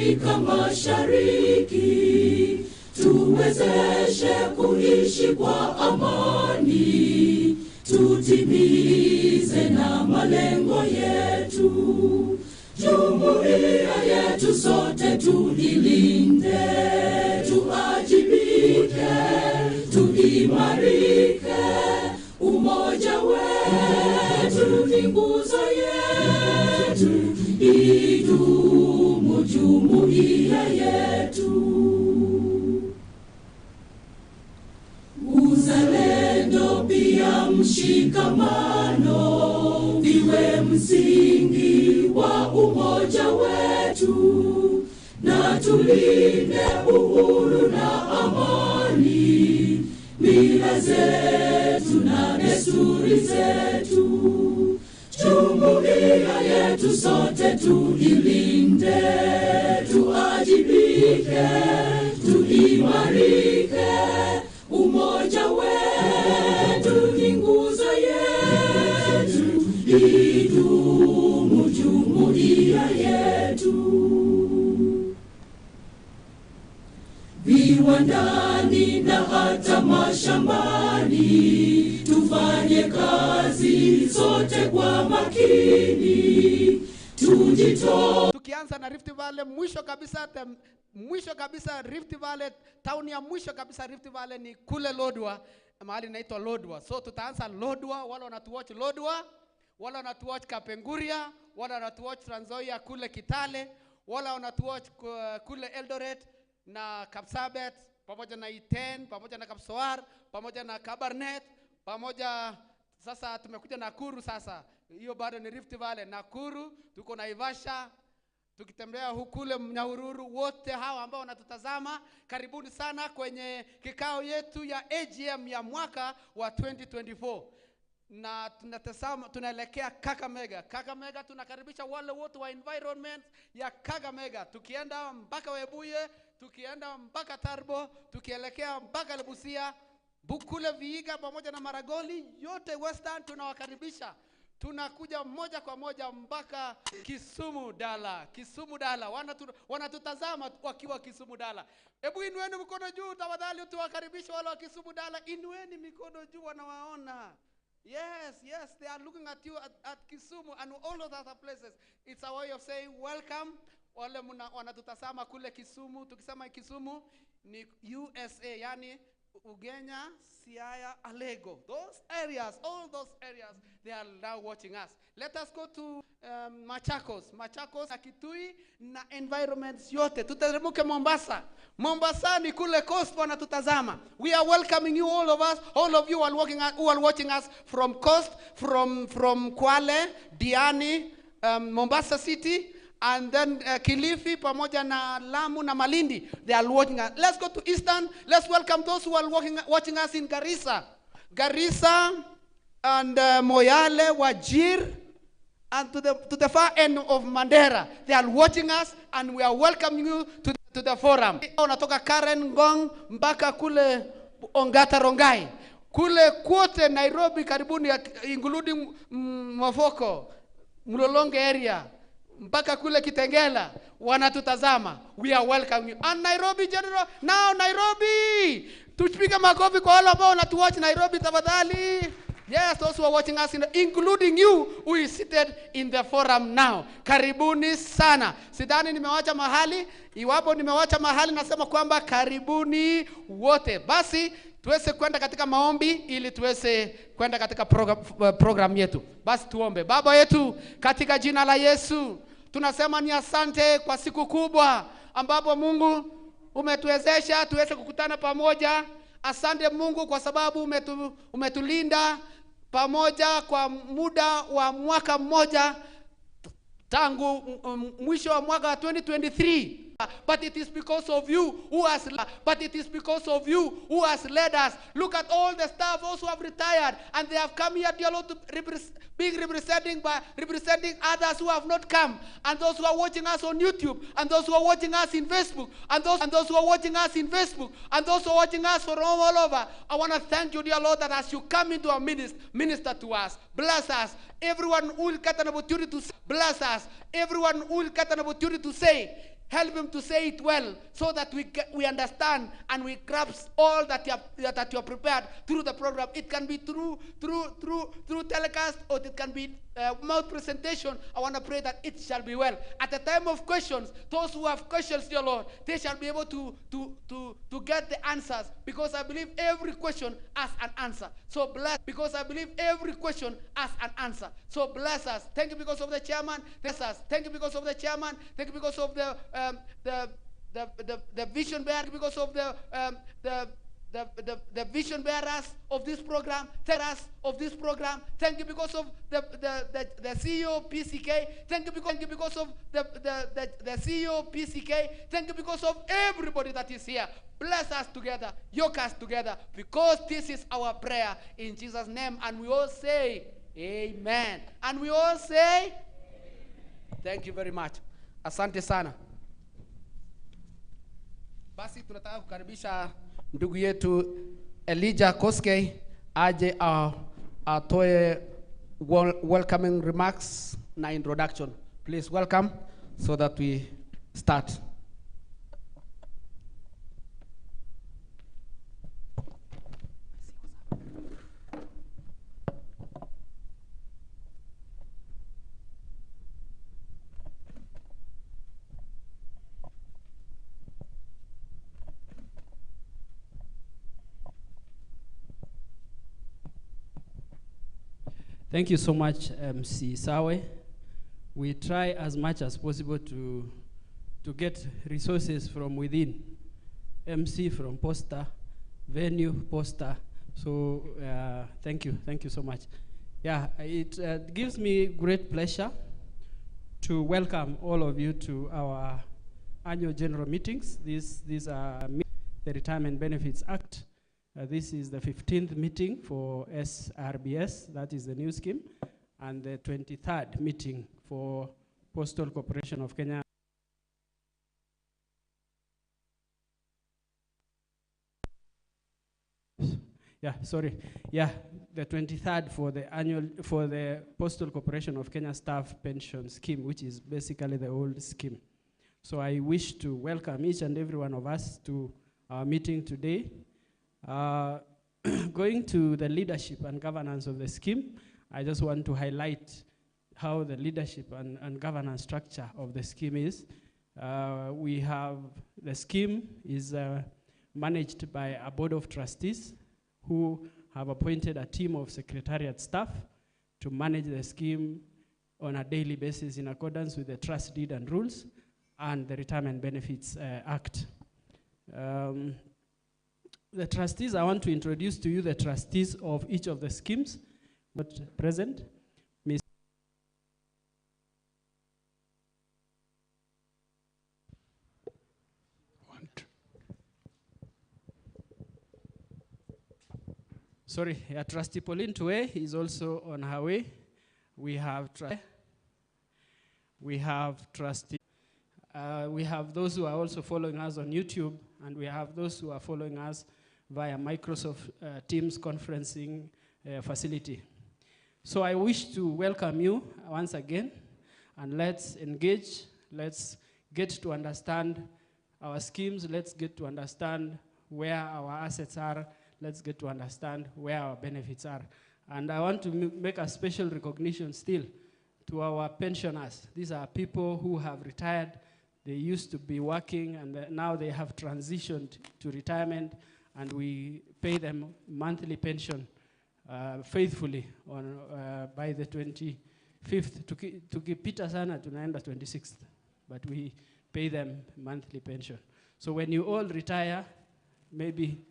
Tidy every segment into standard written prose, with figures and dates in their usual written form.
Afrika Mashariki, tuwezeshe kuishi kwa amani, tutimize na malengo yetu. Jumuiya yetu sote tuilinde, tuajibike, tuimarike. Umoja wetu ni nguzo yetu, idumu jumuiya yetu. Uzalendo pia mshikamano viwe msingi wa umoja wetu, na tulinde uhuru na amani, mila zetu na desturi zetu. Jumuiya yetu sote tuilinde, tuajibike, tuimarike. Umoja wetu ni nguzo yetu, idumu jumuiya yetu. Viwandani na hata mashambani, tufanye kazi sote kwa makini, tujitoe. Tukianza na Rift Valley, mwisho kabisa Rift Valley, town ya mwisho kabisa Rift Valley ni kule Lodwar, mahali inaitwa Lodwar. So tutaanza Lodwar, wale wanatuwatch Lodwar, wale wanatuwatch Kapenguria, wale wanatuwatch Trans Nzoia kule Kitale, wale wanatuwatch kule Eldoret na Kapsabet, pamoja na Iten, pamoja na Kapsoar, pamoja na Kabarnet, pamoja sasa tumekuja Nakuru sasa. Hiyo bado ni Rift Valley. Nakuru, tuko na Naivasha, tukitembea hukule Nyahururu. Wote hawa ambao wanatutazama, karibuni sana kwenye kikao yetu ya AGM ya mwaka wa 2024. Na tunaelekea Kakamega. Kakamega tunakaribisha wale wote wa environment ya Kakamega. Tukienda mpaka Webuye, tukienda mpaka Tarbo, tukielekea mpaka Lebusia, Bukule, Vihiga pamoja na Maragoli, yote Western tunawakaribisha. Tunakuja moja kwa moja mpaka Kisumu Dala. Kisumu Dala. Wanatutazama wakiwa Kisumu Dala. Hebu inueni mikono juu tafadhali, tuwakaribishe wale wa Kisumu Dala. Inueni mikono juu, wanawaona. Yes, they are looking at you at Kisumu and all of other places. It's a way of saying welcome. Wale wanatutazama kule Kisumu. Tukisema Kisumu ni USA, yani Ugenya, Siaya, Alego. Those areas, all those areas, they are now watching us. Let us go to Machakos, Kitui na environments yote. Tuteremke Mombasa. Mombasa ni kule coast wanatutazama. We are welcoming you, all of us, all of you who are watching us from coast, from Kwale, Diani, Mombasa City, and then Kilifi, pamoja na Lamu na Malindi. They are watching us. Let's go to Eastern. Let's welcome those who are watching us in Garissa. Garissa and Moyale, Wajir, and to the far end of Mandera. They are watching us and we are welcoming you to the forum. Unatoka Karen Ngong mpaka kule Ongata Rongai. Kule kwote Nairobi karibuni, including Mafoko, Mlolonge area, mpaka kule Kitengela wanatutazama. We are welcoming you. And Nairobi General, now Nairobi. Tupige makofi kwa wale ambao wanatuwatch Nairobi tafadhali. Yes, those who are watching us, including you who is seated in the forum now. Karibuni sana. Sidhani nimewacha mahali. Iwapo nimewacha mahali, nasema kwamba karibuni wote. Basi tuweze kwenda katika maombi ili tuweze kwenda katika program yetu. Basi tuombe. Baba yetu, katika jina la Yesu, tunasema ni asante kwa siku kubwa ambapo Mungu umetuwezesha tuweze kukutana pamoja. Asante Mungu kwa sababu umetulinda pamoja kwa muda wa mwaka mmoja tangu mwisho wa mwaka 2023. But it is because of you who has led us. Look at all the staff also have retired and they have come here, dear Lord, to representing others who have not come, and those who are watching us on YouTube, and those who are watching us in Facebook, and those who are watching us in Facebook, and those who are watching us from all over. I want to thank you, dear Lord, that as you come into our minister to us, bless us. Everyone who will get an opportunity to bless us. Everyone who will get an opportunity to say, Help him to say it well so that we understand and we grasp all that you have prepared through the program. It can be through telecast, or it can be mouth presentation. I want to pray that it shall be well. At the time of questions, those who have questions, dear Lord, they shall be able to get the answers, because I believe every question has an answer. So bless, because I believe every question has an answer. So bless us. Thank you because of the chairman. Bless us. Thank you because of the chairman. Thank you because of the vision bearer, because of the vision bearers of this program, Thank you because of the CEO PCK. Thank you because of the CEO PCK. Thank you because of everybody that is here. Bless us together, yoke us together, because this is our prayer in Jesus' name. And we all say amen. And we all say amen. Thank you very much. Asante sana. Basi tunataka kukaribisha ndugu yetu Elijah Koskei aje atoe welcoming remarks na introduction. Please welcome so that we start. Thank you so much, MC Sawe. We try as much as possible to get resources from within. MC from POSTAL, venue, POSTAL. So thank you so much. Yeah, it gives me great pleasure to welcome all of you to our annual general meetings. These are the Retirement Benefits Act. This is the 15th meeting for SRBS, that is the new scheme, and the 23rd meeting for Postal Corporation of Kenya. The 23rd for the Postal Corporation of Kenya Staff Pension Scheme, which is basically the old scheme. So I wish to welcome each and every one of us to our meeting today. Going to the leadership and governance of the scheme, I just want to highlight how the leadership and governance structure of the scheme is. We have, the scheme is managed by a board of trustees who have appointed a team of secretariat staff to manage the scheme on a daily basis in accordance with the trust deed and rules and the Retirement Benefits Act. The trustees, I want to introduce to you the trustees of each of the schemes, but present. Ms. Sorry, Trustee Pauline Tue is also on her way. We have trustee. We have those who are also following us on YouTube, and we have those who are following us via Microsoft Teams conferencing facility. So I wish to welcome you once again, and let's engage, let's get to understand our schemes, let's get to understand where our assets are, let's get to understand where our benefits are. And I want to make a special recognition still to our pensioners. These are people who have retired. They used to be working, and now they have transitioned to retirement, and we pay them monthly pension faithfully on by the 25th. Tukipita sana tunaenda 26th, but we pay them monthly pension. So when you all retire, maybe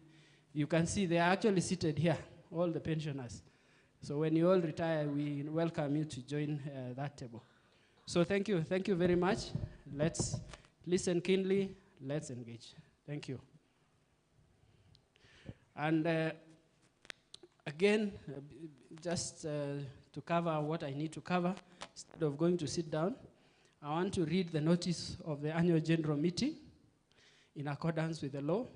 you can see they are actually seated here, all the pensioners. So when you all retire, we welcome you to join that table. So thank you very much. Let's listen keenly, let's engage. Thank you. And again, just to cover what I need to cover, instead of going to sit down, I want to read the notice of the annual general meeting in accordance with the law.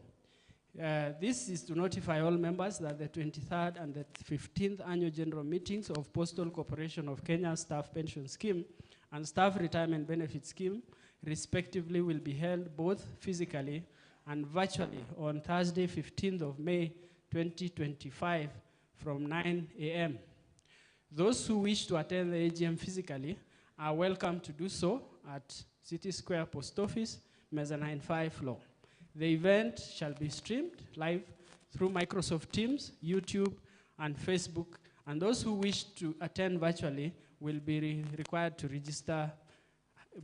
This is to notify all members that the 23rd and the 15th annual general meetings of Postal Corporation of Kenya Staff Pension Scheme and Staff Retirement Benefit Scheme respectively, will be held both physically and virtually on Thursday, 15th of May, 2025 from 9 a.m. Those who wish to attend the AGM physically are welcome to do so at City Square Post Office, Mezzanine 5 floor. The event shall be streamed live through Microsoft Teams, YouTube, and Facebook, and those who wish to attend virtually will be required to register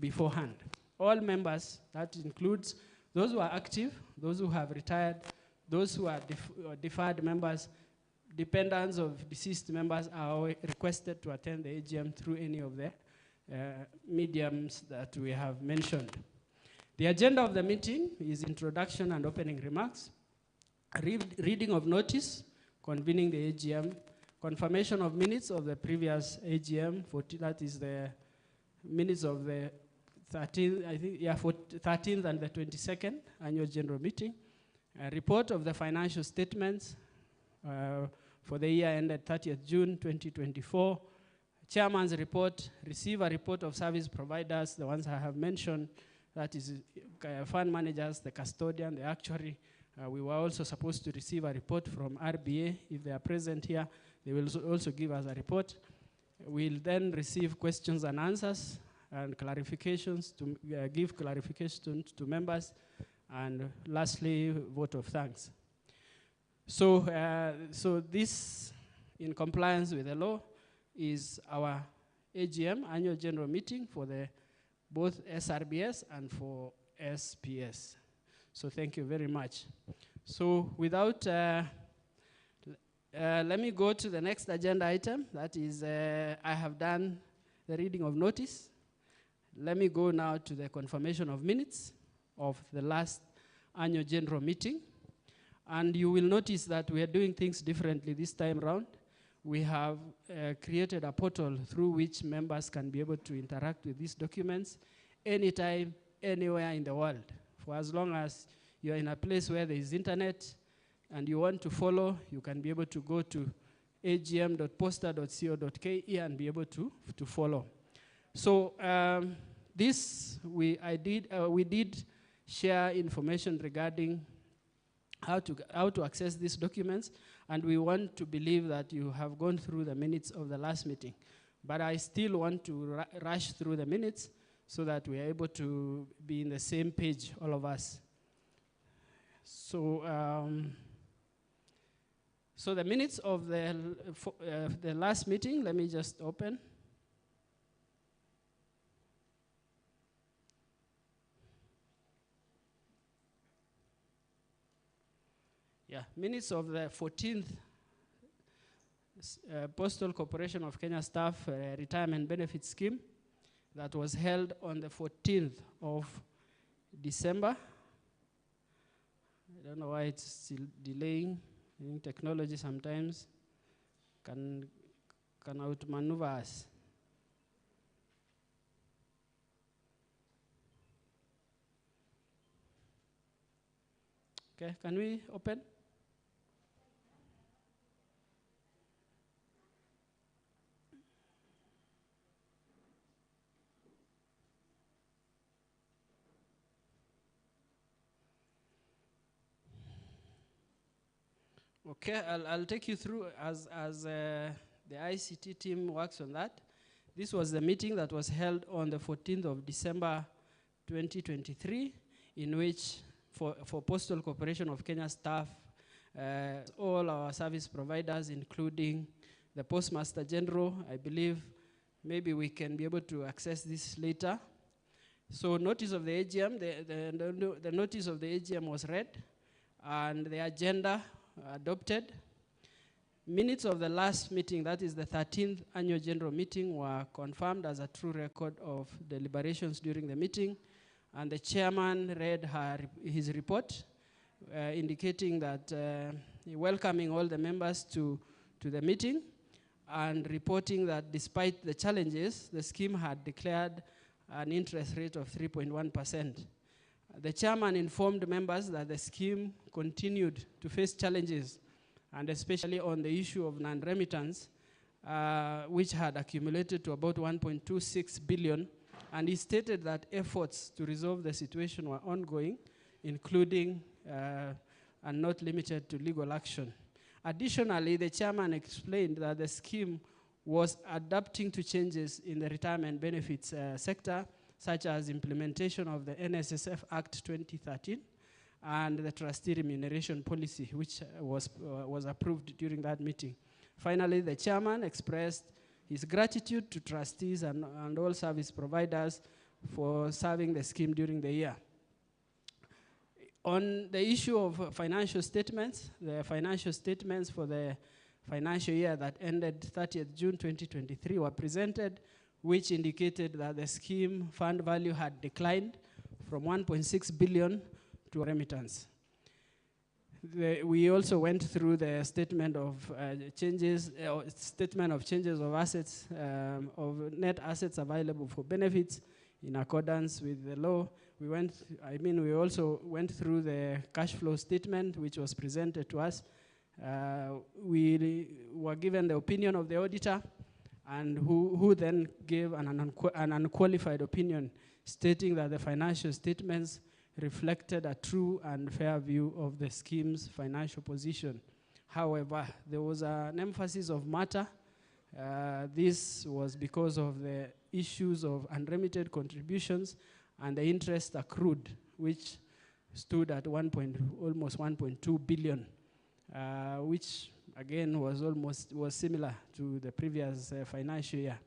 beforehand. All members, that includes those who are active, those who have retired, those who are deferred members, dependents of deceased members are requested to attend the AGM through any of the mediums that we have mentioned. The agenda of the meeting is introduction and opening remarks, reading of notice, convening the AGM, confirmation of minutes of the previous AGM, that is the minutes of the 13th, I think, yeah, 13th and the 22nd annual general meeting, a report of the financial statements for the year ended 30th June 2024, chairman's report, receive a report of service providers, the ones I have mentioned, that is fund managers, the custodian, the actuary. We were also supposed to receive a report from RBA. If they are present here, they will also give us a report. We'll then receive questions and answers and clarifications to give clarifications to members, and lastly, vote of thanks. So, so this, in compliance with the law, is our AGM, annual general meeting for the both SRBS and for SPS. So thank you very much. So without, let me go to the next agenda item. That is, I have done the reading of notice. Let me go now to the confirmation of minutes of the last annual general meeting. And you will notice that we are doing things differently this time around. We have created a portal through which members can be able to interact with these documents anytime, anywhere in the world. For as long as you're in a place where there is internet and you want to follow, you can be able to go to agm.postal.co.ke and be able to follow. So we did share information regarding how to access these documents, and we want to believe that you have gone through the minutes of the last meeting. But I still want to rush through the minutes so that we are able to be in the same page, all of us. So, so the minutes of the last meeting, let me just open. Yeah, minutes of the 14th Postal Corporation of Kenya Staff Retirement Benefit Scheme that was held on the 14th of December. I don't know why it's still delaying. I think technology sometimes can outmaneuver us. Okay, can we open? Okay, I'll take you through as the ICT team works on that. This was the meeting that was held on the 14th of December 2023, in which for Postal Corporation of Kenya staff, all our service providers, including the Postmaster General, I believe maybe we can be able to access this later. So notice of the AGM, the notice of the AGM was read, and the agenda adopted. Minutes of the last meeting, that is the 13th annual general meeting, were confirmed as a true record of deliberations during the meeting, and the chairman read his report indicating that welcoming all the members to the meeting and reporting that despite the challenges, the scheme had declared an interest rate of 3.1%. The chairman informed members that the scheme continued to face challenges, and especially on the issue of non-remittance, which had accumulated to about 1.26 billion And he stated that efforts to resolve the situation were ongoing, including and not limited to legal action. Additionally, the chairman explained that the scheme was adapting to changes in the retirement benefits sector, such as implementation of the NSSF Act 2013 and the trustee remuneration policy, which was approved during that meeting. Finally, the chairman expressed his gratitude to trustees and all service providers for serving the scheme during the year. On the issue of financial statements, the financial statements for the financial year that ended 30th June 2023 were presented, which indicated that the scheme fund value had declined from 1.6 billion to remittance. We also went through the statement of changes of assets, of net assets available for benefits in accordance with the law. We also went through the cash flow statement, which was presented to us. We were given the opinion of the auditor, and who then gave an unqualified opinion, stating that the financial statements reflected a true and fair view of the scheme's financial position. However, there was an emphasis of matter. This was because of the issues of unremitted contributions and the interest accrued, which stood at almost 1.2 billion, which again was similar to the previous financial year.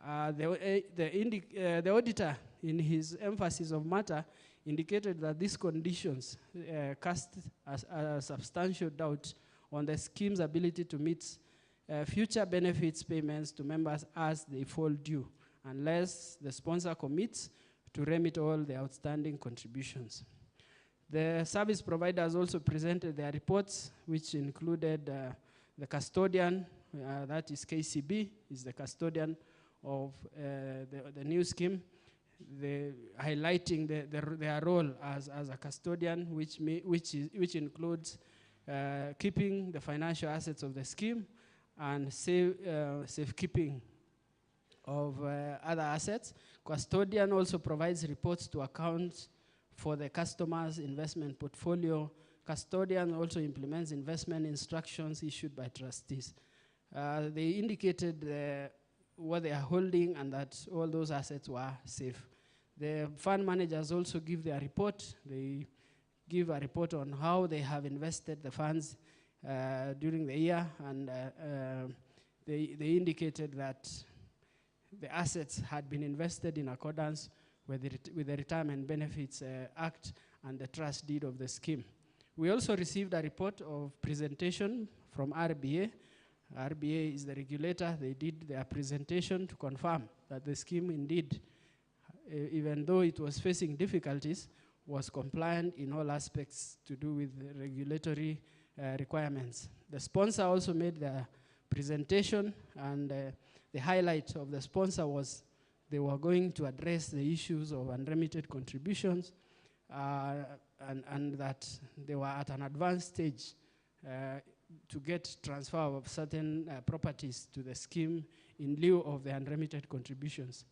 The auditor, in his emphasis of matter, indicated that these conditions cast a substantial doubt on the scheme's ability to meet future benefits payments to members as they fall due, unless the sponsor commits to remit all the outstanding contributions. The service providers also presented their reports, which included the custodian, that is KCB, is the custodian of the new scheme, highlighting their role as a custodian, which includes keeping the financial assets of the scheme and safekeeping of other assets. Custodian also provides reports to account for the customer's investment portfolio. Custodian also implements investment instructions issued by trustees. They indicated what they are holding and that all those assets were safe. The fund managers also give their report. They give a report on how they have invested the funds during the year, and they indicated that the assets had been invested in accordance with the Retirement Benefits Act and the trust deed of the scheme. We also received a report of presentation from RBA. RBA is the regulator. They did their presentation to confirm that the scheme indeed, even though it was facing difficulties, was compliant in all aspects to do with the regulatory requirements. The sponsor also made their presentation, and the highlight of the sponsor was they were going to address the issues of unremitted contributions, and that they were at an advanced stage to get transfer of certain properties to the scheme in lieu of the unremitted contributions.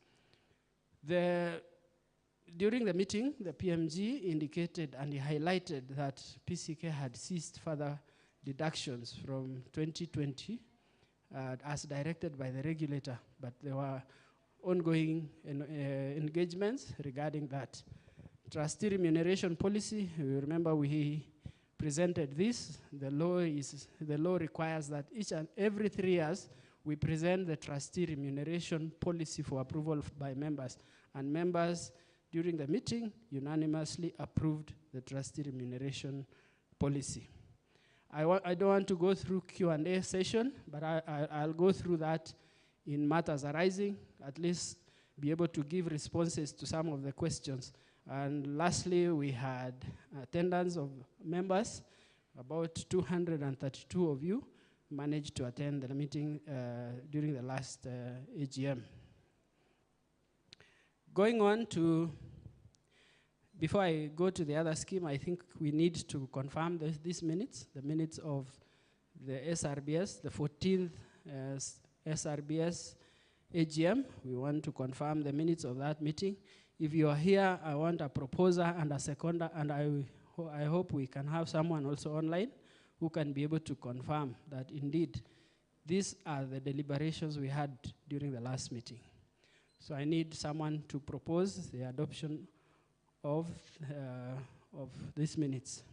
During the meeting, the PMG indicated and he highlighted that PCK had ceased further deductions from 2020 as directed by the regulator, but there were ongoing engagements regarding that. Trustee remuneration policy, you remember we presented this. The law requires that each and every 3 years we present the trustee remuneration policy for approval by members, and members during the meeting unanimously approved the trustee remuneration policy. I don't want to go through Q&A session, but I'll go through that in matters arising, at least be able to give responses to some of the questions. And lastly, we had attendance of members. About 232 of you managed to attend the meeting during the last AGM. Going on to, before I go to the other scheme, I think we need to confirm these minutes, the minutes of the SRBS, the 14th SRBS AGM. We want to confirm the minutes of that meeting. If you are here, I want a proposer and a seconder, and I hope we can have someone also online who can be able to confirm that indeed these are the deliberations we had during the last meeting. So I need someone to propose the adoption of these minutes,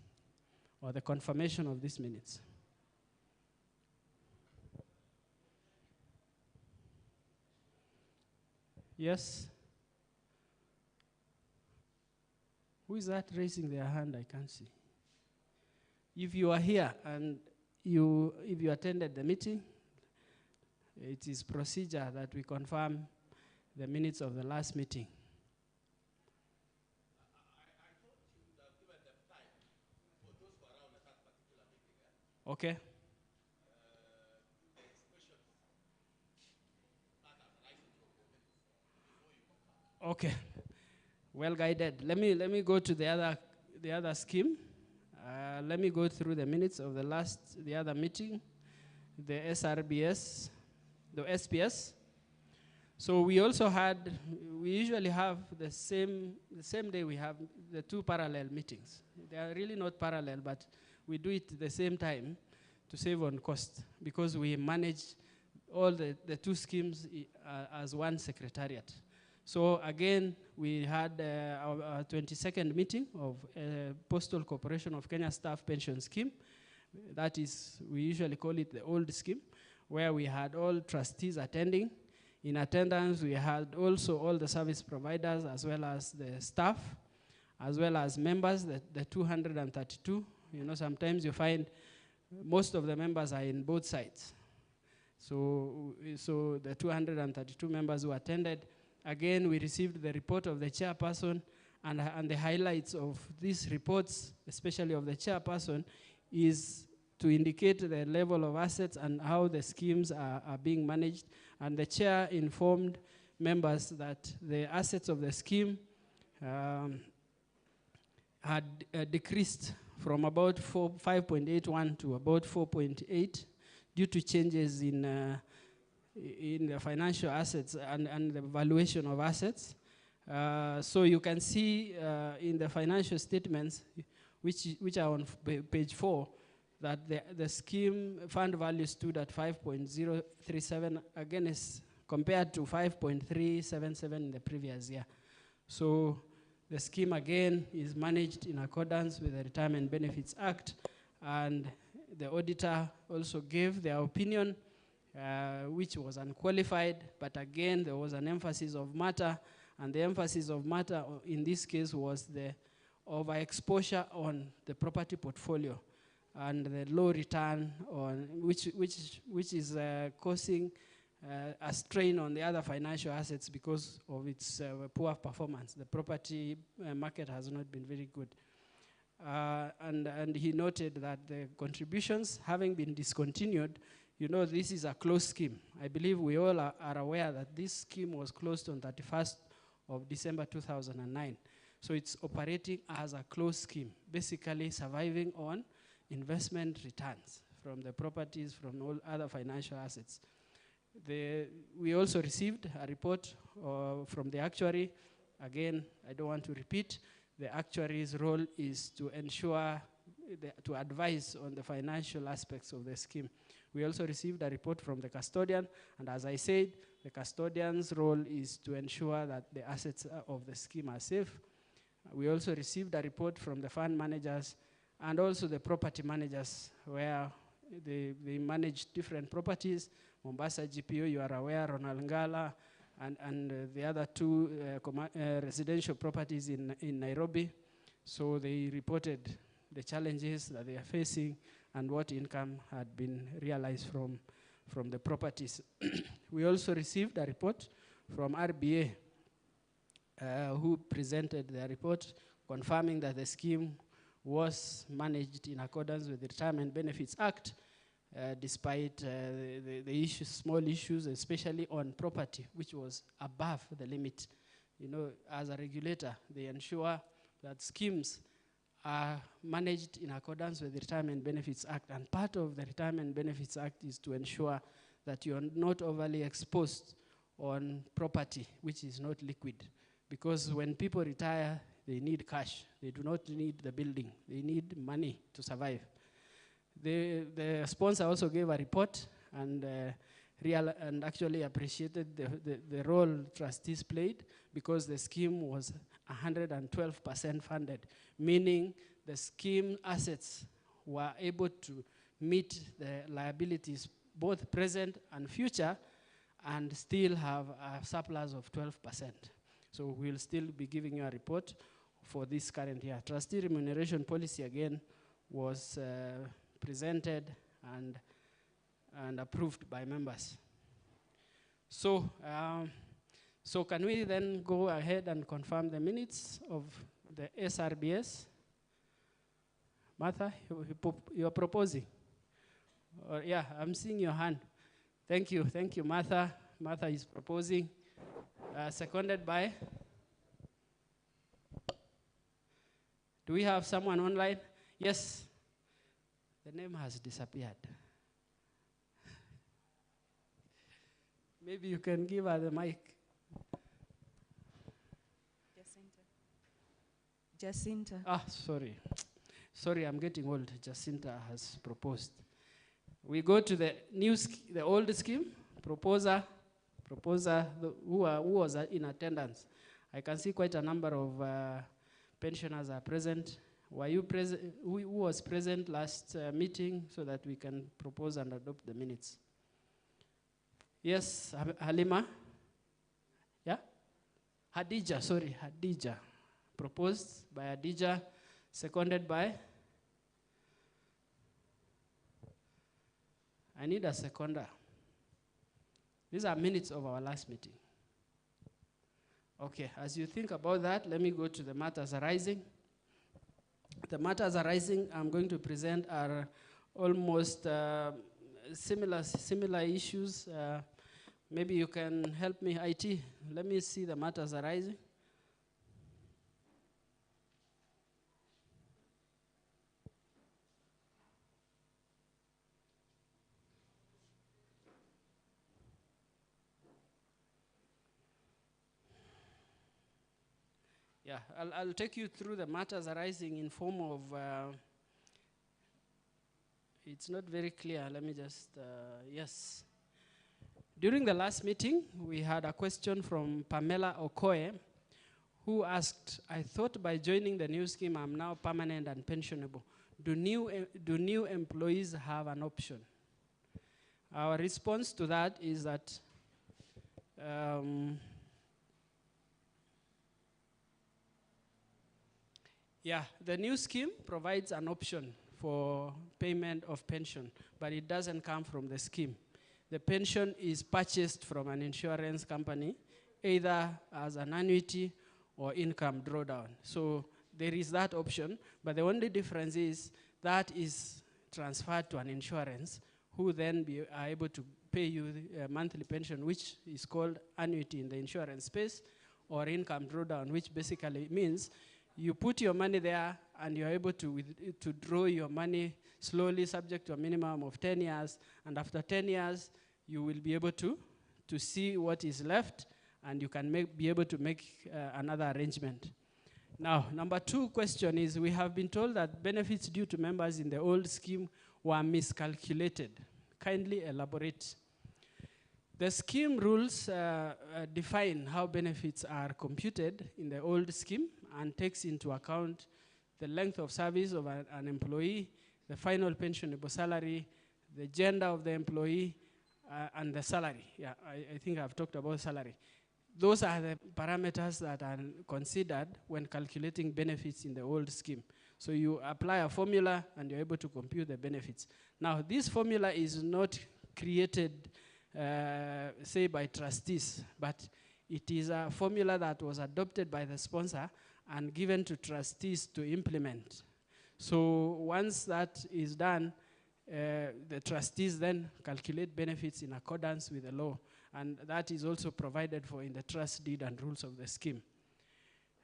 or the confirmation of these minutes. Yes? Who is that raising their hand? I can't see. If you are here and if you attended the meeting, it is procedure that we confirm the minutes of the last meeting. I thought you would have given them time for those who are around at that particular meeting. Okay. Do the expressions that are arising from the minutes before you confirm. Okay. Well guided. Let me go to the other scheme. Let me go through the minutes of the other meeting, the SRBS, the SPS. So we usually have the same day we have the two parallel meetings. They are really not parallel, but we do it at the same time to save on cost, because we manage all the two schemes as one secretariat. So again, we had our 22nd meeting of Postal Corporation of Kenya Staff Pension Scheme. That is, we usually call it the old scheme, where we had all trustees attending. In attendance, we had also all the service providers, as well as the staff, as well as members, the 232. You know, sometimes you find most of the members are in both sides. So the 232 members who attended, again, we received the report of the chairperson, and the highlights of these reports, especially of the chairperson, is to indicate the level of assets and how the schemes are being managed. And the chair informed members that the assets of the scheme had decreased from about 5.81 to about 4.8 due to changes in the financial assets and the valuation of assets. So you can see in the financial statements, which are on page 4, that the scheme fund value stood at 5.037, again is compared to 5.377 in the previous year. So the scheme again is managed in accordance with the Retirement Benefits Act, and the auditor also gave their opinion, which was unqualified, but again there was an emphasis of matter, and the emphasis of matter in this case was the overexposure on the property portfolio and the low return on which is causing a strain on the other financial assets because of its poor performance. The property market has not been very good. And he noted that the contributions having been discontinued, you know, this is a closed scheme. I believe we all are aware that this scheme was closed on 31st of December 2009. So it's operating as a closed scheme, basically surviving on investment returns from the properties, from all other financial assets. We also received a report from the actuary. Again, I don't want to repeat. The actuary's role is to ensure, to advise on the financial aspects of the scheme. We also received a report from the custodian, and as I said, the custodian's role is to ensure that the assets of the scheme are safe. We also received a report from the fund managers and also the property managers, where they manage different properties. Mombasa GPO, you are aware, Ronald Ngala, and the other two residential properties in Nairobi. So they reported the challenges that they are facing and what income had been realized from the properties. We also received a report from RBA, who presented their report confirming that the scheme was managed in accordance with the Retirement Benefits Act, despite the issues, small issues, especially on property, which was above the limit. You know, as a regulator, they ensure that schemes are managed in accordance with the Retirement Benefits Act, and part of the Retirement Benefits Act is to ensure that you are not overly exposed on property which is not liquid. Because when people retire, they need cash. They do not need the building. They need money to survive. The sponsor also gave a report and actually appreciated the role trustees played, because the scheme was 112% funded, meaning the scheme assets were able to meet the liabilities, both present and future, and still have a surplus of 12%. So we'll still be giving you a report for this current year. Trustee remuneration policy again was presented and approved by members. So, so can we then go ahead and confirm the minutes of the SRBS? Martha, you're proposing? Or, yeah, I'm seeing your hand. Thank you, Martha. Martha is proposing. Seconded by? Do we have someone online? Yes. The name has disappeared. Maybe you can give her the mic. Jacinta. Ah, sorry. Sorry, I'm getting old. Jacinta has proposed. We go to the the old scheme. Proposer, who was in attendance. I can see quite a number of pensioners are present. Were you present? Who was present last meeting so that we can propose and adopt the minutes? Yes, Halima? Yeah? Hadija, sorry, Hadija. Proposed by Hadija, seconded by? I need a seconder. These are minutes of our last meeting. Okay, as you think about that, let me go to the matters arising. The matters arising I'm going to present are almost similar issues. Maybe you can help me, IT. Let me see the matters arising. Yeah, I'll take you through the matters arising in form of, it's not very clear, let me just, yes. During the last meeting, we had a question from Pamela Okoye, who asked, I thought by joining the new scheme, I'm now permanent and pensionable. Do new employees have an option? Our response to that is that yeah, the new scheme provides an option for payment of pension, but it doesn't come from the scheme. The pension is purchased from an insurance company, either as an annuity or income drawdown. So there is that option, but the only difference is that is transferred to an insurance, who then are able to pay you a monthly pension, which is called annuity in the insurance space, or income drawdown, which basically means you put your money there and you're able to draw your money slowly, subject to a minimum of 10 years. And after 10 years, you will be able to see what is left, and you can be able to make another arrangement. Now, number 2 question is, we have been told that benefits due to members in the old scheme were miscalculated. Kindly elaborate. The scheme rules define how benefits are computed in the old scheme and takes into account the length of service of an employee, the final pensionable salary, the gender of the employee, and the salary. Yeah, I think I've talked about salary. Those are the parameters that are considered when calculating benefits in the old scheme. So you apply a formula and you're able to compute the benefits. Now, this formula is not created, say, by trustees, but it is a formula that was adopted by the sponsor and given to trustees to implement. So once that is done, the trustees then calculate benefits in accordance with the law, and that is also provided for in the trust deed and rules of the scheme.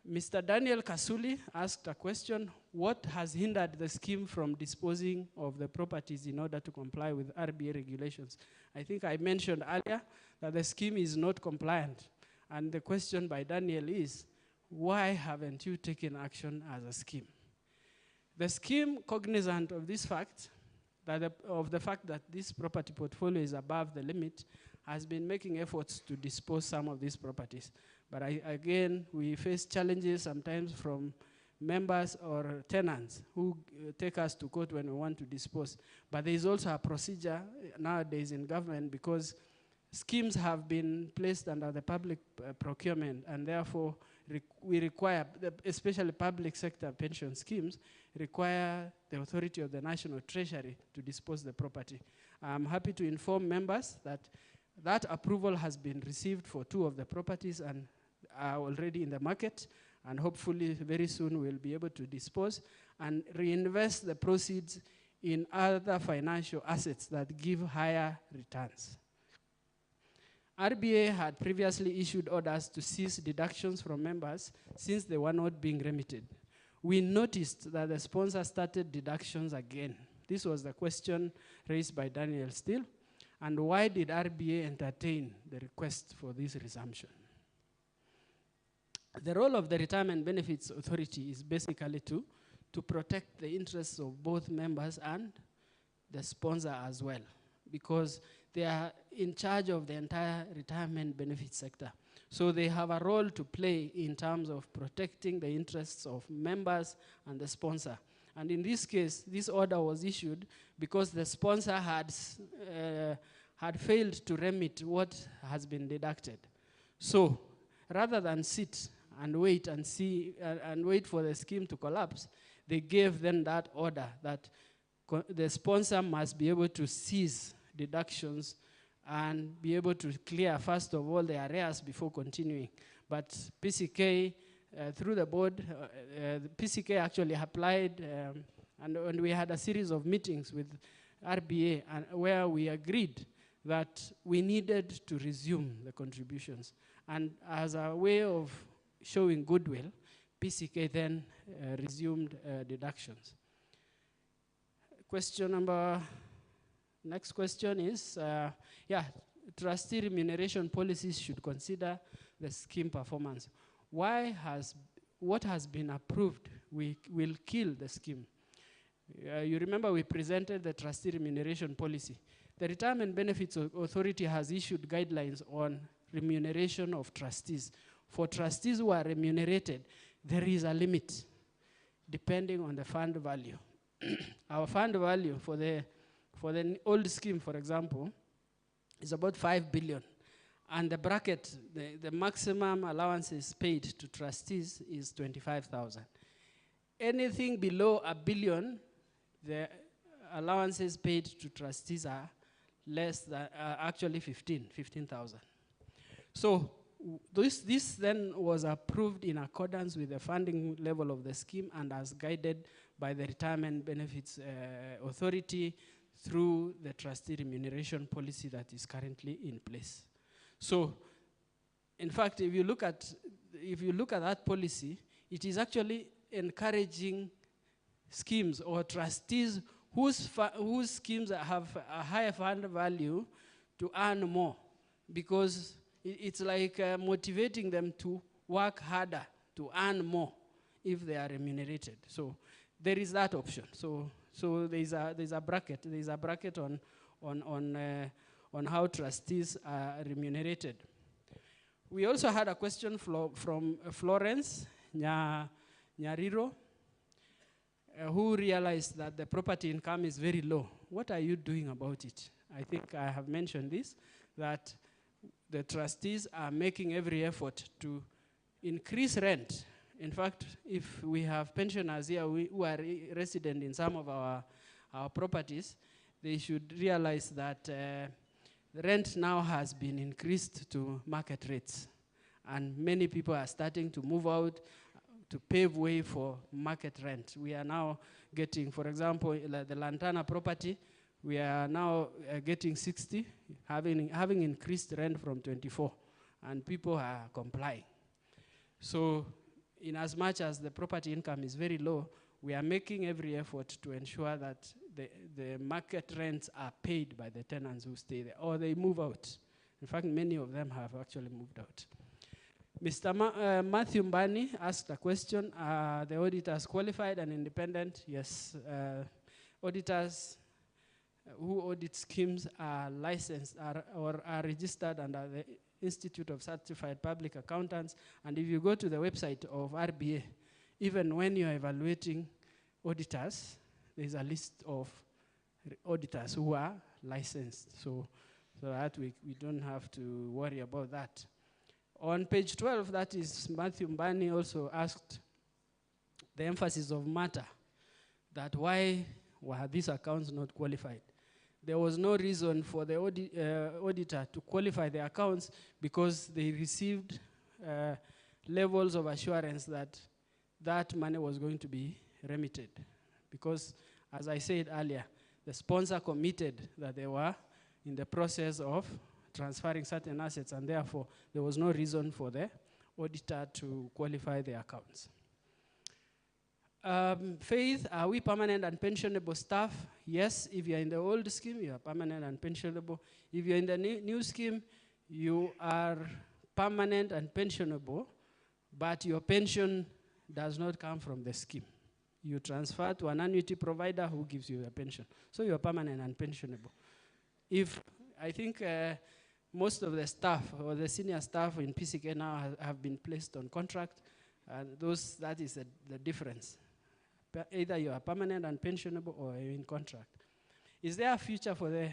Mr. Daniel Kasuli asked a question: what has hindered the scheme from disposing of the properties in order to comply with RBA regulations? I think I mentioned earlier that the scheme is not compliant. And the question by Daniel is, why haven't you taken action as a scheme? The scheme, cognizant of this fact, of the fact that this property portfolio is above the limit, has been making efforts to dispose some of these properties. But again, we face challenges sometimes from members or tenants who take us to court when we want to dispose. But there is also a procedure nowadays in government, because schemes have been placed under the public procurement, and therefore we require, especially public sector pension schemes, require the authority of the National Treasury to dispose the property. I'm happy to inform members that that approval has been received for 2 of the properties and are already in the market, and hopefully very soon we'll be able to dispose and reinvest the proceeds in other financial assets that give higher returns. RBA had previously issued orders to cease deductions from members since they were not being remitted. We noticed that the sponsor started deductions again. This was the question raised by Daniel Steele. And why did RBA entertain the request for this resumption? The role of the Retirement Benefits Authority is basically to protect the interests of both members and the sponsor as well, because they are in charge of the entire retirement benefits sector. So they have a role to play in terms of protecting the interests of members and the sponsor. And in this case, this order was issued because the sponsor had failed to remit what has been deducted. So rather than sit and wait and see and wait for the scheme to collapse, they gave them that order that the sponsor must be able to cease deductions and be able to clear, first of all, the arrears before continuing. But PCK, through the board, the PCK actually applied, and we had a series of meetings with RBA where we agreed that we needed to resume the contributions. And as a way of showing goodwill, PCK then resumed deductions. Next question is, trustee remuneration policies should consider the scheme performance. What has been approved will kill the scheme. You remember we presented the trustee remuneration policy. The Retirement Benefits Authority has issued guidelines on remuneration of trustees. For trustees who are remunerated, there is a limit depending on the fund value. Our fund value for the old scheme, for example, is about 5 billion. And the bracket, the maximum allowances paid to trustees is 25,000. Anything below $1 billion, the allowances paid to trustees are less than, actually 15,000. So this then was approved in accordance with the funding level of the scheme and as guided by the Retirement Benefits Authority through the trustee remuneration policy that is currently in place. So, in fact, if you look at that policy, it is actually encouraging schemes or trustees whose schemes have a higher fund value to earn more, because it's like motivating them to work harder to earn more if they are remunerated. So there is that option. So there's a bracket on how trustees are remunerated. We also had a question from Florence Nyariro, who realized that the property income is very low. What are you doing about it? I think I have mentioned this, that the trustees are making every effort to increase rent. In fact, if we have pensioners here who are resident in some of our properties, they should realize that rent now has been increased to market rates. And many people are starting to move out to pave way for market rent. We are now getting, for example, the Lantana property, we are now getting 60, having increased rent from 24, and people are complying. So in as much as the property income is very low, we are making every effort to ensure that the market rents are paid by the tenants who stay there, or they move out. In fact, many of them have actually moved out. Mr. Matthew Mbani asked a question, are the auditors qualified and independent? Yes, auditors who audit schemes are licensed or are registered under the Institute of Certified Public Accountants. And if you go to the website of RBA, even when you're evaluating auditors, there's a list of auditors who are licensed. So that we don't have to worry about that. On page 12, that is Matthew Mbani also asked the emphasis of matter, that why were these accounts not qualified? There was no reason for the auditor to qualify the accounts because they received levels of assurance that that money was going to be remitted. Because, as I said earlier, the sponsor committed that they were in the process of transferring certain assets, and therefore there was no reason for the auditor to qualify the accounts. Faith, are we permanent and pensionable staff? Yes, if you're in the old scheme, you are permanent and pensionable. If you're in the new scheme, you are permanent and pensionable, but your pension does not come from the scheme. You transfer to an annuity provider who gives you a pension. So you're permanent and pensionable. If, I think most of the staff or the senior staff in PCK now have been placed on contract, and that is the difference. Either you are permanent and pensionable or you're in contract. Is there a future for the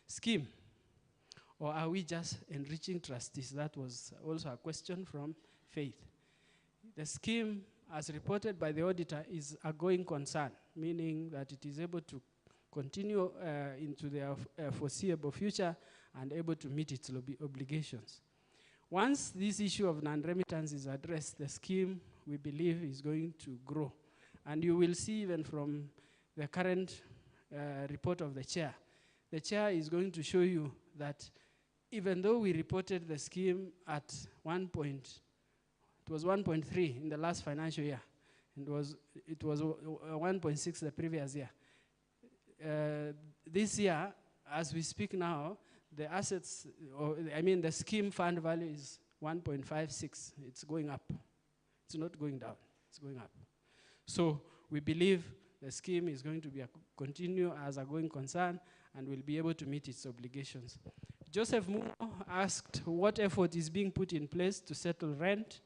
scheme? Or are we just enriching trustees? That was also a question from Faith. The scheme, as reported by the auditor, is a going concern, meaning that it is able to continue into the foreseeable future and able to meet its obligations. Once this issue of non-remittance is addressed, the scheme, we believe, is going to grow. And you will see even from the current report of the chair is going to show you that even though we reported the scheme at it was 1.3 in the last financial year, and it was 1.6 the previous year. This year, as we speak now, the assets, the scheme fund value is 1.56. It's going up. It's not going down. It's going up. So we believe the scheme is going to continue as a going concern and will be able to meet its obligations. Joseph Moore asked what effort is being put in place to settle rent.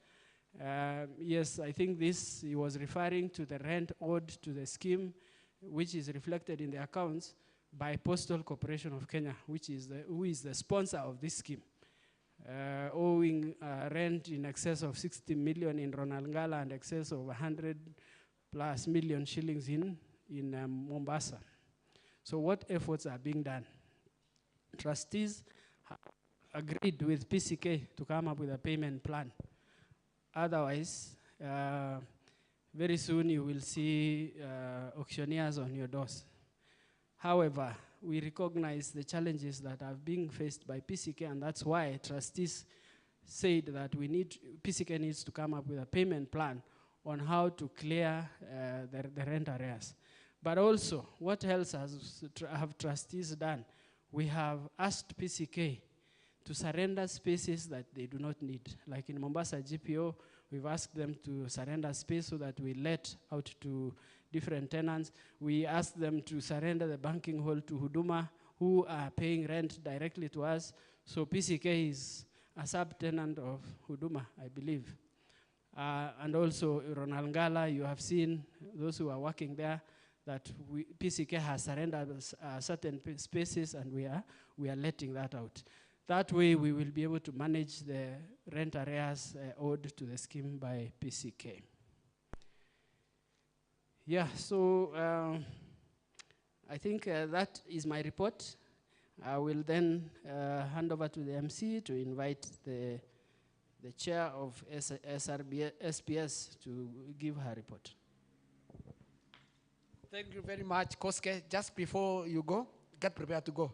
Yes, I think he was referring to the rent owed to the scheme, which is reflected in the accounts by Postal Corporation of Kenya, who is the sponsor of this scheme, owing rent in excess of 60 million in Ronalngala and excess of 100+ million shillings in Mombasa. So what efforts are being done? Trustees agreed with PCK to come up with a payment plan. Otherwise, very soon you will see auctioneers on your doors. However, we recognize the challenges that are being faced by PCK, and that's why trustees said that PCK needs to come up with a payment plan on how to clear the rent arrears. But also, what else have trustees done? We have asked PCK to surrender spaces that they do not need. Like in Mombasa GPO, we've asked them to surrender space so that we let out to different tenants. We asked them to surrender the banking hall to Huduma, who are paying rent directly to us. So PCK is a subtenant of Huduma, I believe. And also Ronalngala, you have seen those who are working there, that PCK has surrendered certain spaces, and we are letting that out. That way we will be able to manage the rent arrears owed to the scheme by PCK. Yeah, so I think that is my report. I will then hand over to the MC to invite the chair of SPS to give her report. Thank you very much, Koske. Just before you go, get prepared to go.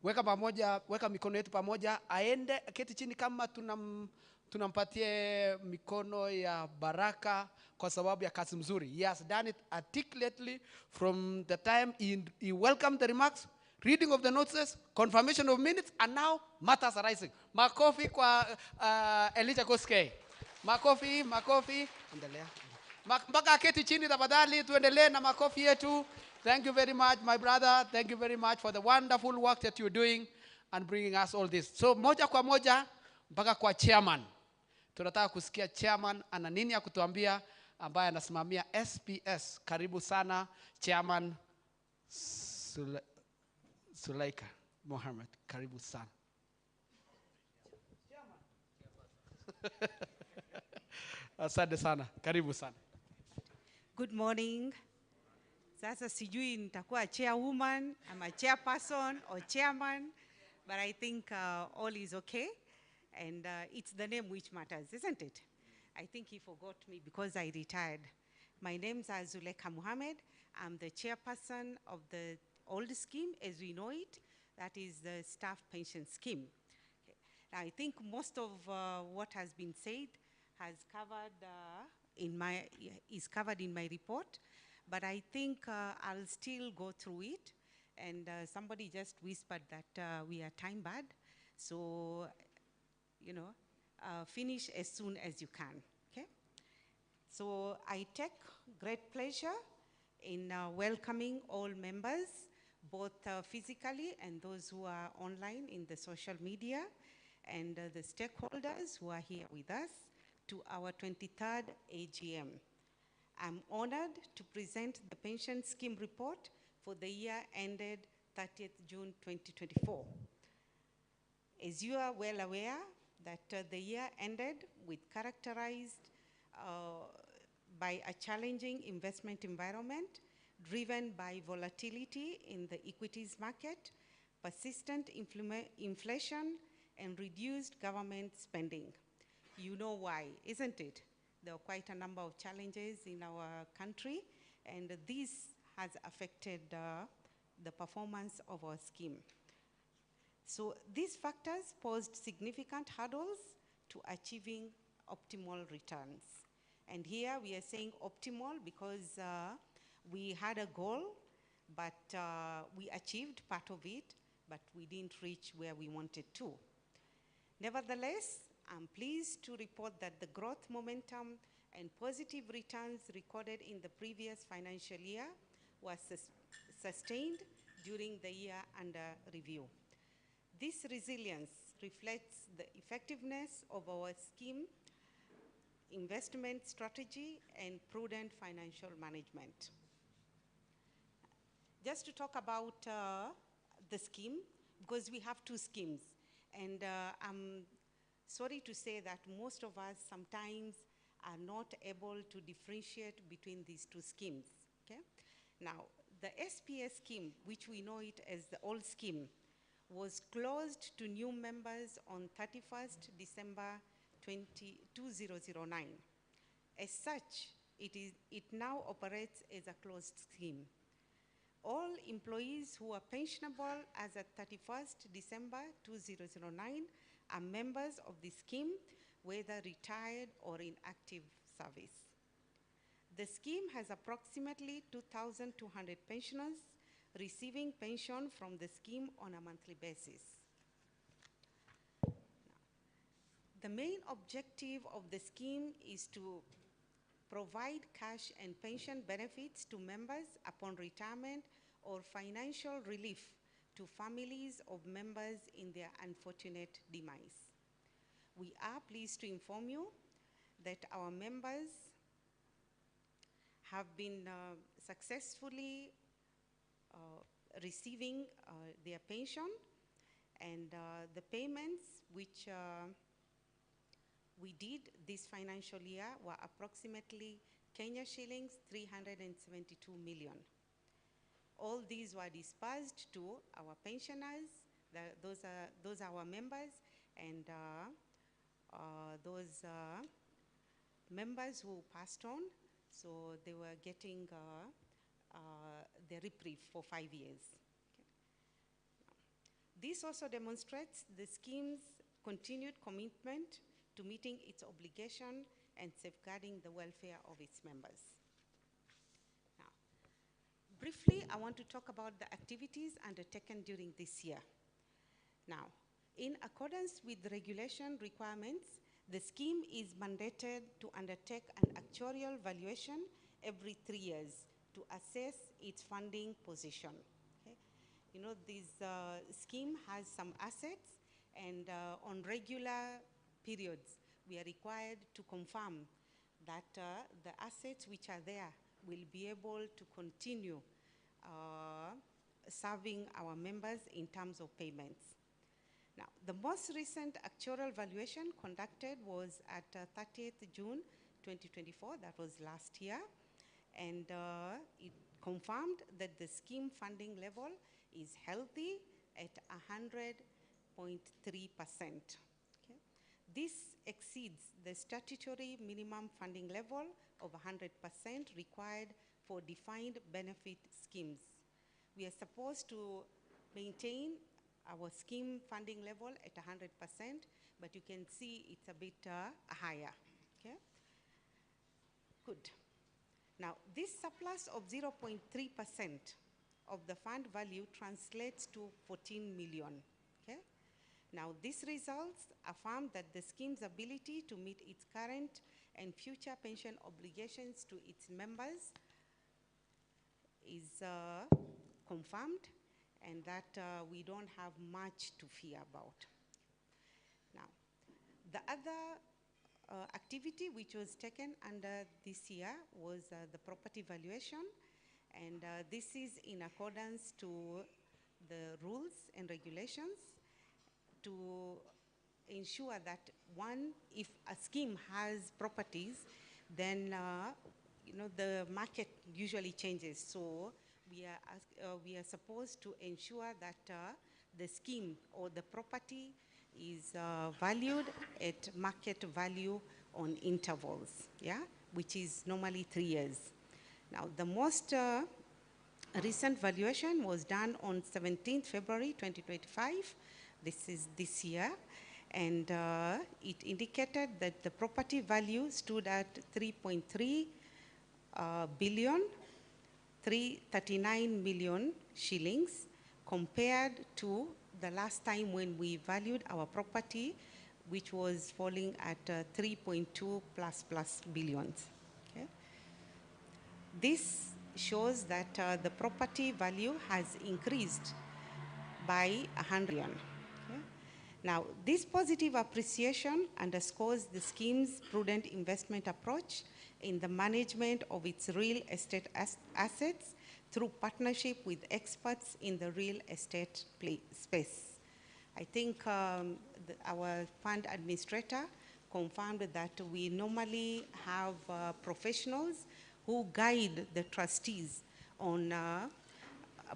weka mikono yetu pamoja, aende keti chini kama tunampatie mikono ya baraka kwa sababu ya kazi mzuri. He has done it articulately from the time he welcomed the remarks, reading of the notes, confirmation of minutes, and now matters arising. Makofi kwa Elijah Koskei. Makofi. Endelea. Mpaka aketi chini tafadhali, tuendelee na makofi yetu. Thank you very much, my brother. Thank you very much for the wonderful work that you're doing and bringing us all this. So moja kwa moja mpaka kwa chairman. Tunataka kusikia chairman ana nini ya kutuambia, ambaye anasimamia SPS. Karibu sana chairman Sulaika Mohammed. Karibu sana. Asante sana. Karibu sana. Good morning. Sasa sijui nitakuwa chairwoman, I'm a chairperson or chairman, but I think all is okay. And it's the name which matters, isn't it? I think he forgot me because I retired. My name is Zuleka Muhammad. I'm the chairperson of the old scheme as we know it, that is the staff pension scheme. Okay. Now, I think most of what has been said has covered is covered in my report, but I think I'll still go through it. And somebody just whispered that we are time bad, so finish as soon as you can. Okay. So I take great pleasure in welcoming all members, both physically and those who are online in the social media, and the stakeholders who are here with us, to our 23rd AGM. I'm honored to present the pension scheme report for the year ended 30th June 2024. As you are well aware that the year ended with characterized by a challenging investment environment driven by volatility in the equities market, persistent inflation, and reduced government spending. You know why, isn't it? There are quite a number of challenges in our country, and this has affected the performance of our scheme. So these factors posed significant hurdles to achieving optimal returns. And here we are saying optimal because we had a goal, but we achieved part of it, but we didn't reach where we wanted to. Nevertheless, I'm pleased to report that the growth momentum and positive returns recorded in the previous financial year were sustained during the year under review. This resilience reflects the effectiveness of our scheme, investment strategy, and prudent financial management. Just to talk about the scheme, because we have two schemes, and I'm sorry to say that most of us sometimes are not able to differentiate between these two schemes, okay? Now, the SPS scheme, which we know it as the old scheme, was closed to new members on 31st December 2009. As such, it now operates as a closed scheme. All employees who are pensionable as at 31st December 2009 are members of the scheme, whether retired or in active service. The scheme has approximately 2,200 pensioners receiving pension from the scheme on a monthly basis. The main objective of the scheme is to provide cash and pension benefits to members upon retirement or financial relief to families of members in their unfortunate demise. We are pleased to inform you that our members have been successfully receiving their pension, and the payments which we did this financial year were approximately Kenya shillings 372 million. All these were dispersed to our pensioners, those are our members, and those members who passed on, so they were getting the reprieve for 5 years. Okay. This also demonstrates the scheme's continued commitment to meeting its obligation and safeguarding the welfare of its members. Now, briefly, I want to talk about the activities undertaken during this year. Now, in accordance with the regulation requirements, the scheme is mandated to undertake an actuarial valuation every 3 years to assess its funding position. Okay? You know, this scheme has some assets, and on regular periods, we are required to confirm that the assets which are there will be able to continue serving our members in terms of payments. Now, the most recent actuarial valuation conducted was at 30th June 2024, that was last year, and it confirmed that the scheme funding level is healthy at 100.3%. Okay? This exceeds the statutory minimum funding level of 100% required for defined benefit schemes. We are supposed to maintain our scheme funding level at 100%, but you can see it's a bit higher, okay? Good. Now, this surplus of 0.3% of the fund value translates to 14 million, okay? Now, these results affirm that the scheme's ability to meet its current and future pension obligations to its members is confirmed, and that we don't have much to fear about. Now, the other activity which was taken under this year was the property valuation, and this is in accordance to the rules and regulations to ensure that, one, if a scheme has properties, then you know, the market usually changes. So we are supposed to ensure that the scheme or the property is valued at market value on intervals, yeah, which is normally 3 years. Now, the most recent valuation was done on 17th February 2025. This is this year, and it indicated that the property value stood at 3.3 billion 339 million shillings, compared to the last time when we valued our property, which was falling at 3.2 plus billions. Okay? This shows that the property value has increased by 100 million. Okay? Now, this positive appreciation underscores the scheme's prudent investment approach in the management of its real estate assets through partnership with experts in the real estate space. I think our fund administrator confirmed that we normally have professionals who guide the trustees on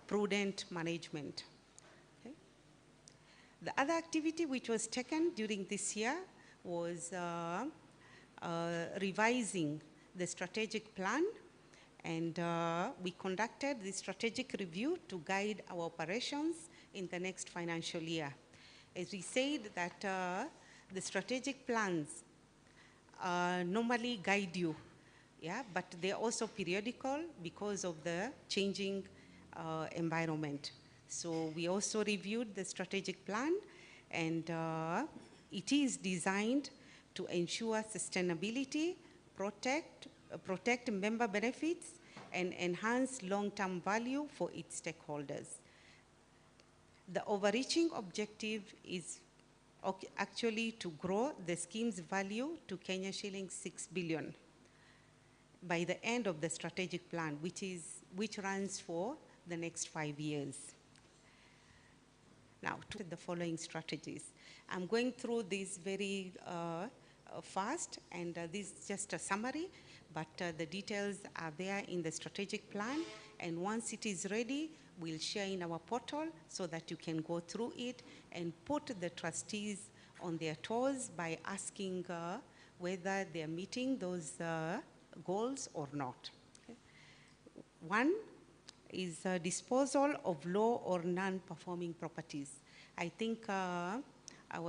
prudent management. Okay? The other activity which was taken during this year was revising the strategic plan, and we conducted the strategic review to guide our operations in the next financial year. As we said that the strategic plans normally guide you, yeah, but they're also periodical because of the changing environment. So we also reviewed the strategic plan, and it is designed to ensure sustainability, protect member benefits, and enhance long-term value for its stakeholders. The overreaching objective is actually to grow the scheme's value to Kenya shillings 6 billion by the end of the strategic plan, which runs for the next 5 years. Now, to the following strategies. I'm going through these very fast, and this is just a summary, but the details are there in the strategic plan, and once it is ready, we'll share in our portal so that you can go through it and put the trustees on their toes by asking whether they're meeting those goals or not. Okay. One is disposal of low or non-performing properties. I think our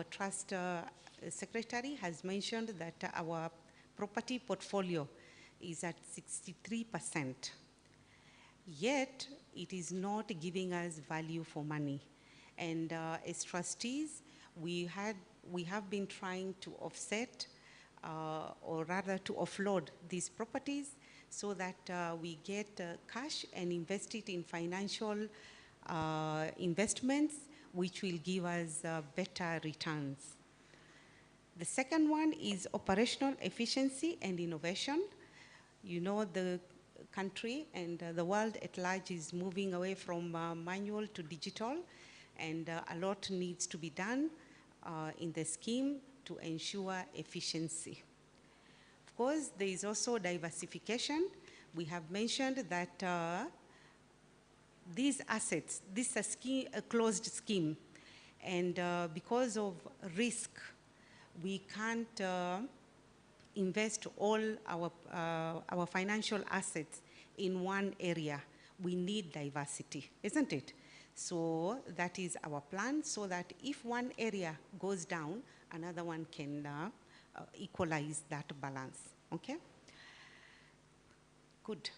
trust secretary has mentioned that our property portfolio is at 63%. Yet, it is not giving us value for money. And as trustees, we have been trying to offset, or rather to offload these properties so that we get cash and invest it in financial investments, which will give us better returns. The second one is operational efficiency and innovation. You know, the country and the world at large is moving away from manual to digital, and a lot needs to be done in the scheme to ensure efficiency. Of course, there is also diversification. We have mentioned that these assets, this is a closed scheme, and because of risk, we can't invest all our financial assets in one area. We need diversity, isn't it? So that is our plan, so that if one area goes down, another one can equalize that balance, okay? Good.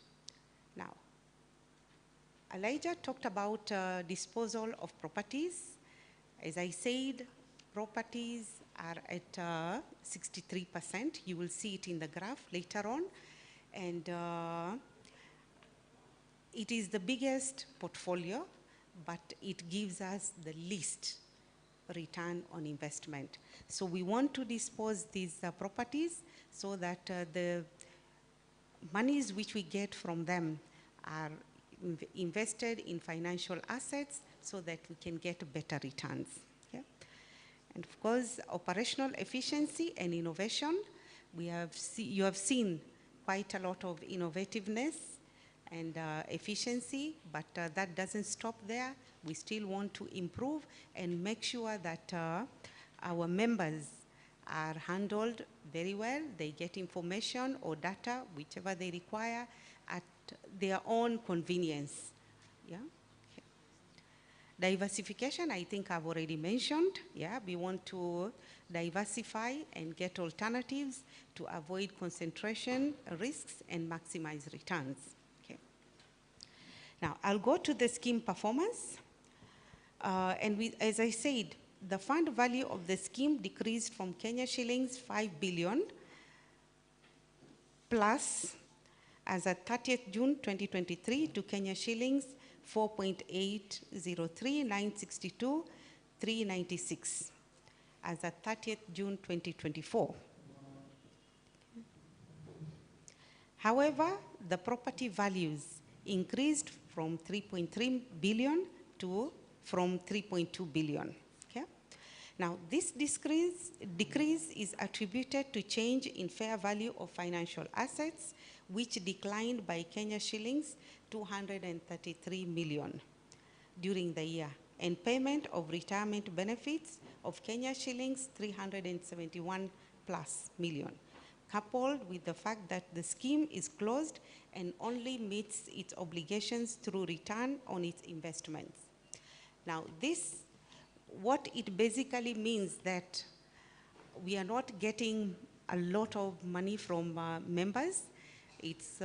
Now, Elijah talked about disposal of properties. As I said, properties are at 63%. You will see it in the graph later on. And it is the biggest portfolio, but it gives us the least return on investment. So we want to dispose these properties so that the monies which we get from them are invested in financial assets so that we can get better returns. Okay? And of course, operational efficiency and innovation. You have seen quite a lot of innovativeness and efficiency, but that doesn't stop there. We still want to improve and make sure that our members are handled very well. They get information or data, whichever they require, at their own convenience. Yeah. Okay. Diversification, I think I've already mentioned. Yeah, we want to diversify and get alternatives to avoid concentration risks and maximize returns. Okay. Now, I'll go to the scheme performance. As I said, the fund value of the scheme decreased from Kenya shillings 5 billion plus as at 30th June 2023 to Kenya shillings 4.803962,396 as at 30th June 2024. However, the property values increased from 3.3 billion to from 3.2 billion. Okay? Now, this decrease is attributed to change in fair value of financial assets, which declined by Kenya shillings 233 million during the year, and payment of retirement benefits of Kenya shillings 371 plus million, coupled with the fact that the scheme is closed and only meets its obligations through return on its investments. Now, what it basically means that we are not getting a lot of money from members. It's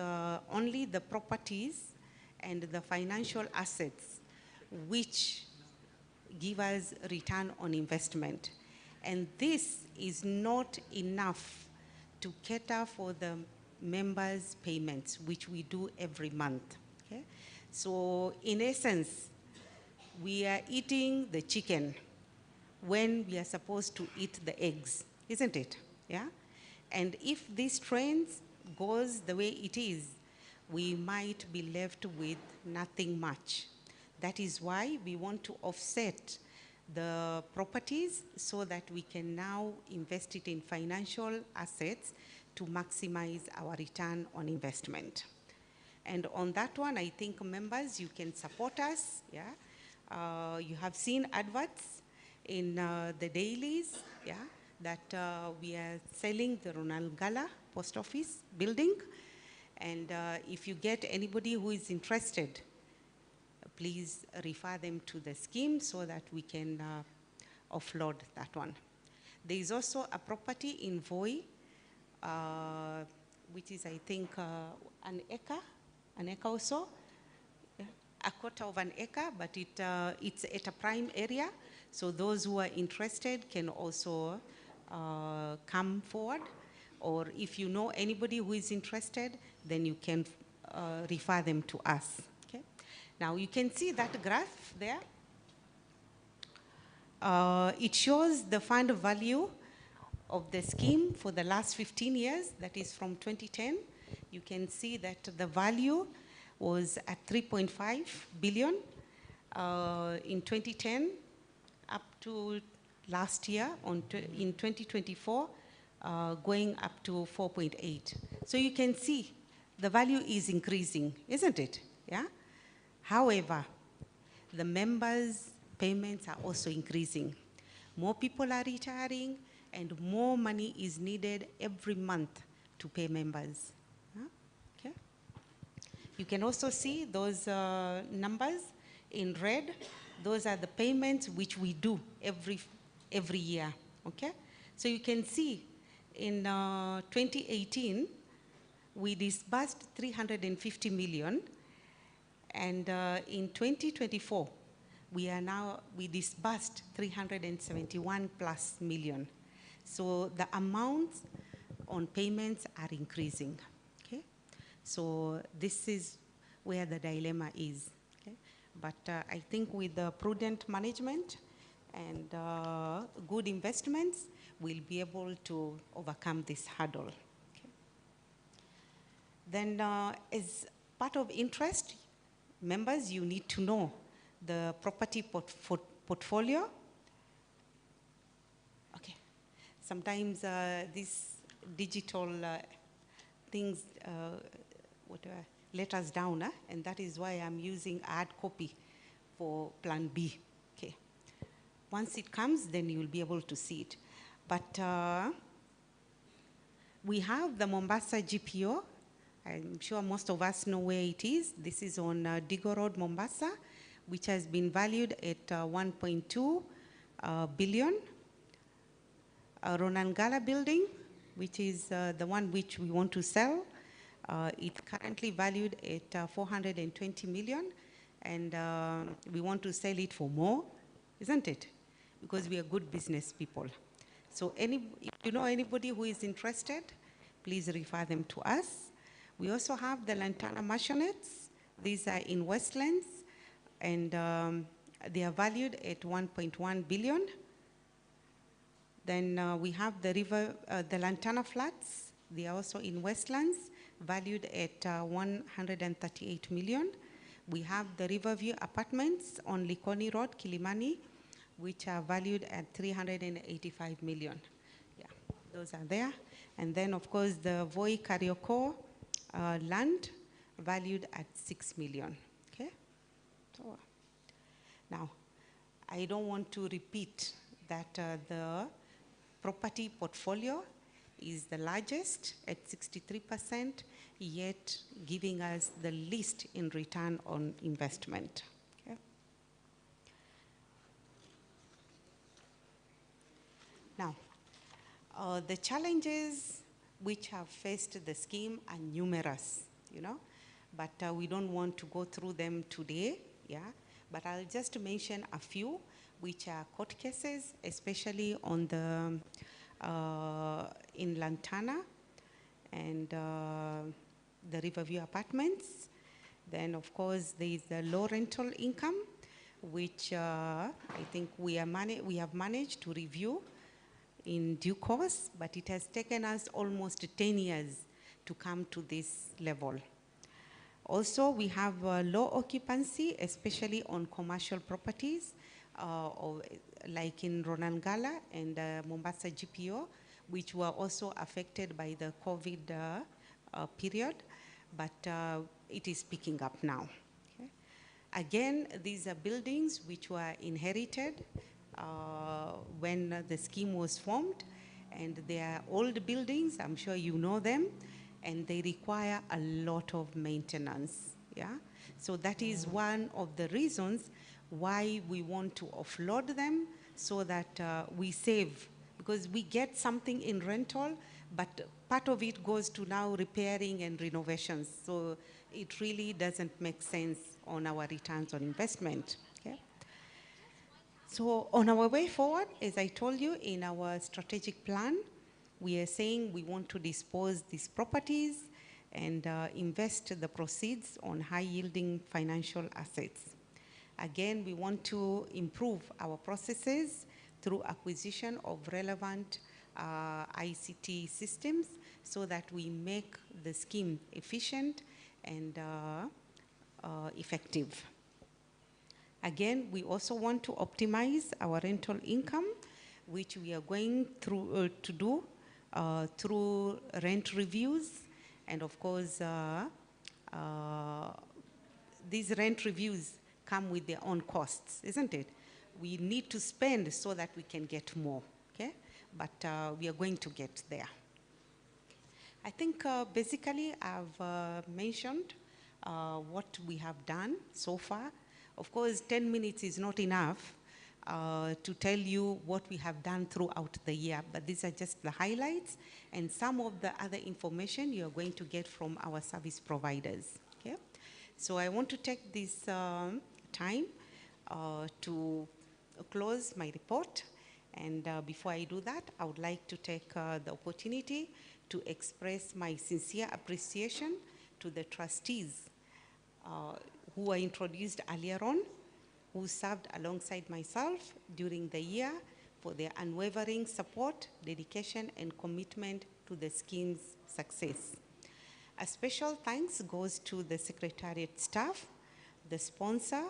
only the properties and the financial assets which give us return on investment. And this is not enough to cater for the members' payments, which we do every month. Okay? So in essence, we are eating the chicken when we are supposed to eat the eggs, isn't it? Yeah? And if this trend goes the way it is, we might be left with nothing much. That is why we want to offset the properties so that we can now invest it in financial assets to maximize our return on investment. And on that one, I think members, you can support us, yeah? You have seen adverts in the dailies, yeah, that we are selling the Ronald Gala post office building. And if you get anybody who is interested, please refer them to the scheme so that we can offload that one. There is also a property in Voi, which is, I think, an acre or so, yeah, a quarter of an acre, but it's at a prime area. So those who are interested can also come forward, or if you know anybody who is interested, then you can refer them to us. Okay. Now you can see that graph there. It shows the fund value of the scheme for the last 15 years, that is from 2010. You can see that the value was at 3.5 billion in 2010 up to last year in 2024, going up to 4.8. So you can see the value is increasing, isn't it? Yeah. However, the members' payments are also increasing. More people are retiring, and more money is needed every month to pay members. Okay. You can also see those numbers in red. Those are the payments which we do every year. Okay. So you can see in 2018 we disbursed 350 million, and in 2024 we disbursed 371 plus million. So the amounts on payments are increasing, okay? So this is where the dilemma is, okay? But I think with the prudent management and good investments, we'll be able to overcome this hurdle, okay? Then as part of interest, members, you need to know the property portfolio. Okay. Sometimes these digital things let us down, and that is why I'm using hard copy for Plan B. Okay. Once it comes, then you will be able to see it. But we have the Mombasa GPO. I'm sure most of us know where it is. This is on Digo Road, Mombasa, which has been valued at 1.2 billion. Ronangala building, which is the one which we want to sell, it's currently valued at 420 million, and we want to sell it for more, isn't it? Because we are good business people. So if you know anybody who is interested, please refer them to us. We also have the Lantana Mansionettes. These are in Westlands, and they are valued at 1.1 billion. Then we have the Lantana Flats. They are also in Westlands, valued at 138 million. We have the Riverview Apartments on Likoni Road, Kilimani, which are valued at 385 million. Yeah, those are there. And then, of course, the Voi Karioko land, valued at 6 million. Okay. So, now, I don't want to repeat that the property portfolio is the largest at 63%, yet giving us the least in return on investment. Okay. Now, the challenges which have faced the scheme are numerous, you know, but we don't want to go through them today, yeah, but I'll just mention a few which are court cases, especially on the in Lantana and the Riverview Apartments. Then, of course, there is the low rental income, which I think we have managed to review in due course, but it has taken us almost 10 years to come to this level. Also, we have low occupancy, especially on commercial properties, like in Ronangala and Mombasa GPO, which were also affected by the COVID period, but it is picking up now. Okay. Again, these are buildings which were inherited when the scheme was formed, and they are old buildings, I'm sure you know them, and they require a lot of maintenance, yeah? So that is one of the reasons why we want to offload them, so that we save, because we get something in rental, but part of it goes to now repairing and renovations. So it really doesn't make sense on our returns on investment. Okay? So on our way forward, as I told you, in our strategic plan, we are saying we want to dispose these properties and invest the proceeds on high-yielding financial assets. Again, we want to improve our processes through acquisition of relevant ICT systems so that we make the scheme efficient and effective. Again, we also want to optimize our rental income, which we are going through to do through rent reviews. And of course, these rent reviews come with their own costs, isn't it? We need to spend so that we can get more, okay? But we are going to get there. I think basically I've mentioned what we have done so far. Of course, 10 minutes is not enough to tell you what we have done throughout the year, but these are just the highlights, and some of the other information you are going to get from our service providers, okay? So I want to take this time to close my report, and before I do that, I would like to take the opportunity to express my sincere appreciation to the trustees who were introduced earlier on, who served alongside myself during the year for their unwavering support, dedication, and commitment to the scheme's success. A special thanks goes to the Secretariat staff, the sponsor,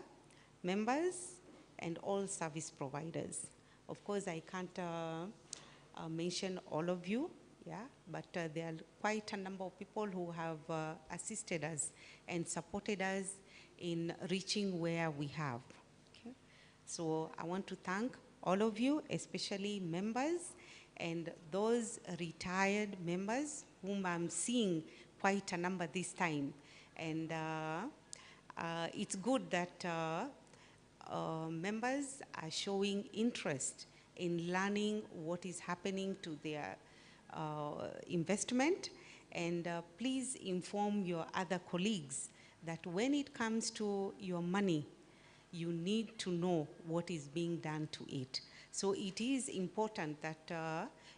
members, and all service providers. Of course, I can't mention all of you, yeah, but there are quite a number of people who have assisted us and supported us in reaching where we have. Okay? So I want to thank all of you, especially members and those retired members whom I'm seeing quite a number this time. And it's good that members are showing interest in learning what is happening to their investment. And please inform your other colleagues that when it comes to your money, you need to know what is being done to it. So it is important that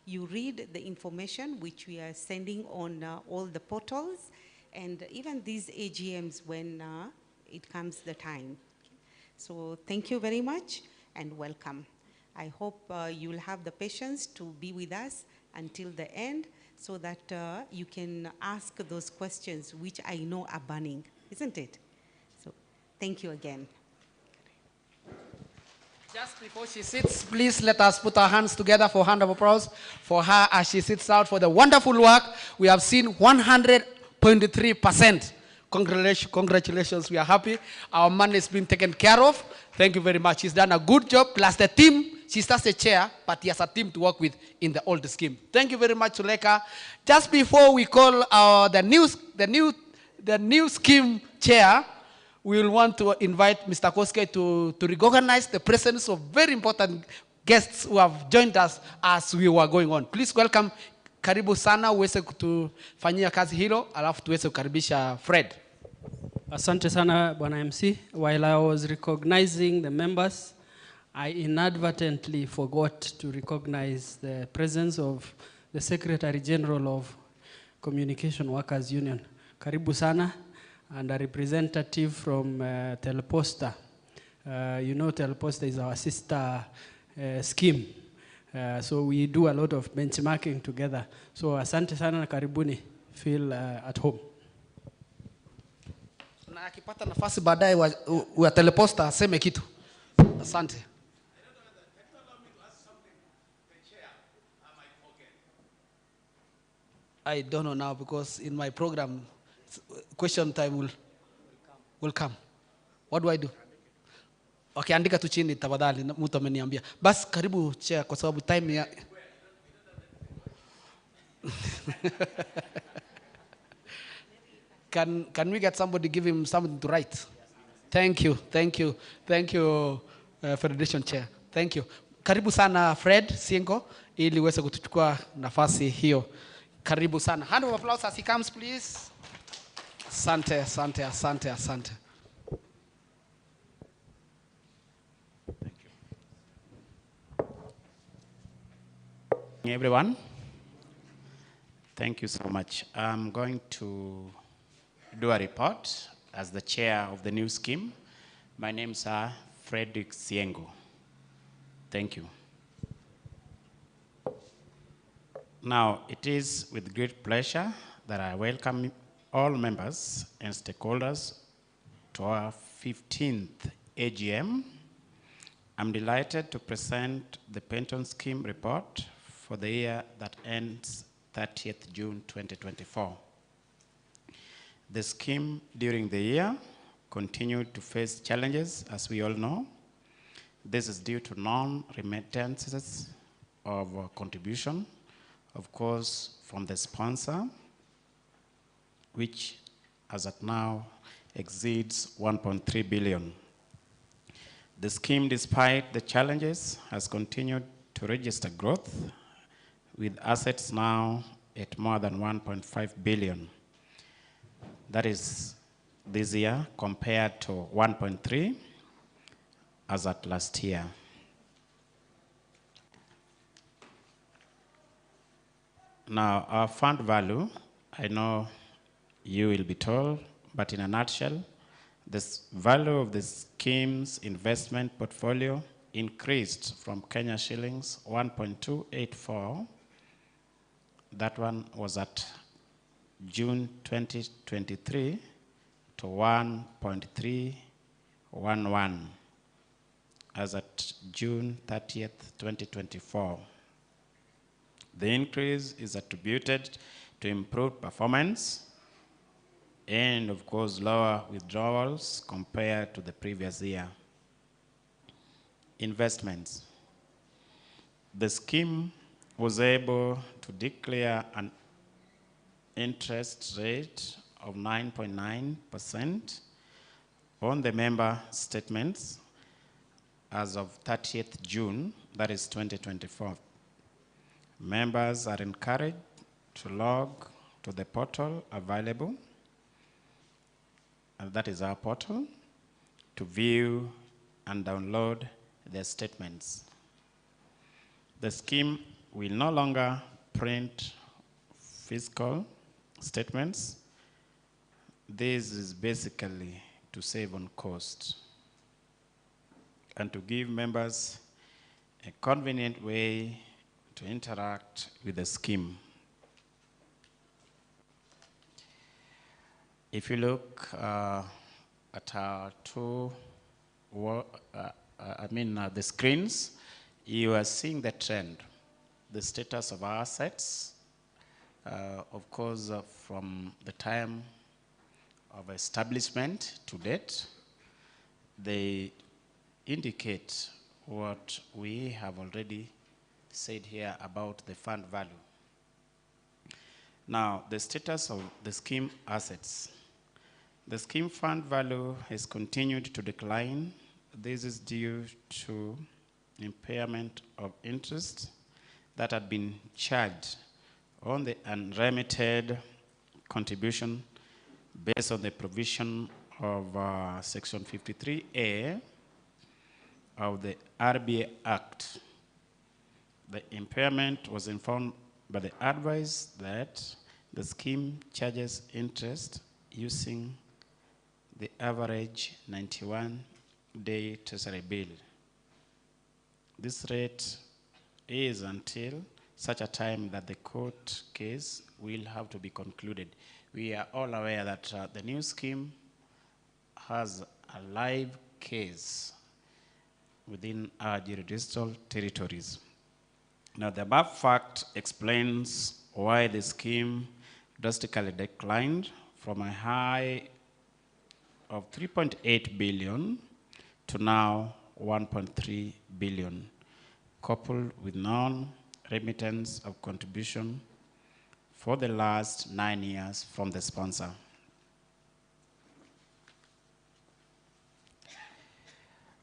you read the information which we are sending on all the portals, and even these AGMs when it comes the time. So thank you very much and welcome. I hope you'll have the patience to be with us until the end, so that you can ask those questions which I know are burning, isn't it? So thank you again. Just before she sits, please let us put our hands together for a hand of applause for her as she sits out for the wonderful work. We have seen 100.3%. Congratulations, we are happy. Our money is being taken care of. Thank you very much. She's done a good job, plus the team. She's just a chair, but he has a team to work with in the old scheme. Thank you very much, Suleka. Just before we call the new scheme chair, we will want to invite Mr. Koske to recognize the presence of very important guests who have joined us as we were going on. Please welcome, karibu sana, uweze kutufanyia kazi hilo, alafu tuweze kukaribisha Fred. Asante sana, Bwana MC. While I was recognizing the members, I inadvertently forgot to recognize the presence of the Secretary General of Communication Workers Union. Karibu sana, and a representative from Teleposta. You know Teleposta is our sister scheme. So we do a lot of benchmarking together. So asante sana na karibuni, feel at home. Na akipata nafasi baadaye wa Teleposta aseme kitu. Asante. I don't know now, because in my program, question time will come. What do I do? Okay, andika tu chini tafadhali, mtu ameniambia. Bas karibu chair kwa sababu time ya Can we get somebody give him something to write? Thank you, Federation Chair. Thank you. Karibu sana Fred Siengo ili uweze kutuchukua nafasi hiyo. Karibu sana. Hand of applause as he comes, please. Asante. Everyone, thank you so much. I'm going to do a report as the chair of the new scheme. My name is Frederick Siengo. Thank you. Now, it is with great pleasure that I welcome all members and stakeholders to our 15th AGM. I'm delighted to present the pension scheme report for the year that ends 30th June 2024. The scheme during the year continued to face challenges, as we all know. This is due to non-remittances of contribution, of course, from the sponsor, which as at now exceeds 1.3 billion. The scheme, despite the challenges, has continued to register growth, with assets now at more than 1.5 billion. That is this year compared to 1.3 as at last year. Now, our fund value, I know you will be told, but in a nutshell, the value of the scheme's investment portfolio increased from Kenya shillings 1.284. That one was at June 2023 to 1.311 as at June 30th, 2024. The increase is attributed to improved performance and, of course, lower withdrawals compared to the previous year. Investments. The scheme was able to declare an interest rate of 9.9% on the member statements as of 30th June, that is 2024. Members are encouraged to log to the portal available, and that is our portal, to view and download their statements. The scheme will no longer print fiscal statements. This is basically to save on cost and to give members a convenient way to interact with the scheme. If you look at our the screens, you are seeing the trend, the status of our assets, of course, from the time of establishment to date. They indicate what we have already said here about the fund value. Now, the status of the scheme assets. The scheme fund value has continued to decline. This is due to impairment of interest that had been charged on the unremitted contribution based on the provision of Section 53A of the RBA Act. The impairment was informed by the advice that the scheme charges interest using the average 91-day treasury bill. This rate is until such a time that the court case will have to be concluded. We are all aware that the new scheme has a live case within our jurisdictional territories. Now, the above fact explains why the scheme drastically declined from a high of 3.8 billion to now 1.3 billion, coupled with non-remittance of contribution for the last 9 years from the sponsor.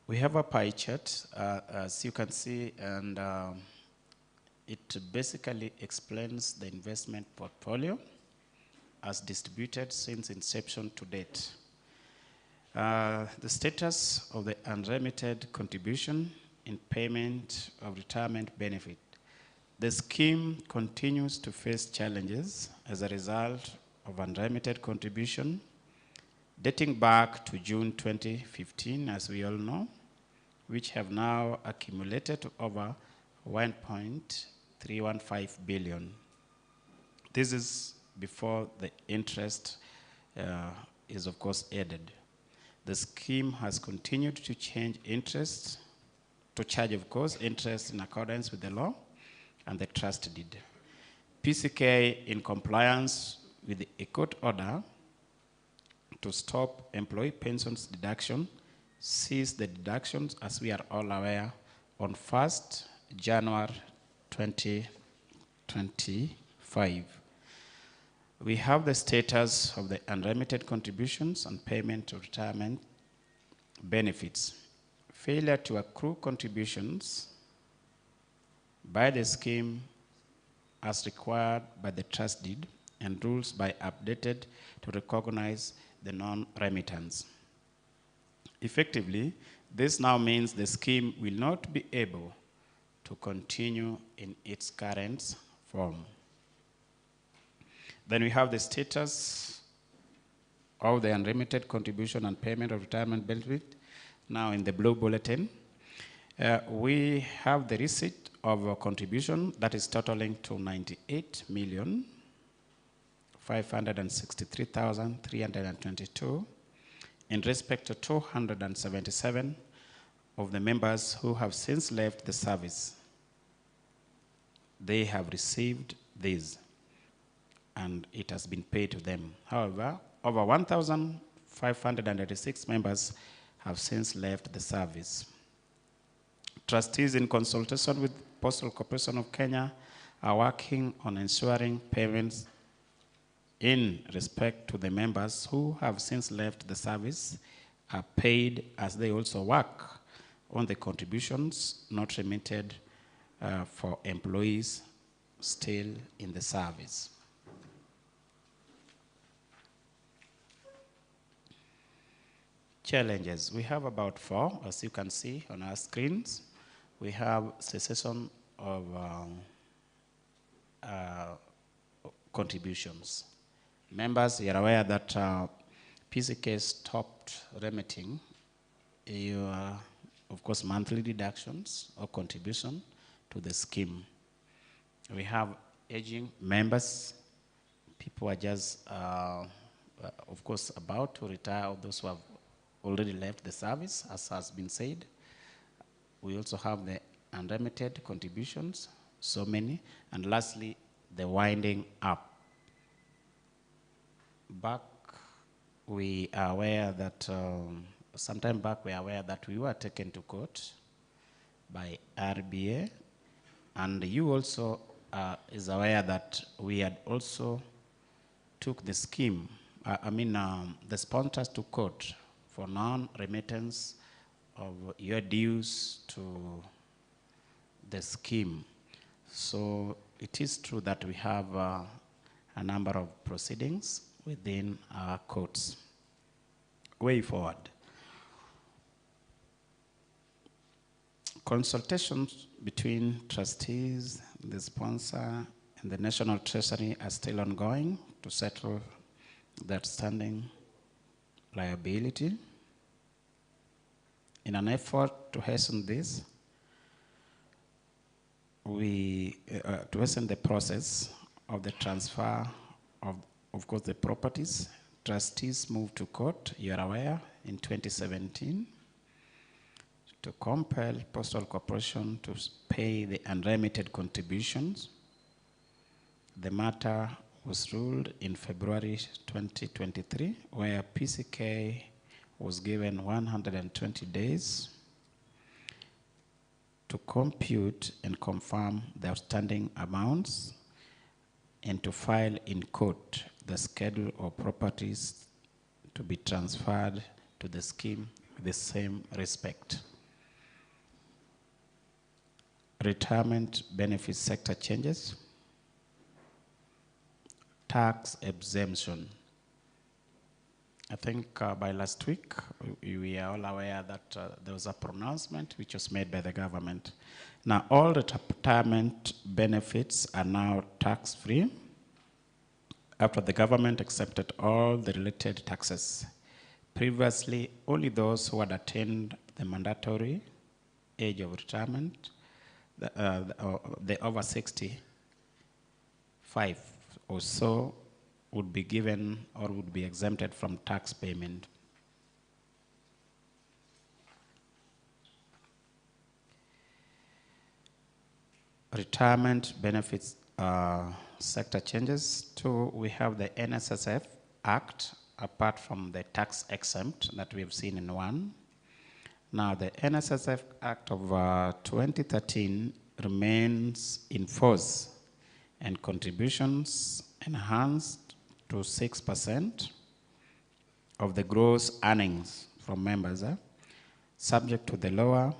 We have a pie chart, as you can see, and it basically explains the investment portfolio as distributed since inception to date. The status of the unremitted contribution in payment of retirement benefit. The scheme continues to face challenges as a result of unremitted contribution dating back to June 2015, as we all know, which have now accumulated to over 1.315 billion. This is before the interest is of course added. The scheme has continued to charge interest in accordance with the law and the trust deed. PCK, in compliance with a court order to stop employee pensions deduction, ceased the deductions, as we are all aware, on 1st January 2025. We have the status of the unremitted contributions and payment of retirement benefits. Failure to accrue contributions by the scheme as required by the trust deed and rules by updated to recognize the non-remittance. Effectively, this now means the scheme will not be able to continue in its current form. Then we have the status of the unremitted contribution and payment of retirement benefit, now in the blue bulletin. We have the receipt of a contribution that is totaling to 98,563,322 in respect to 277 of the members who have since left the service. They have received these, and it has been paid to them. However, over 1,586 members have since left the service. Trustees, in consultation with Postal Corporation of Kenya, are working on ensuring payments in respect to the members who have since left the service are paid, as they also work on the contributions not remitted for employees still in the service. Challenges. We have about 4, as you can see on our screens. We have cessation of contributions. Members, you're aware that PCK stopped remitting your, of course, monthly deductions or contribution to the scheme. We have aging members. People are just, of course, about to retire, or those who have already left the service, as has been said. We also have the unremitted contributions, so many. And lastly, the winding up. Back, we are aware that, sometime back we are aware that we were taken to court by RBA, and you also is aware that we had also took the scheme, the sponsors to court for non-remittance of your dues to the scheme. So it is true that we have a number of proceedings within our courts. Way forward. Consultations between trustees, the sponsor, and the National Treasury are still ongoing to settle the outstanding liability. In an effort to hasten this, to hasten the process of the transfer of course, the properties, trustees moved to court, you are aware, in 2017 to compel Postal Corporation to pay the unremitted contributions. The matter was ruled in February 2023, where PCK was given 120 days to compute and confirm the outstanding amounts and to file in court the schedule of properties to be transferred to the scheme with the same respect. retirement benefit sector changes, tax exemption. I think by last week, we are all aware that there was a pronouncement which was made by the government. Now, all retirement benefits are now tax-free after the government accepted all the related taxes. Previously, only those who had attained the mandatory age of retirement, the over 65 or so, would be given or would be exempted from tax payment. Retirement benefits sector changes. Two, we have the NSSF Act, apart from the tax exempt that we have seen in one. Now, the NSSF Act of 2013 remains in force, and contributions enhanced to 6% of the gross earnings from members, subject to the lower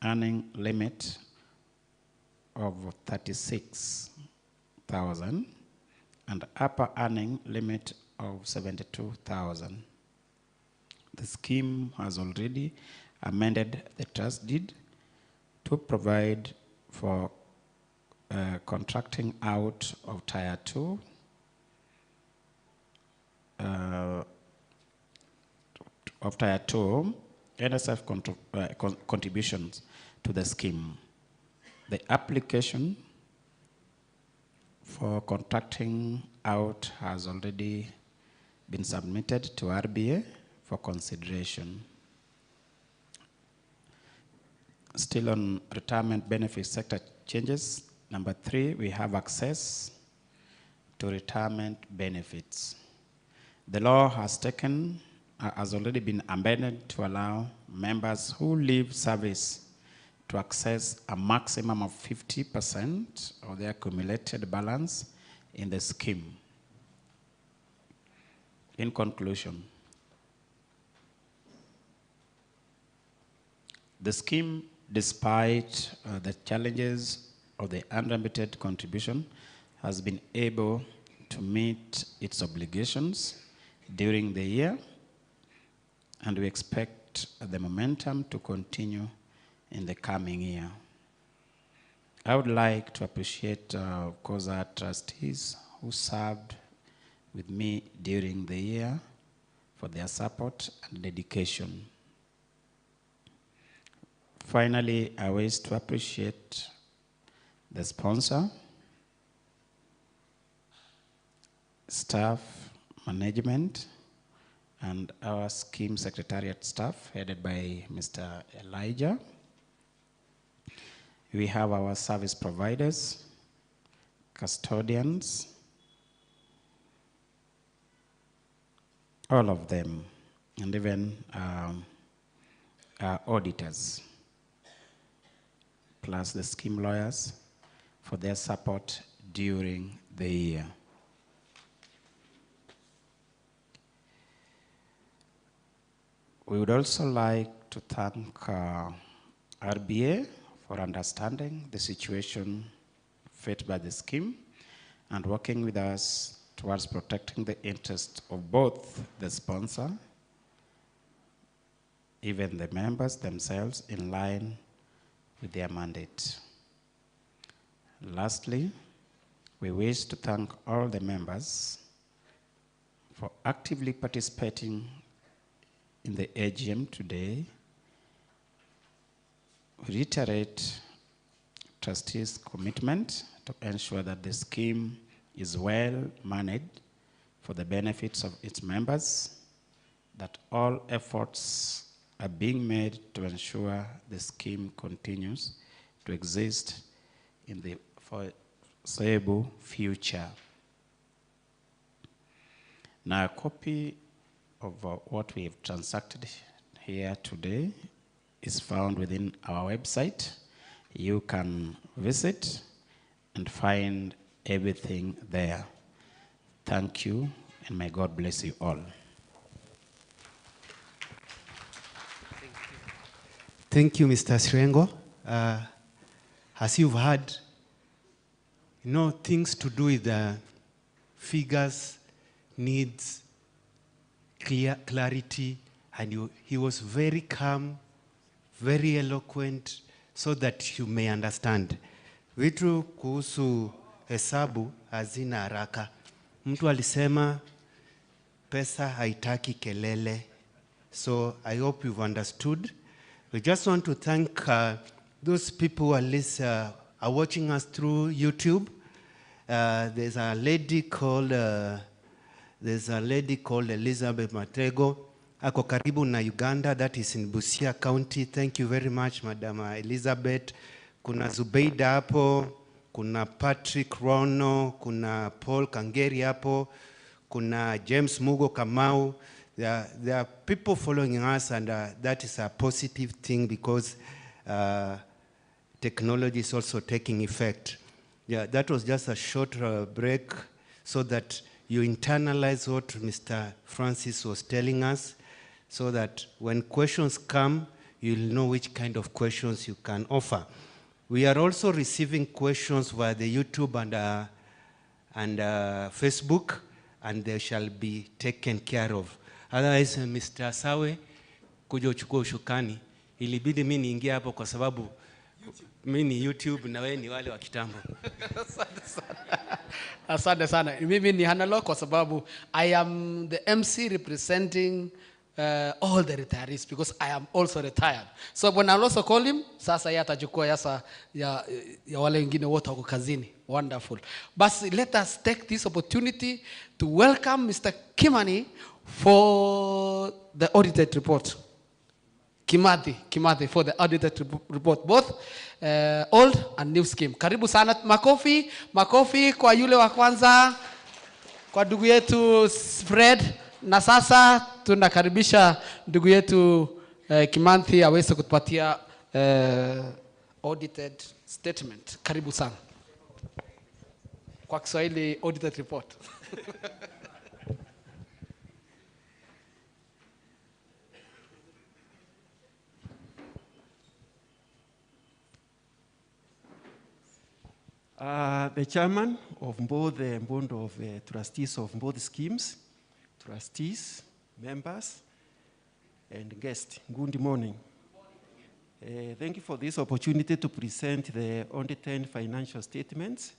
earning limit of 36,000 and upper earning limit of 72,000. The scheme has already amended the trust deed to provide for contracting out of Tier 2 NSF contributions to the scheme. The application for contracting out has already been submitted to RBA for consideration. Still on retirement benefit sector changes, number 3, we have access to retirement benefits. The law has already been amended to allow members who leave service to access a maximum of 50% of their accumulated balance in the scheme. In conclusion, the scheme, despite the challenges of the unremitted contribution, has been able to meet its obligations during the year, and we expect the momentum to continue in the coming year. I would like to appreciate, of course, our trustees who served with me during the year for their support and dedication. Finally, I wish to appreciate the sponsor, staff, management, and our scheme secretariat staff headed by Mr. Elijah. We have our service providers, custodians, all of them, and even our auditors, plus the scheme lawyers for their support during the year. We would also like to thank RBA for understanding the situation faced by the scheme and working with us towards protecting the interest of both the sponsor, even the members themselves, in line with their mandate. Lastly, we wish to thank all the members for actively participating in the AGM today. We reiterate trustees' commitment to ensure that the scheme is well managed for the benefits of its members, that all efforts are being made to ensure the scheme continues to exist in the foreseeable future. Now, a copy of what we have transacted here today is found within our website. You can visit and find everything there. Thank you, and may God bless you all. Thank you, Mr. Srengo. as you've heard, things to do with the figures, needs, clarity, and he was very calm, very eloquent, so that you may understand. Vitu kuhusu hesabu hazina haraka. Mtu alisema pesa haitaki kelele. So I hope you've understood. We just want to thank those people who are watching us through YouTube. There's a lady called Elizabeth Matego. Ako karibu na Uganda, that is in Busia County. Thank you very much, Madam Elizabeth. Kuna Zubeida hapo, kuna Patrick Rono, kuna Paul Kangeri hapo, kuna James Mugo Kamau. There are people following us, and that is a positive thing because technology is also taking effect. Yeah, that was just a short break so that you internalize what Mr. Francis was telling us, so that when questions come, you'll know which kind of questions you can offer. We are also receiving questions via the YouTube and Facebook, and they shall be taken care of. Otherwise, Mr. Sawe, kuja uchukue ushukani, ilibidi mimi niingie hapo kwa sababu mimi ni YouTube na wewe ni wale wa kitambo. Asante sana. Mimi ni Hanalo kwa sababu I am the MC representing all the retirees because I am also retired. So when I also call him, sasa yeye atachukua yasa ya wale wengine wote wako kazini. Wonderful. But let us take this opportunity to welcome Mr. Kimani for the audited report. Kimathi for the audited report, both old and new scheme. Karibu sana, makofi kwa yule wa kwanza, kwa ndugu yetu Fred, na sasa tunakaribisha ndugu yetu Kimathi aweze kutupatia audited statement. Karibu sana. Kwa Kiswahili audited report. The chairman of both the board of trustees of both schemes, trustees, members, and guests, good morning. Thank you for this opportunity to present the audited financial statements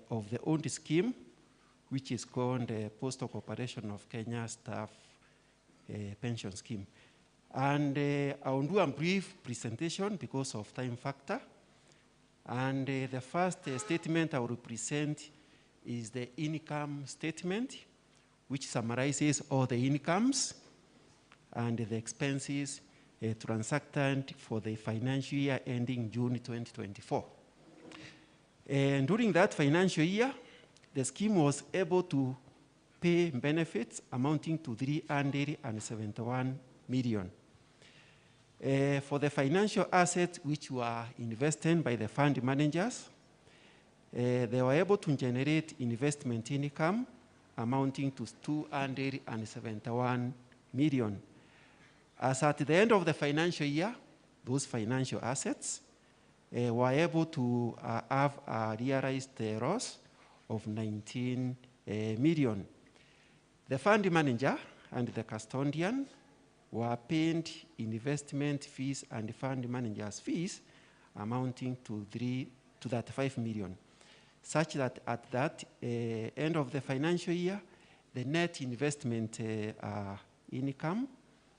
of the old scheme, which is called the Postal Corporation of Kenya Staff Pension Scheme. And I will do a brief presentation because of time factor. And the first statement I will present is the income statement, which summarizes all the incomes and the expenses transacted for the financial year ending June 2024. And during that financial year, the scheme was able to pay benefits amounting to 371 million. For the financial assets which were invested by the fund managers, they were able to generate investment income amounting to 271 million. As at the end of the financial year, those financial assets were able to have a realized loss of 19 million. The fund manager and the custodian were paid investment fees and fund managers fees amounting to 35 million, such that at that end of the financial year, the net investment income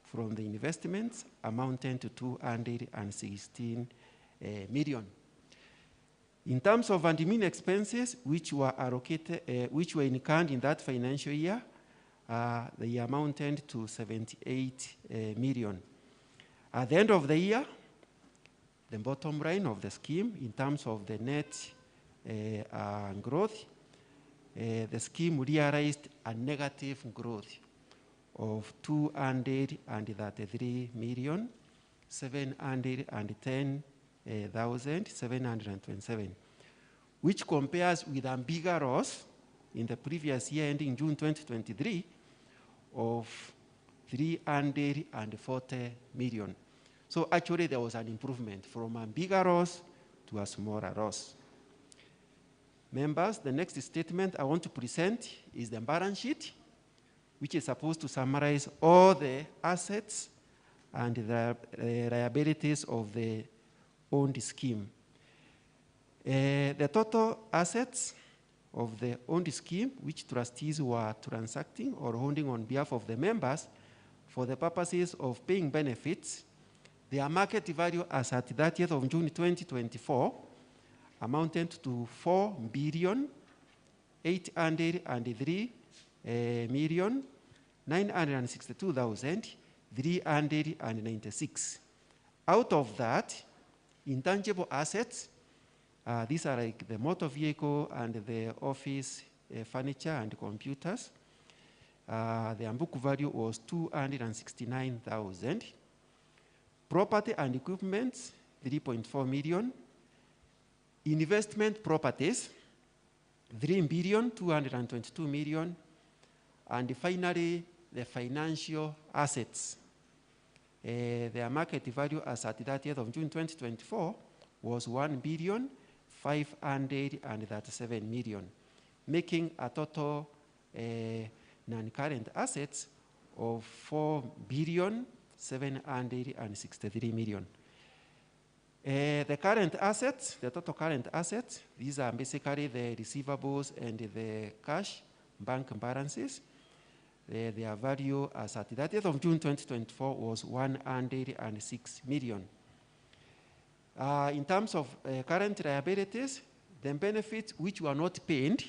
from the investments amounted to 216 million. In terms of admin expenses, which were allocated, which were incurred in that financial year, they amounted to 78 million. At the end of the year, the bottom line of the scheme, in terms of the net growth, the scheme realized a negative growth of 233,710,727, which compares with a bigger loss in the previous year ending June 2023 of 340 million. So actually there was an improvement from a bigger loss to a smaller loss. Members, the next statement I want to present is the balance sheet, which is supposed to summarize all the assets and the liabilities of the owned scheme. The total assets of the owned scheme, which trustees were transacting or holding on behalf of the members for the purposes of paying benefits, their market value as at 30th of June 2024 amounted to 4,803,962,396. Out of that, intangible assets, these are like the motor vehicle and the office furniture and computers. Their book value was 269,000. Property and equipment, 3.4 million. Investment properties, 3,222,000,000. And finally, the financial assets. Their market value as at 30th of June 2024 was 1,537,000,000, making a total non-current assets of 4,763,000,000. The current assets, the total current assets, these are basically the receivables and the cash bank balances. Their value as at 30th of June 2024 was 106 million. In terms of current liabilities, the benefits which were not paid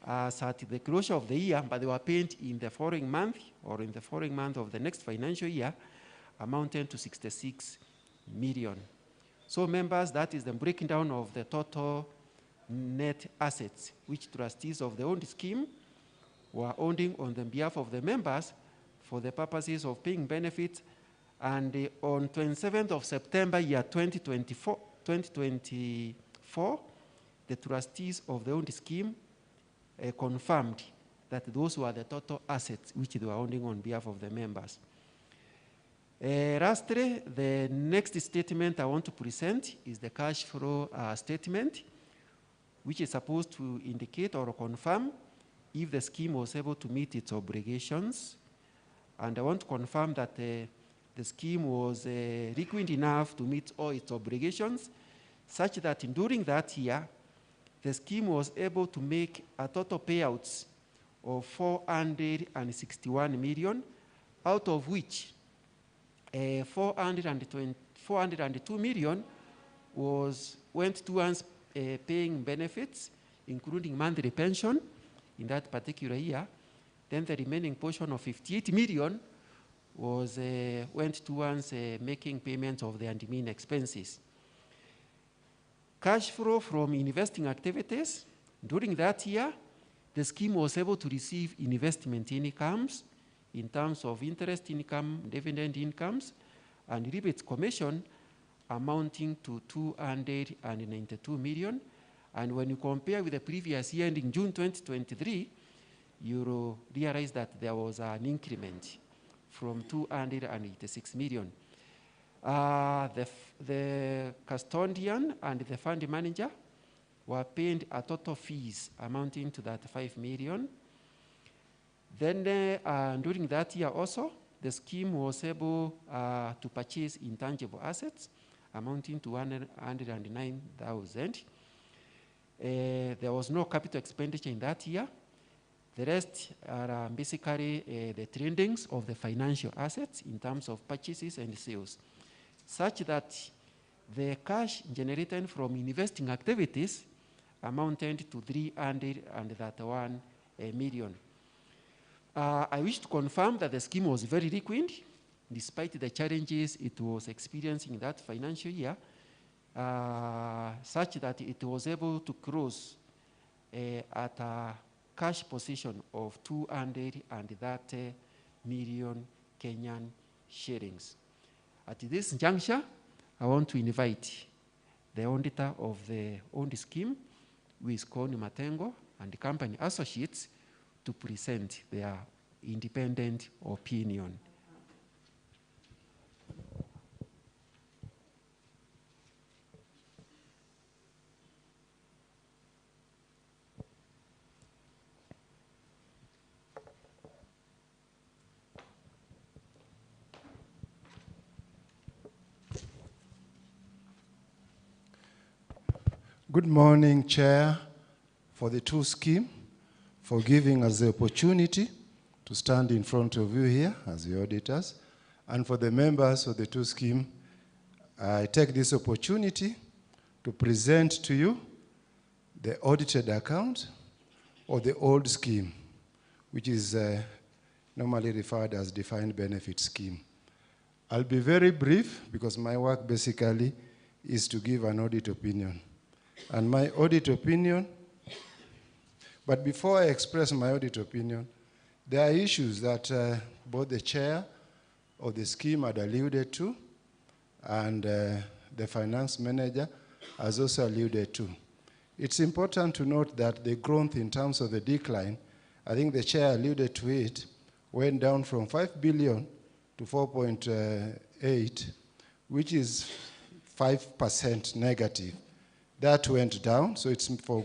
as at the closure of the year, but they were paid in the following month or in the following month of the next financial year, amounted to 66 million. So members, that is the breakdown of the total net assets which trustees of the owned scheme were owning on the behalf of the members for the purposes of paying benefits. And on 27th of September year 2024, the trustees of the owned scheme confirmed that those were the total assets which they were owning on behalf of the members. Lastly, the next statement I want to present is the cash flow statement, which is supposed to indicate or confirm if the scheme was able to meet its obligations. And I want to confirm that the scheme was liquid enough to meet all its obligations, such that during that year, the scheme was able to make a total payouts of 461 million, out of which 402 million went towards paying benefits, including monthly pension in that particular year. Then the remaining portion of 58 million went towards making payments of the admin expenses. Cash flow from investing activities, during that year, the scheme was able to receive investment incomes in terms of interest income, dividend incomes, and rebates commission amounting to 292 million. And when you compare with the previous year ending June 2023, you will realize that there was an increment from 286 million. The custodian and the fund manager were paid a total fees amounting to that 5 million. Then during that year also, the scheme was able to purchase intangible assets amounting to 109,000. There was no capital expenditure in that year. The rest are basically the trendings of the financial assets in terms of purchases and sales, such that the cash generated from investing activities amounted to 331 million. I wish to confirm that the scheme was very liquid, despite the challenges it was experiencing in that financial year, such that it was able to close at a cash position of 230 million Kenyan shillings. At this juncture, I want to invite the auditor of the owned scheme, who is Koni Matengo, and the company associates to present their independent opinion. Good morning, Chair, for the two scheme, for giving us the opportunity to stand in front of you here as the auditors, and for the members of the two scheme. I take this opportunity to present to you the audited account of the old scheme, which is normally referred as defined benefit scheme. I'll be very brief because my work basically is to give an audit opinion. And my audit opinion, but before I express my audit opinion, there are issues that both the chair of the scheme had alluded to and the finance manager has also alluded to. It's important to note that the growth in terms of the decline, I think the chair alluded to it, went down from 5 billion to 4.8, which is 5% negative. That went down, so it's for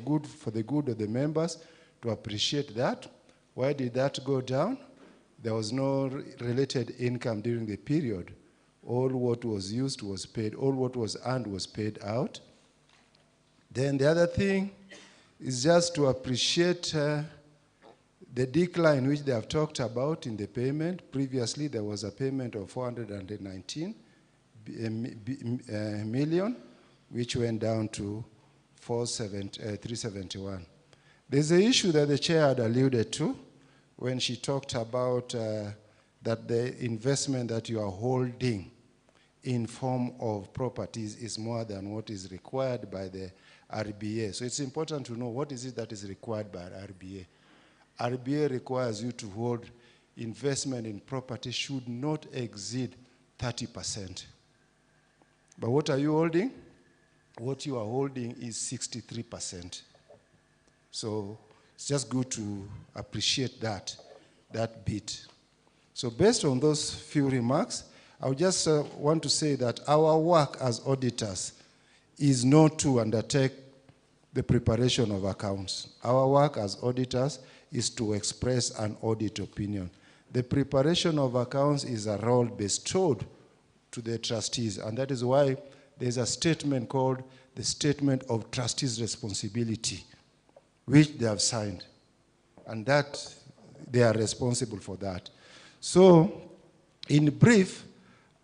the good of the members to appreciate that. Why did that go down? There was no related income during the period. All what was used was paid, all what was earned was paid out. Then the other thing is just to appreciate the decline which they have talked about in the payment. Previously, there was a payment of 419 million, which went down to 371. There's an issue that the chair had alluded to when she talked about that the investment that you are holding in form of properties is more than what is required by the RBA. So it's important to know what is it that is required by RBA. RBA requires you to hold investment in property should not exceed 30%. But what are you holding? What you are holding is 63%. So it's just good to appreciate that bit. So based on those few remarks, I would just want to say that our work as auditors is not to undertake the preparation of accounts. Our work as auditors is to express an audit opinion. The preparation of accounts is a role bestowed to the trustees, and that is why there's a statement called the Statement of Trustees' Responsibility, which they have signed, and that they are responsible for that. So, in brief,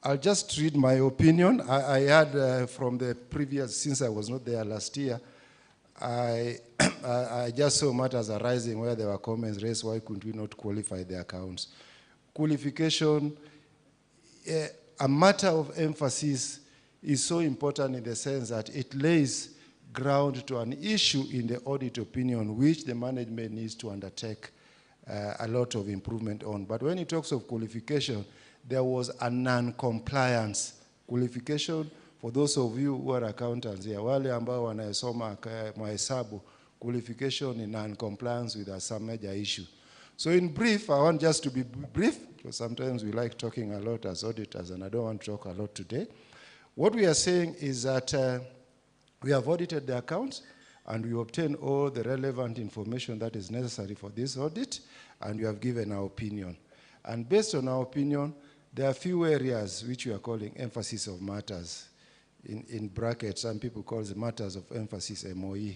I'll just read my opinion. I had from the previous, since I was not there last year, I just saw matters arising where there were comments raised, why couldn't we not qualify the accounts? Qualification, a matter of emphasis is so important in the sense that it lays ground to an issue in the audit opinion which the management needs to undertake a lot of improvement on. But when it talks of qualification, there was a non-compliance. Qualification, for those of you who are accountants here, wale ambao wanasoma mahesabu, qualification in non-compliance with some major issue. So in brief, I want just to be brief, because sometimes we like talking a lot as auditors, and I don't want to talk a lot today. What we are saying is that we have audited the accounts, and we obtained all the relevant information that is necessary for this audit, and we have given our opinion. And based on our opinion, there are a few areas which we are calling emphasis of matters. In brackets, some people call the matters of emphasis, MOE.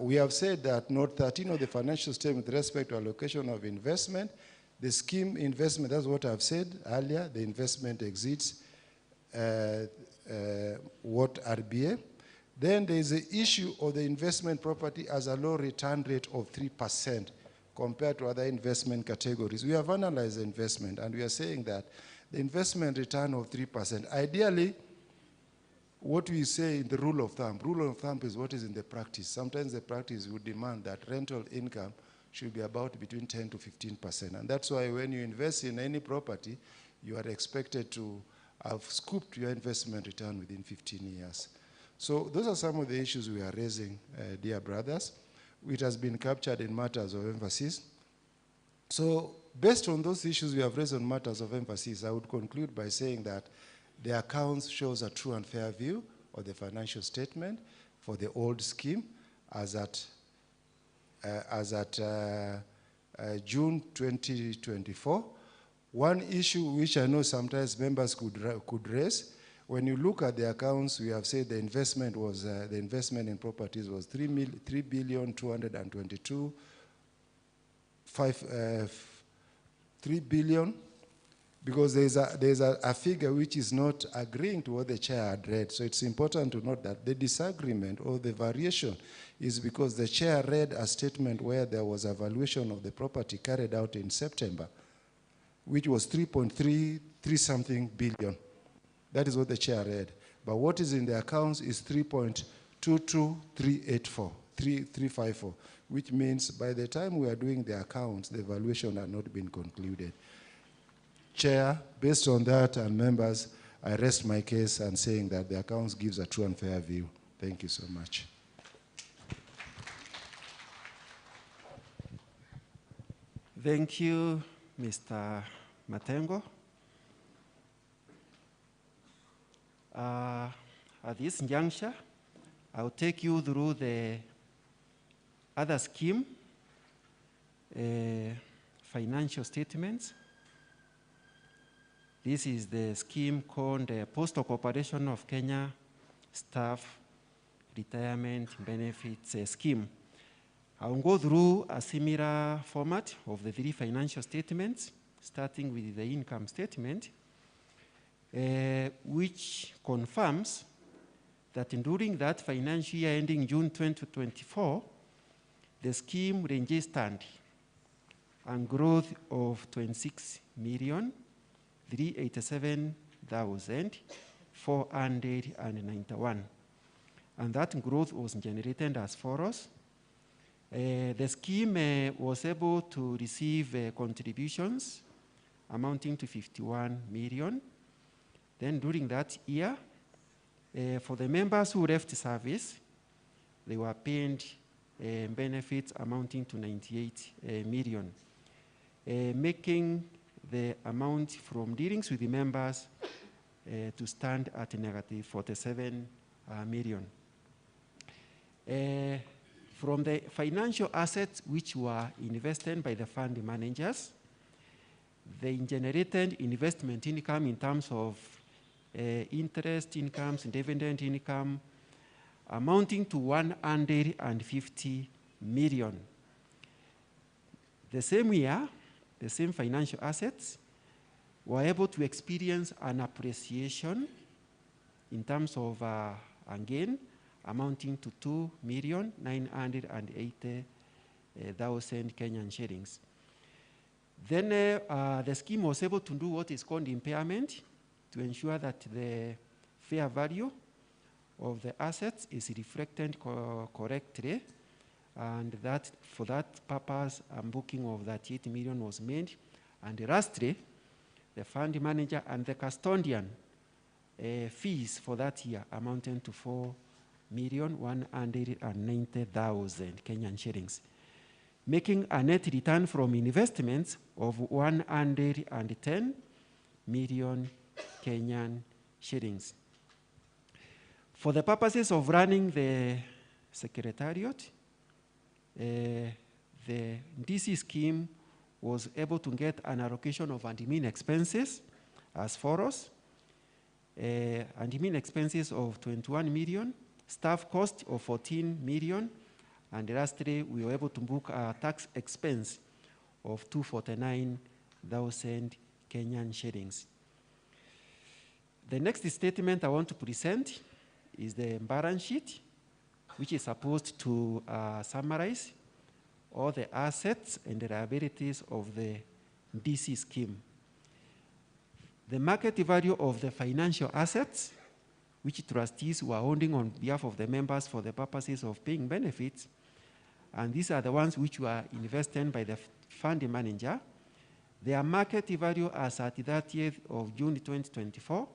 We have said that note 13 of the financial statement with respect to allocation of investment, the scheme investment, that's what I've said earlier, the investment exceeds what RBA. Then there is the issue of the investment property as a low return rate of 3% compared to other investment categories. We have analyzed the investment, and we are saying that the investment return of 3%, ideally, what we say in the rule of thumb is what is in the practice. Sometimes the practice would demand that rental income should be about between 10 to 15%. And that's why when you invest in any property, you are expected to have scooped your investment return within 15 years. So those are some of the issues we are raising, dear brothers, which has been captured in matters of emphasis. So based on those issues we have raised on matters of emphasis, I would conclude by saying that the accounts shows a true and fair view of the financial statement for the old scheme as at June 2024. One issue which I know sometimes members could raise When you look at the accounts, we have said the investment was the investment in properties was 3 billion, because there's a figure which is not agreeing to what the chair had read. So it's important to note that the disagreement or the variation is because the chair read a statement where there was a valuation of the property carried out in September, which was 3.33 something billion. That is what the chair read. But what is in the accounts is 3.22354, which means by the time we are doing the accounts, the valuation had not been concluded. Chair, based on that, and members, I rest my case and saying that the accounts gives a true and fair view. Thank you so much. Thank you, Mr. Matengo. At this juncture, I'll take you through the other scheme, financial statements. This is the scheme called the Postal Corporation of Kenya Staff Retirement Benefits Scheme. I'll go through a similar format of the three financial statements, starting with the income statement, which confirms that during that financial year ending June 2024, the scheme registered a growth of 26,387,491. And that growth was generated as follows. The scheme was able to receive contributions amounting to 51 million. Then during that year, for the members who left service, they were paid benefits amounting to 98 million, making the amount from dealings with the members to stand at negative 47 million. From the financial assets which were invested by the fund managers, they generated investment income in terms of interest incomes, dividend income, amounting to 150 million. The same year, the same financial assets were able to experience an appreciation in terms of a gain amounting to 2,980,000 Kenyan shillings. Then the scheme was able to do what is called impairment to ensure that the fair value of the assets is reflected correctly, and that for that purpose, a booking of that 8 million was made. And lastly, the fund manager and the custodian fees for that year amounted to 4,190,000 Kenyan shillings, making a net return from investments of 110 million Kenyan shillings. For the purposes of running the secretariat, the DC scheme was able to get an allocation of admin expenses as follows. Admin expenses of 21 million, staff cost of 14 million, and lastly, we were able to book a tax expense of 249,000 Kenyan shillings. The next statement I want to present is the balance sheet, which is supposed to summarize all the assets and the liabilities of the DC scheme. The market value of the financial assets, which trustees were holding on behalf of the members for the purposes of paying benefits, and these are the ones which were invested by the fund manager. Their market value as at 30th of June 2024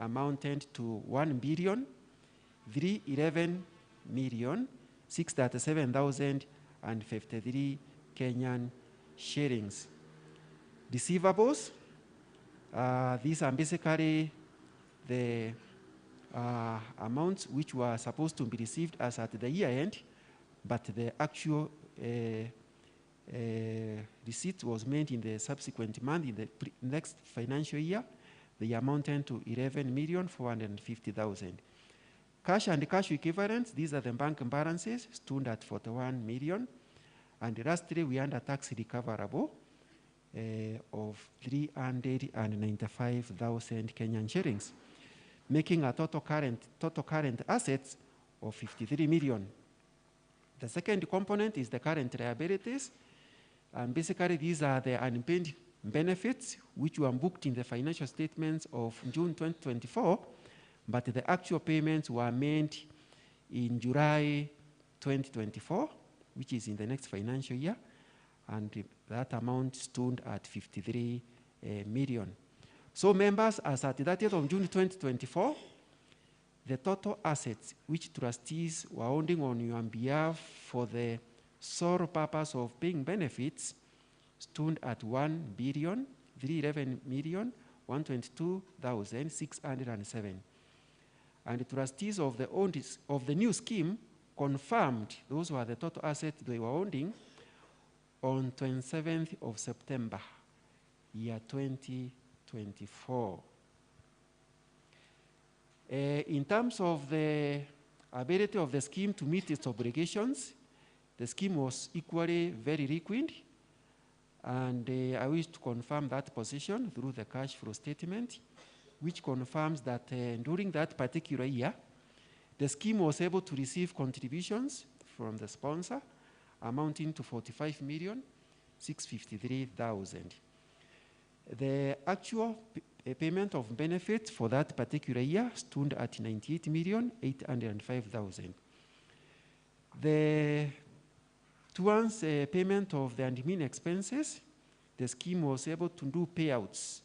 amounted to 1,311,637,053 Kenyan shillings. Receivables, these are basically the amounts which were supposed to be received as at the year end, but the actual receipt was made in the subsequent month, in the next financial year. they amounted to 11,450,000. Cash and cash equivalents, these are the bank balances, stood at 41 million. And lastly, we had a tax recoverable of 395,000 Kenyan shillings, making a total current assets of 53 million. The second component is the current liabilities. And basically, these are the unpaid benefits which were booked in the financial statements of June 2024, but the actual payments were made in July 2024, which is in the next financial year, and that amount stood at 53 million. So members, as at the 30th of June 2024, the total assets which trustees were holding on your behalf for the sole purpose of paying benefits stood at 1,311,122,607. And the trustees of the new scheme confirmed those were the total assets they were holding on 27th of September, year 2024. In terms of the ability of the scheme to meet its obligations, the scheme was equally very liquid, and I wish to confirm that position through the cash flow statement, which confirms that during that particular year, the scheme was able to receive contributions from the sponsor amounting to 45,653,000. The actual payment of benefits for that particular year stood at 98,805,000. Towards payment of the admin expenses, the scheme was able to do payouts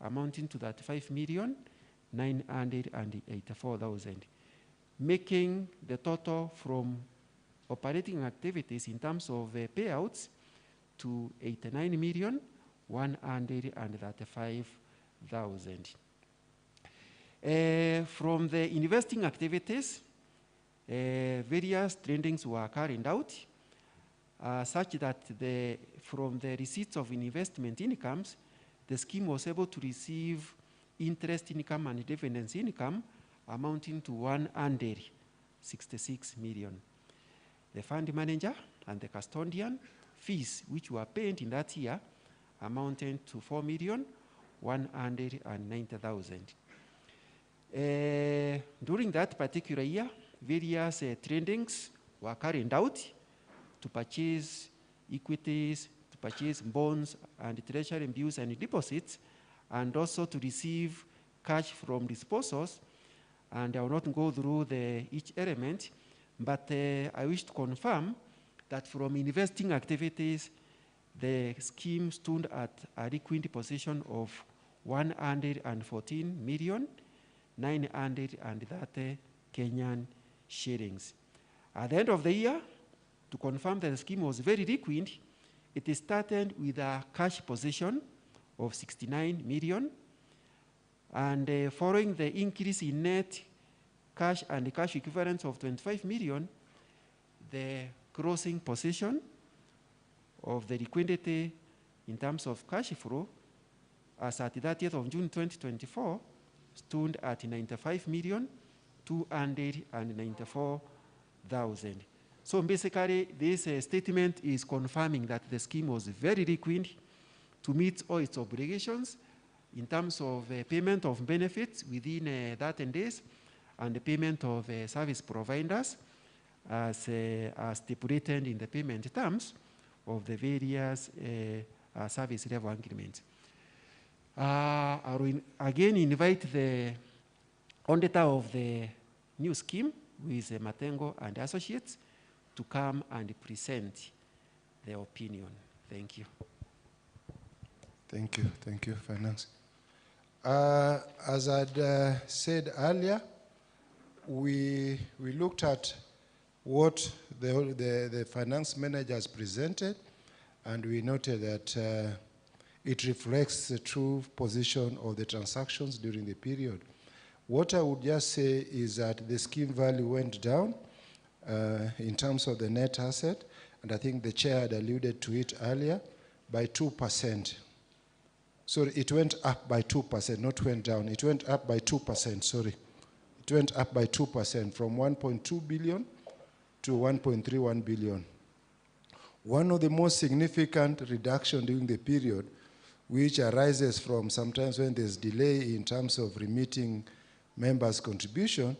amounting to that 5,984,000, making the total from operating activities in terms of payouts to 89,135,000. From the investing activities, various trendings were carried out, such that from the receipts of investment incomes, the scheme was able to receive interest income and dividends income amounting to 166 million. The fund manager and the custodian fees which were paid in that year amounted to 4,190,000. During that particular year, various trendings were carried out to purchase equities, to purchase bonds and treasury bills and deposits, and also to receive cash from disposals. And I will not go through each element, but I wish to confirm that from investing activities, the scheme stood at a liquid position of 114,930 Kenyan shillings. At the end of the year, to confirm that the scheme was very liquid, it started with a cash position of 69 million. And following the increase in net cash and cash equivalents of 25 million, the closing position of the liquidity in terms of cash flow as at the 30th of June 2024 stood at 95,294,000. So basically, this statement is confirming that the scheme was very liquid to meet all its obligations in terms of payment of benefits within 13 days and the payment of service providers as stipulated in the payment terms of the various service level agreements. I will again invite the auditor of the new scheme, who is Matengo and Associates, to come and present their opinion. Thank you. Thank you, Finance. As I'd said earlier, we looked at what the finance manager has presented, and we noted that it reflects the true position of the transactions during the period. What I would just say is that the scheme value went down in terms of the net asset, and I think the chair had alluded to it earlier, by 2%. Sorry, it went up by 2%, not went down. It went up by 2%, sorry. It went up by 2% from 1.2 billion to 1.31 billion. One of the most significant reduction during the period, which arises from sometimes when there's delay in terms of remitting members' contribution,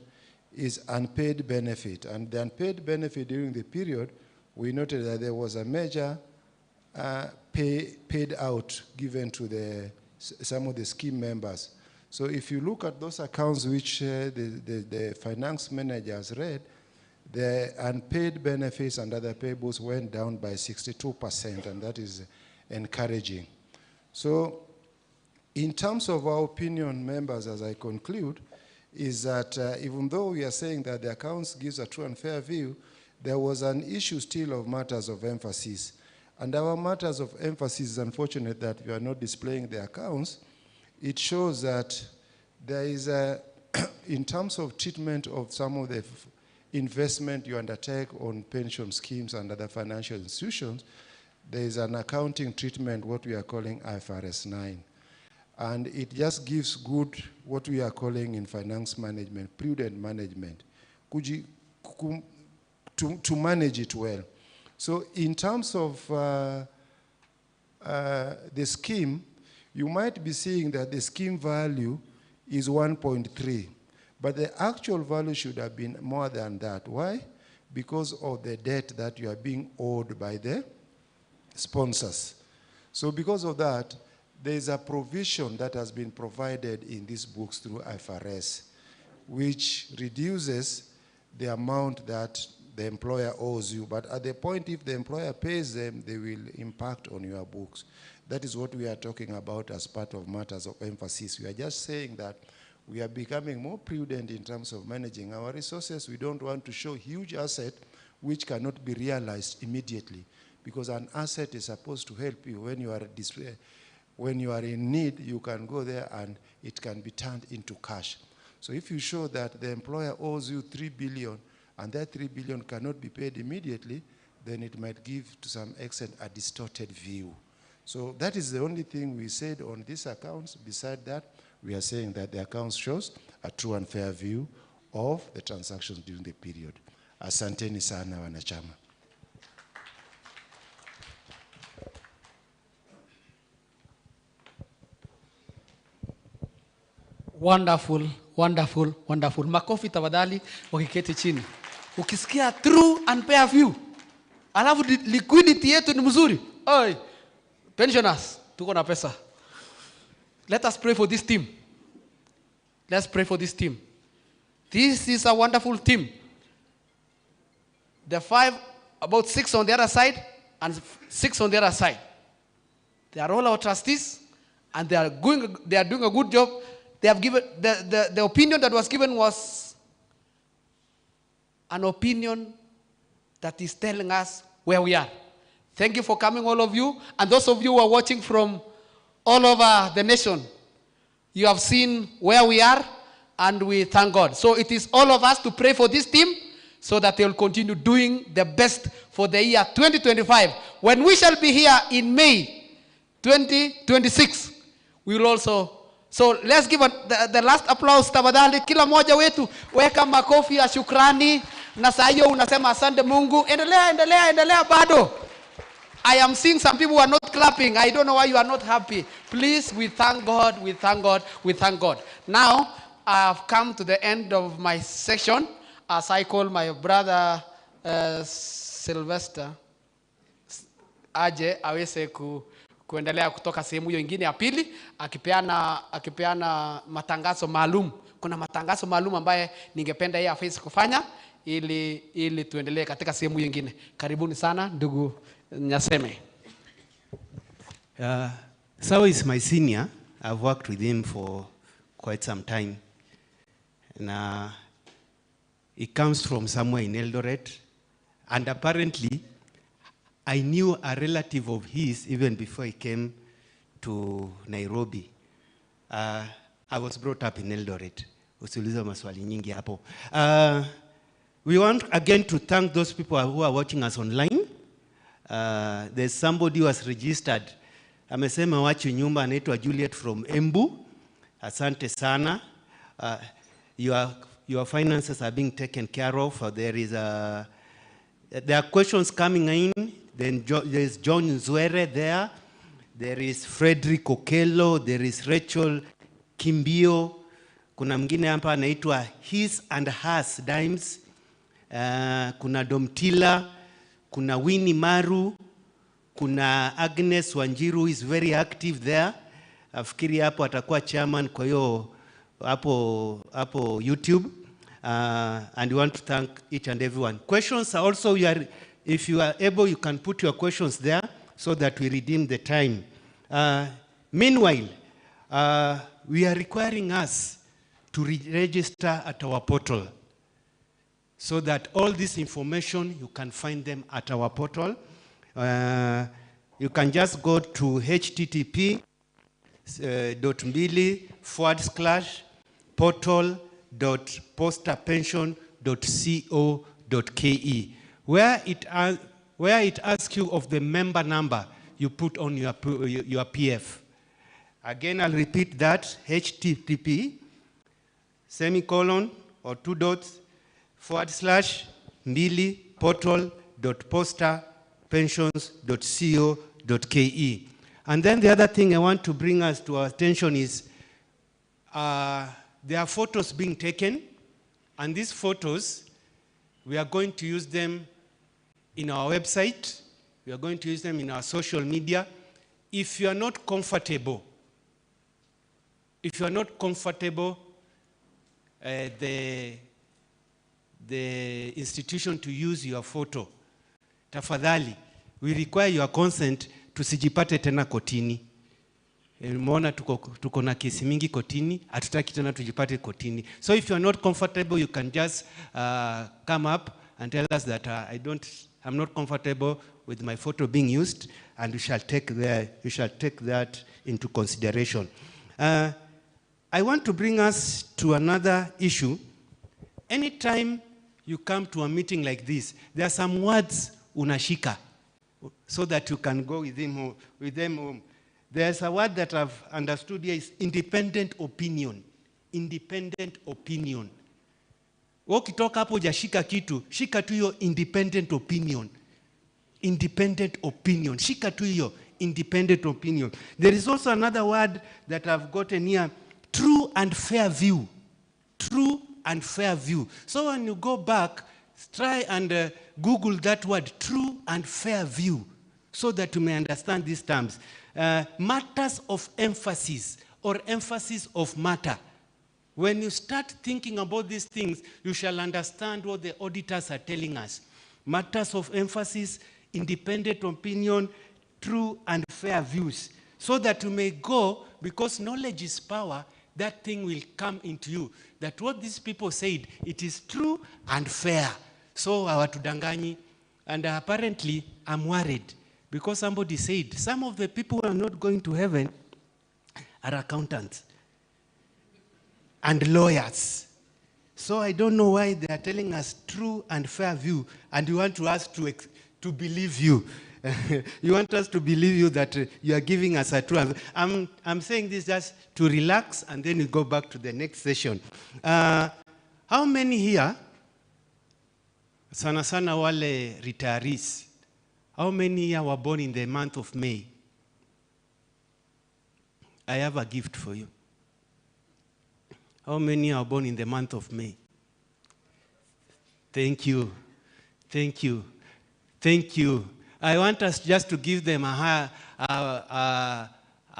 is unpaid benefit. And the unpaid benefit during the period, we noted that there was a major paid out given to some of the scheme members. So if you look at those accounts which the finance manager has read, the unpaid benefits and other payables went down by 62%, and that is encouraging. So in terms of our opinion, members, as I conclude, is that even though we are saying that the accounts gives a true and fair view, there was an issue still of matters of emphasis. And our matters of emphasis is unfortunate that we are not displaying the accounts. It shows that there is in terms of treatment of some of the investment you undertake on pension schemes and other financial institutions, there is an accounting treatment, what we are calling IFRS 9. And it just gives good, what we are calling in finance management, prudent management, to manage it well. So in terms of the scheme, you might be seeing that the scheme value is 1.3, but the actual value should have been more than that. Why? Because of the debt that you are being owed by the sponsors. So because of that, there is a provision that has been provided in these books through IFRS, which reduces the amount that the employer owes you. But at the point, if the employer pays them, they will impact on your books. That is what we are talking about as part of matters of emphasis. We are just saying that we are becoming more prudent in terms of managing our resources. We don't want to show huge asset which cannot be realized immediately, because an asset is supposed to help you when you are in need. You can go there and it can be turned into cash. So if you show that the employer owes you 3 billion and that 3 billion cannot be paid immediately, then it might give to some extent a distorted view. So that is the only thing we said on these accounts. Beside that, we are saying that the accounts shows a true and fair view of the transactions during the period. Asanteni sana wanachama. Wonderful, wonderful, wonderful. Makofi tafadhali wakiketi chini. Ukisikia true and fair view, alafu liquidity yetu ni mzuri. Oi, pensioners, tuko na pesa. Let us pray for this team. Let's pray for this team. This is a wonderful team. The 5, about 6 on the other side, and 6 on the other side. They are all our trustees, and they are doing a good job. They have given, the opinion that was given was an opinion that is telling us where we are. Thank you for coming, all of you. And those of you who are watching from all over the nation, you have seen where we are, and we thank God. So it is all of us to pray for this team so that they will continue doing the best for the year 2025. When we shall be here in May 2026, we will also. So let's give the last applause tafadhali. Kila moja wetu weka makofi ya shukrani, na saa hiyo unasema asante Mungu. Endelea bado. I am seeing some people who are not clapping. I don't know why you are not happy. Please, we thank God, we thank God, we thank God. Now, I have come to the end of my section, as I call my brother Sylvester aje aweze kuendelea kutoka sehemu hiyo nyingine ya pili, akipeana matangazo maalum. Kuna matangazo maalum ambaye ningependa yeye afanye kufanya ili tuendelee katika sehemu nyingine. Karibuni sana ndugu Nyaseme. Sawa is my senior. I've worked with him for quite some time. And he comes from somewhere in Eldoret. And apparently, I knew a relative of his even before he came to Nairobi. I was brought up in Eldoret. Usiuliza maswali nyingi hapo. We want again to thank those people who are watching us online. There's somebody who has registered amesema wachi nyumba, anaitwa Juliet from Embu. Asante sana. Your finances are being taken care of. There are questions coming in. Then there's John Zwere there. There is Frederick Okello. There is Rachel Kimbio. Kuna mwingine hapa anaitwa His and Hers Dimes. Kuna Domtila. Kuna Winnie Maru. Kuna Agnes Wanjiru is very active there. Afikiri hapo atakuwa chairman kwa hiyo hapo YouTube. And we want to thank each and everyone. Questions are also, if you are able, you can put your questions there so that we redeem the time. Meanwhile, we are requiring us to register at our portal so that all this information, you can find them at our portal. You can just go to http://portal.postapension.co.ke, where it asks you of the member number you put on your PF. Again, I'll repeat that, http://portal.postapensions.co.ke. And then the other thing I want to bring us to our attention is there are photos being taken, and these photos, we are going to use them in our website, we are going to use them in our social media. If you are not comfortable, the institution to use your photo, tafadhali, we require your consent tusijipate tena kotini. Umeona tuko na kesi mingi kotini, hatutaki tena tujipate kotini. So if you are not comfortable, you can just come up and tell us that I'm not comfortable with my photo being used, and you shall take that into consideration. I want to bring us to another issue. Anytime you come to a meeting like this, there are some words unashika so that you can go with them home. There's a word that I've understood here is independent opinion. Independent opinion. Ukitoka hapo hujashika kitu, shika tu hiyo independent opinion. Independent opinion. Shika tu hiyo independent opinion. There is also another word that I've gotten here, true and fair view. True and fair view. So when you go back, try and Google that word, true and fair view, so that you may understand these terms. Matters of emphasis or emphasis of matter. When you start thinking about these things, you shall understand what the auditors are telling us. Matters of emphasis, independent opinion, true and fair views. So that you may go, because knowledge is power, that thing will come into you. That what these people said, it is true and fair. So hawatudanganyi. And apparently, I'm worried. Because somebody said, some of the people who are not going to heaven are accountants and lawyers. So I don't know why they are telling us true and fair view, and you want us to believe you. You want us to believe you that you are giving us a true. I'm saying this just to relax, and then we go back to the next session. How many here, sana sana wale retirees, how many here were born in the month of May? I have a gift for you. How many are born in the month of May? Thank you. Thank you. Thank you. I want us just to give them a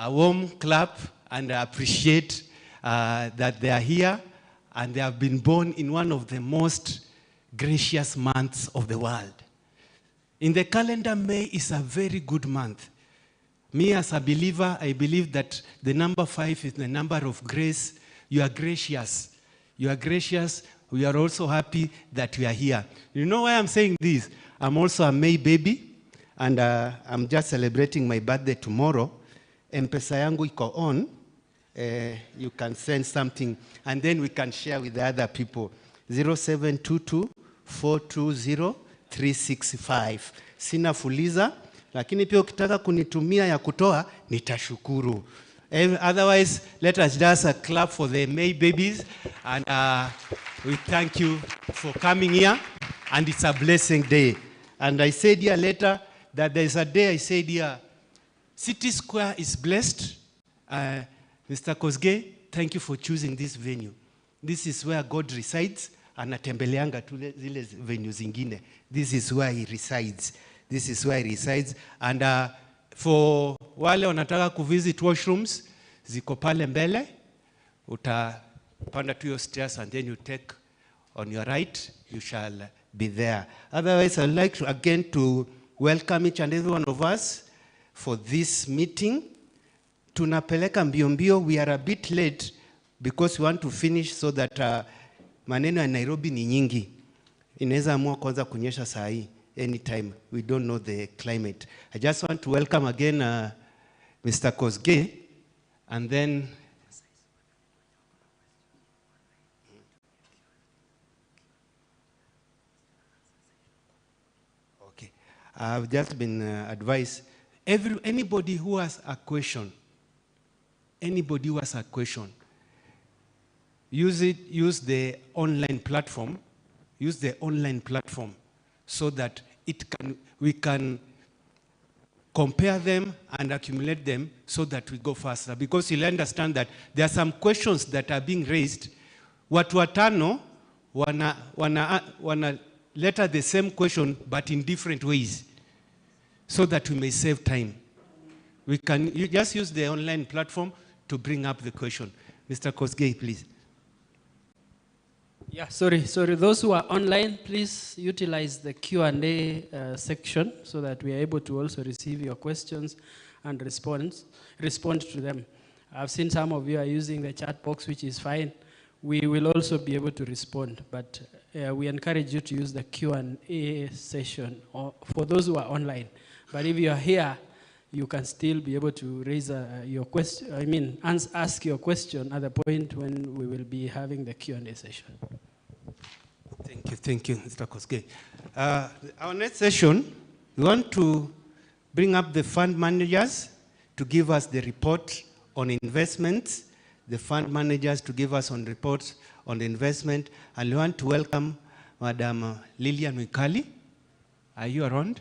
warm clap and appreciate that they are here and they have been born in one of the most gracious months of the world. In the calendar, May is a very good month. Me as a believer, I believe that the number 5 is the number of grace. You are gracious. You are gracious. We are also happy that you are here. You know why I'm saying this? I'm also a May baby, and I'm just celebrating my birthday tomorrow. M-Pesa yangu iko on. You can send something, and then we can share with the other people. 0722-420-365. Sina fuliza, lakini pia ukitaka kunitumia ya kutoa nitashukuru. Otherwise, let us just clap for the May babies, and we thank you for coming here, and it's a blessing day. And I said here later that there is a day I said here, City Square is blessed. Mr. Kosgei, thank you for choosing this venue. This is where God resides. Anatembeleanga tu zile venue zingine. This is where he resides. This is where he resides. And for wale wanataka kuvisit washrooms, ziko pale mbele. Utapanda to your stairs and then you take on your right, you shall be there. Otherwise, I'd like to again to welcome each and every one of us for this meeting. Tunapeleka mbio mbio, we are a bit late because we want to finish so that maneno ya Nairobi ni nyingi. Inaweza amua kwanza kunyesha saa hii anytime. We don't know the climate. I just want to welcome again Mr. Kosgei, and then okay. I've just been advised, anybody who has a question, use the online platform, so that we can compare them and accumulate them so that we go faster. Because you'll understand that there are some questions that are being raised. Watu watano wana letter the same question but in different ways, so that we may save time. You just use the online platform to bring up the question. Mr. Kosgei, please. Yeah, sorry. Those who are online, please utilize the Q&A section so that we are able to also receive your questions and respond to them. I've seen some of you are using the chat box, which is fine. We will also be able to respond, but we encourage you to use the Q&A session for those who are online. But if you are here, you can still be able to raise your question, ask your question at the point when we will be having the Q&A session. Thank you, Mr. Kosgei. Our next session, we want to bring up the fund managers to give us the report on investments, the fund managers to give us on reports on the investment, and we want to welcome Madam Lilian Wikali. Are you around?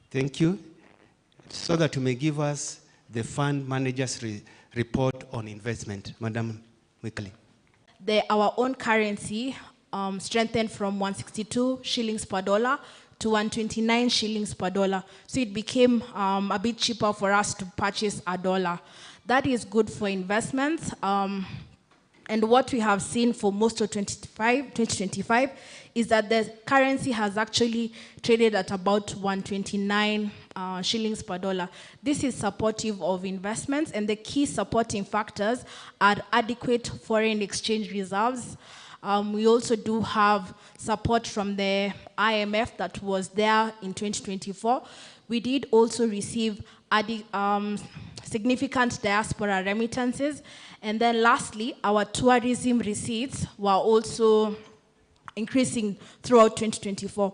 Thank you. So that you may give us the fund managers report on investment. Madam Wikali. Our own currency strengthened from 162 shillings per dollar to 129 shillings per dollar. So it became a bit cheaper for us to purchase a dollar. That is good for investments. And what we have seen for most of 2025 is that the currency has actually traded at about 129 shillings per dollar. This is supportive of investments, and the key supporting factors are adequate foreign exchange reserves. We also do have support from the IMF that was there in 2024. We did also receive significant diaspora remittances. And then lastly, our tourism receipts were also increasing throughout 2024.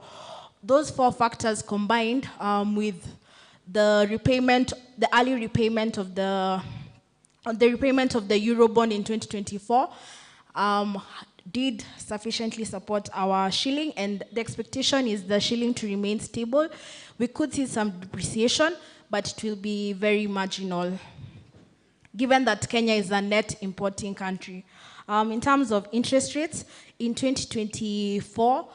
Those four factors combined with the early repayment of the Eurobond in 2024 did sufficiently support our shilling, and the expectation is the shilling to remain stable. We could see some depreciation, but it will be very marginal, given that Kenya is a net importing country. In terms of interest rates, in 2024,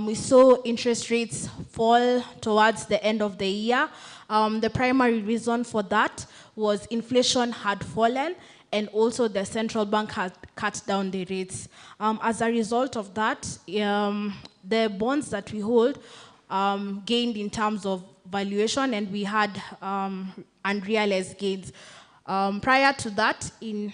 we saw interest rates fall towards the end of the year. The primary reason for that was inflation had fallen, and also the central bank had cut down the rates. As a result of that, the bonds that we hold gained in terms of valuation, and we had unrealized gains. Prior to that, in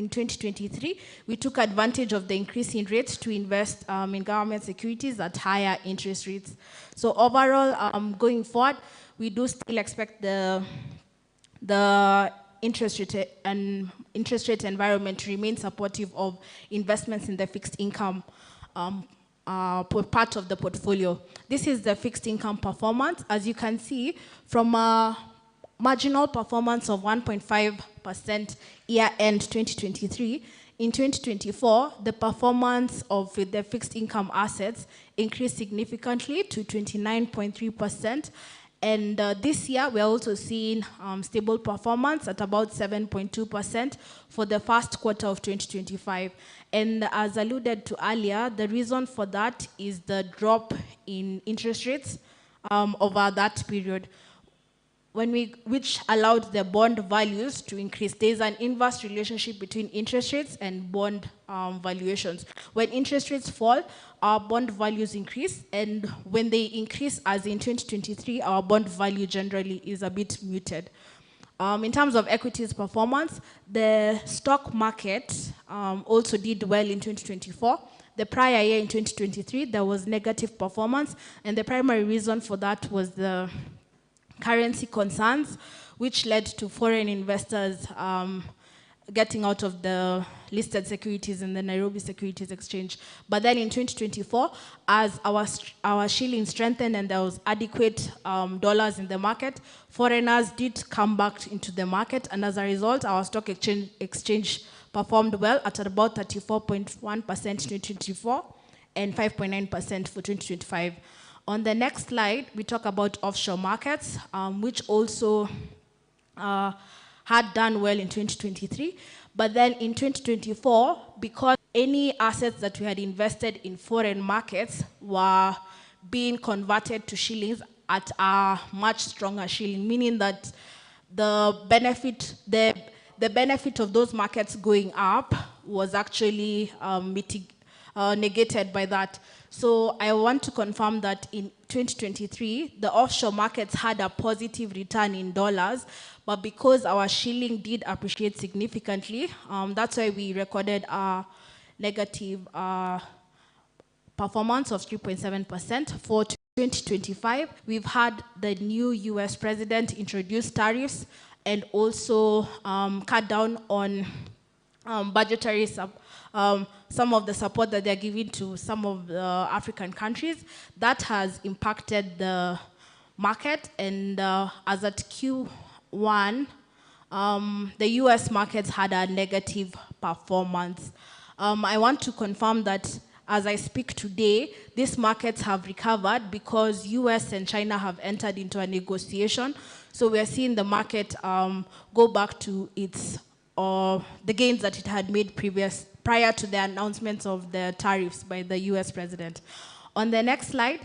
2023, we took advantage of the increase in rates to invest in government securities at higher interest rates. So overall, going forward, we do still expect the interest rate environment to remain supportive of investments in the fixed income part of the portfolio. This is the fixed income performance. As you can see, from a marginal performance of 1.5% year-end 2023, in 2024, the performance of the fixed income assets increased significantly to 29.3%. And this year, we're also seeing stable performance at about 7.2% for the first quarter of 2025. And as alluded to earlier, the reason for that is the drop in interest rates over that period, which allowed the bond values to increase. There's an inverse relationship between interest rates and bond valuations. When interest rates fall, our bond values increase, and when they increase, as in 2023, our bond value generally is a bit muted. In terms of equities performance, the stock market also did well in 2024. The prior year in 2023, there was negative performance, and the primary reason for that was the currency concerns, which led to foreign investors getting out of the listed securities in the Nairobi Securities Exchange. But then in 2024, as our shilling strengthened and there was adequate dollars in the market, foreigners did come back into the market, and as a result, our stock exchange performed well at about 34.1% in 2024 and 5.9% for 2025. On the next slide, we talk about offshore markets, which also had done well in 2023. But then in 2024, because any assets that we had invested in foreign markets were being converted to shillings at a much stronger shilling, meaning that the benefit of those markets going up was actually negated by that. So I want to confirm that in 2023, the offshore markets had a positive return in dollars, but because our shilling did appreciate significantly, that's why we recorded a negative performance of 3.7%. For 2025, we've had the new US president introduce tariffs and also cut down on budgetary some of the support that they're giving to some of the African countries. That has impacted the market, and as at Q1, the US markets had a negative performance. I want to confirm that as I speak today, these markets have recovered because US and China have entered into a negotiation. So we are seeing the market go back to its the gains that it had made prior to the announcements of the tariffs by the US president. On the next slide,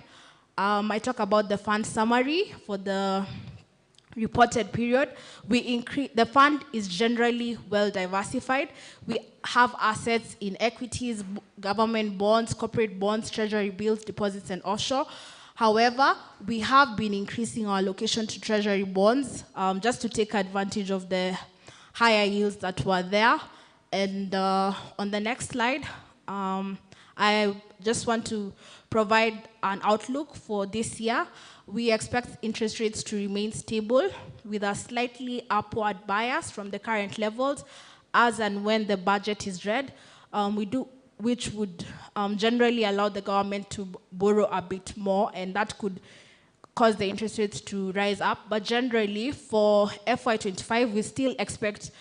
I talk about the fund summary for the reported period. The fund is generally well diversified. We have assets in equities, government bonds, corporate bonds, treasury bills, deposits, and offshore. However, we have been increasing our allocation to treasury bonds just to take advantage of the higher yields that were there. And on the next slide, I just want to provide an outlook for this year. We expect interest rates to remain stable with a slightly upward bias from the current levels as and when the budget is read, which would generally allow the government to borrow a bit more, and that could cause the interest rates to rise up. But generally, for FY25, we still expect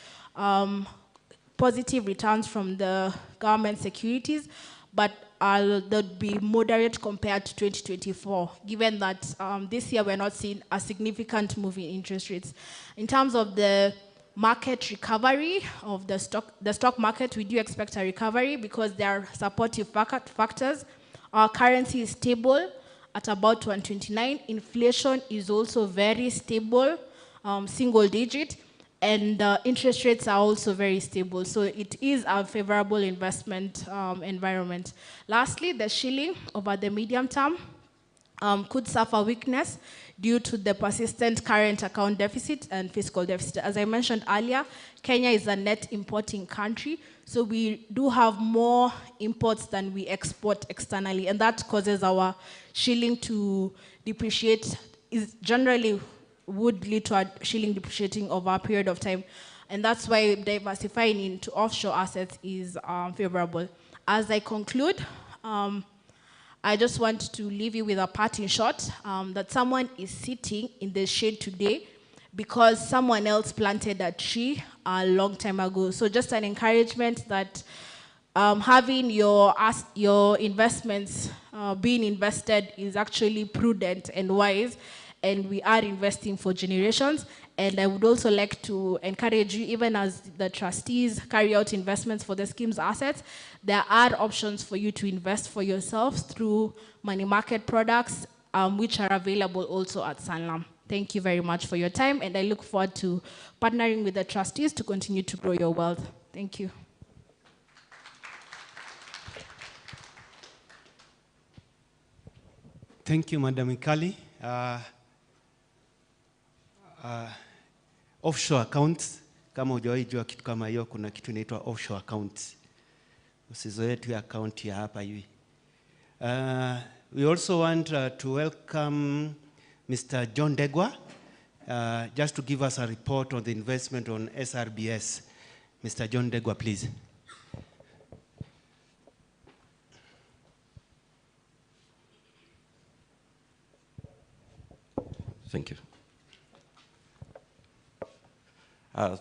positive returns from the government securities, but they'll be moderate compared to 2024, given that this year we're not seeing a significant move in interest rates. In terms of the market recovery of the stock market, we do expect a recovery because there are supportive factors. Our currency is stable at about 129. Inflation is also very stable, single digit, and interest rates are also very stable. So it is a favorable investment environment. Lastly, the shilling over the medium term could suffer weakness due to the persistent current account deficit and fiscal deficit. As I mentioned earlier, Kenya is a net importing country, so we do have more imports than we export externally, and that causes our shilling to depreciate. Generally would lead to a shilling depreciating over a period of time, and that's why diversifying into offshore assets is favorable. As I conclude, I just want to leave you with a parting shot that someone is sitting in the shade today because someone else planted a tree a long time ago. So just an encouragement that having your investments being invested is actually prudent and wise, and we are investing for generations. And I would also like to encourage you, even as the trustees carry out investments for the scheme's assets, there are options for you to invest for yourselves through money market products, which are available also at Sanlam. Thank you very much for your time, and I look forward to partnering with the trustees to continue to grow your wealth. Thank you. Thank you, Madam Ikali. Offshore accounts, kama hujawahi jua kitu kama hiyo, kuna kitu inaitwa offshore accounts. Usizoe tu account ya hapa hivi. We also want to welcome Mr. John Degwa, just to give us a report on the investment on SRBS. Mr. John Degwa, please. Thank you.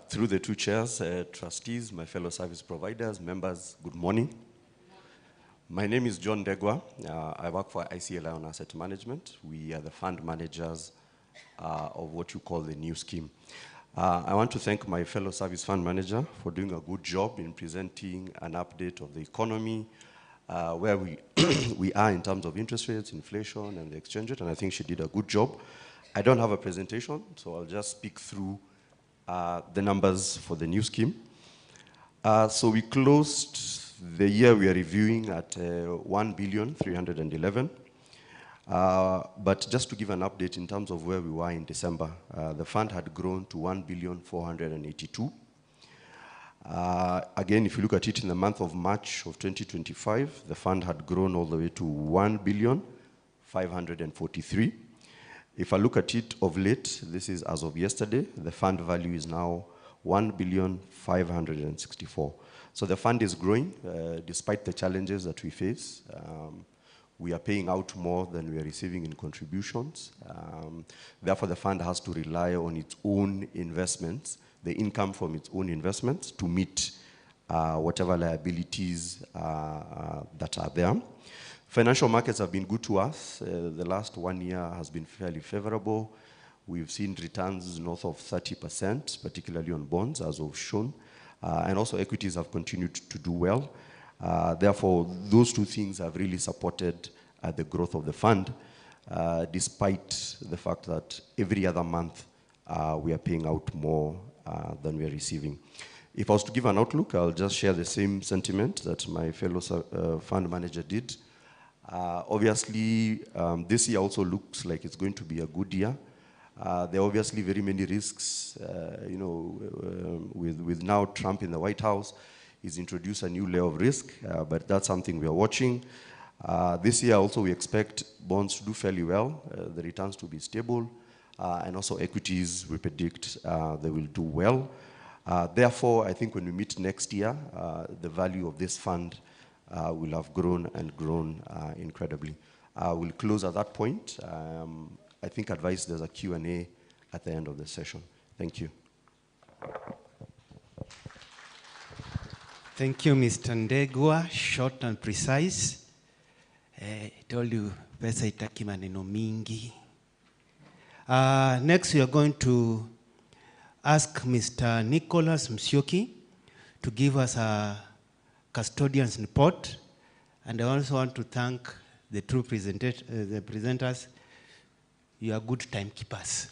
Through the two chairs, trustees, my fellow service providers, members, good morning. My name is John Degwa. I work for ICLI on Asset Management. We are the fund managers of what you call the new scheme. I want to thank my fellow service fund manager for doing a good job in presenting an update of the economy, where we are in terms of interest rates, inflation, and the exchange rate, and I think she did a good job. I don't have a presentation, so I'll just speak through the numbers for the new scheme. So we closed the year we are reviewing at 1,311,000,000. But just to give an update in terms of where we were in December, the fund had grown to 1,482,000,000. Again, if you look at it in the month of March of 2025, the fund had grown all the way to 1,543,000,000. If I look at it of late, this is as of yesterday, the fund value is now 1,564,000,000. So the fund is growing despite the challenges that we face. We are paying out more than we are receiving in contributions. Therefore, the fund has to rely on its own investments, the income from its own investments, to meet whatever liabilities that are there. Financial markets have been good to us. The last 1 year has been fairly favorable. We've seen returns north of 30%, particularly on bonds, as we've shown. And also equities have continued to do well. Therefore, those two things have really supported the growth of the fund, despite the fact that every other month we are paying out more than we are receiving. If I was to give an outlook, I'll just share the same sentiment that my fellow fund manager did. Obviously, this year also looks like it's going to be a good year. There are obviously very many risks, with now Trump in the White House. He's introduced a new layer of risk, but that's something we are watching. This year also we expect bonds to do fairly well, the returns to be stable, and also equities we predict they will do well. Therefore, I think when we meet next year, the value of this fund will have grown and grown incredibly. We'll close at that point. I think advice there's a Q&A at the end of the session. Thank you. Thank you, Mr. Ndegwa. Short and precise. I told you, pesa itaki maneno mingi. Next, we are going to ask Mr. Nicholas Musyoki to give us a custodian's report. And I also want to thank the two presenters. You are good timekeepers.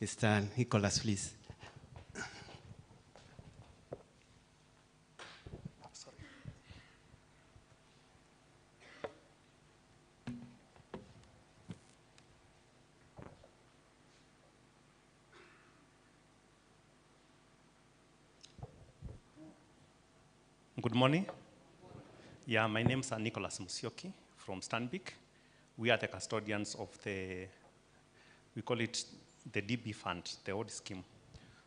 Mr. Nicholas, please. Good morning. Yeah, my name is Nicholas Musyoki from Stanbic. We are the custodians of we call it the DB fund, the old scheme.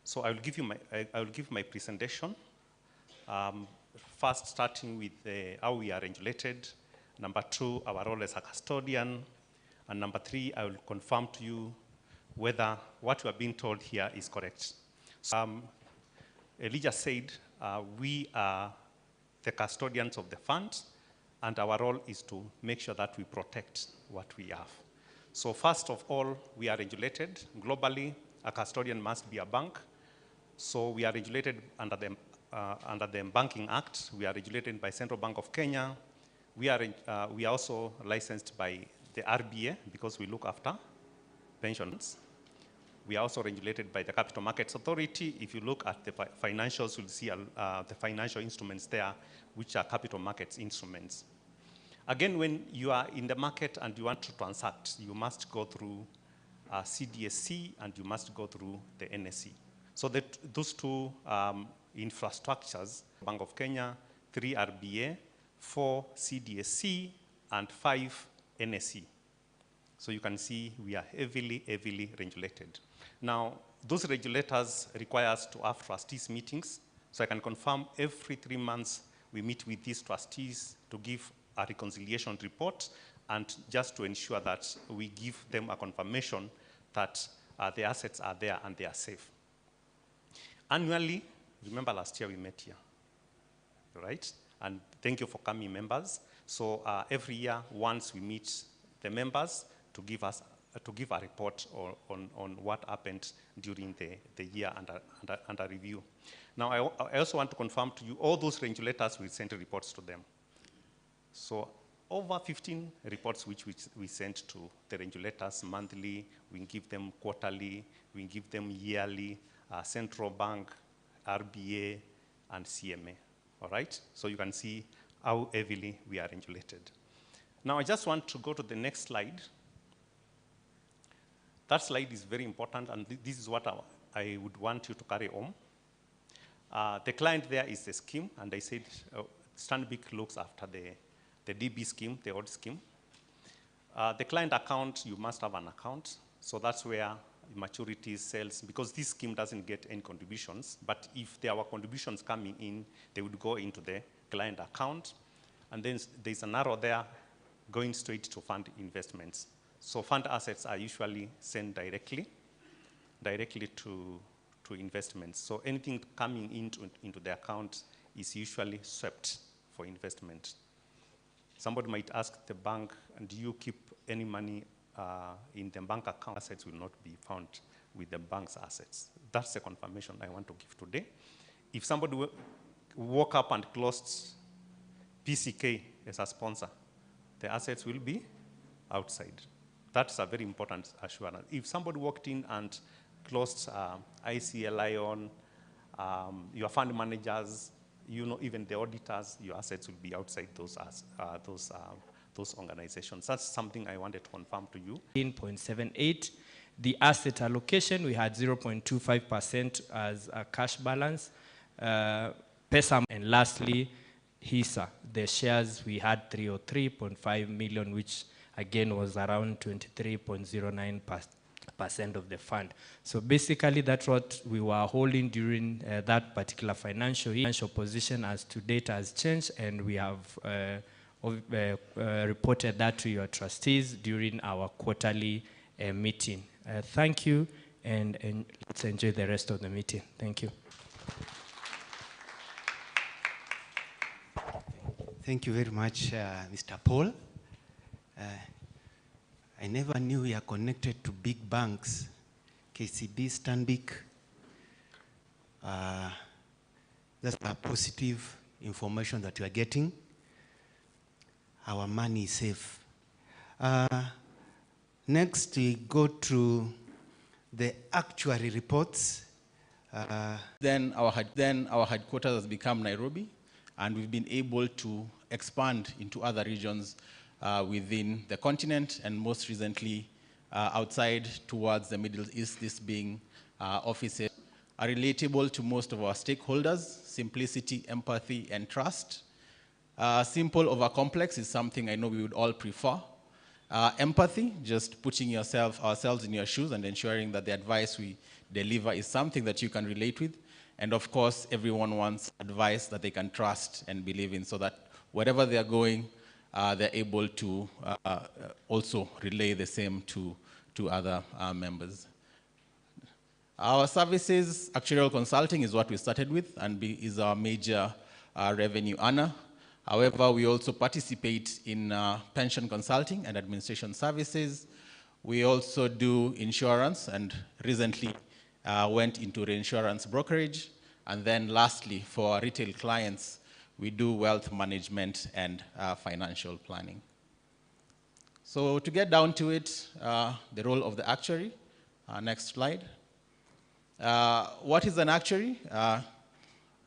So I will give my presentation. First, starting with how we are regulated Number 2, our role as a custodian. And number 3, I will confirm to you whether what we are being told here is correct. So, Elijah said, we are the custodians of the fund, and our role is to make sure that we protect what we have. So first of all, we are regulated globally. A custodian must be a bank. So we are regulated under the Banking Act. We are regulated by Central Bank of Kenya. We are also licensed by the RBA because we look after pensions. We are also regulated by the Capital Markets Authority. If you look at the financials, you'll see the financial instruments there, which are capital markets instruments. Again, when you are in the market and you want to transact, you must go through CDSC and you must go through the NSE. So those two infrastructures, Bank of Kenya, 3 RBA, 4 CDSC, and 5 NSE. So you can see we are heavily, heavily regulated. Now, those regulators require us to have trustees meetings. So I can confirm every 3 months we meet with these trustees to give a reconciliation report and just to ensure that we give them a confirmation that the assets are there and they are safe. Annually, remember last year we met here, right? And thank you for coming, members. So every year, once we meet the members to give a report on what happened during the year under review. Now, I also want to confirm to you, all those regulators, we send reports to them. So over 15 reports which we send to the regulators monthly, we give them quarterly, we give them yearly, Central Bank, RBA, and CMA, all right? So you can see how heavily we are regulated. Now I just want to go to the next slide. That slide is very important, and this is what I would want you to carry on. The client there is the scheme, and I said Stanbic looks after the DB scheme, the old scheme. The client account, you must have an account, so that's where maturities, sales, because this scheme doesn't get any contributions, but if there were contributions coming in, they would go into the client account, and then there's an arrow there going straight to fund investments. So fund assets are usually sent directly to investments. So anything coming into the account is usually swept for investment. Somebody might ask the bank, do you keep any money in the bank account? Assets will not be found with the bank's assets. That's the confirmation I want to give today. If somebody woke up and closed PCK as a sponsor, the assets will be outside. That's a very important assurance. If somebody walked in and closed ICL Lion, your fund managers, you know, even the auditors, your assets will be outside those organizations. That's something I wanted to confirm to you. 0.78. The asset allocation, we had 0.25% as a cash balance. PESA, and lastly, HISA. The shares, we had 303.5 million, which again was around 23.09% of the fund. So basically that's what we were holding during that particular financial year. Financial position as to date has changed, and we have reported that to your trustees during our quarterly meeting. Thank you, and let's enjoy the rest of the meeting. Thank you. Thank you very much, Mr. Paul. I never knew we are connected to big banks, KCB, Stanbic. That's a positive information that we are getting. Our money is safe. Next, we go to the actuary reports. Then our headquarters has become Nairobi, and we've been able to expand into other regions within the continent, and most recently outside towards the Middle East, this being offices are relatable to most of our stakeholders: simplicity, empathy, and trust. Simple over complex is something I know we would all prefer. Empathy, just putting ourselves in your shoes and ensuring that the advice we deliver is something that you can relate with. And of course, everyone wants advice that they can trust and believe in, so that wherever they're going, they're able to also relay the same to other members. Our services, actuarial consulting is what we started with and is our major revenue earner. However, we also participate in pension consulting and administration services. We also do insurance and recently went into reinsurance brokerage. And then lastly, for our retail clients, we do wealth management and financial planning. So to get down to it, the role of the actuary. Next slide. What is an actuary?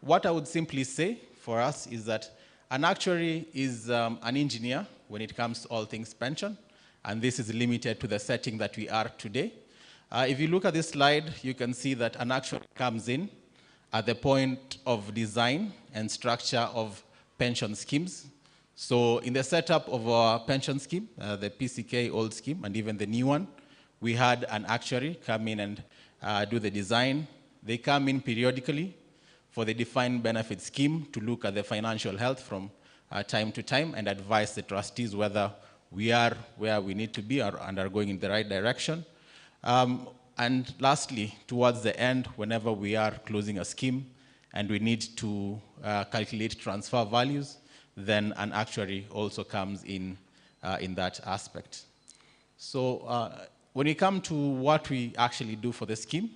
What I would simply say for us is that an actuary is an engineer when it comes to all things pension, and this is limited to the setting that we are today. If you look at this slide, you can see that an actuary comes in at the point of design and structure of pension schemes. So in the setup of our pension scheme, the PCK old scheme, and even the new one, we had an actuary come in and do the design. They come in periodically for the defined benefit scheme to look at the financial health from time to time and advise the trustees whether we are where we need to be and are going in the right direction. And lastly, towards the end, whenever we are closing a scheme and we need to calculate transfer values, then an actuary also comes in that aspect. So when we come to what we actually do for the scheme,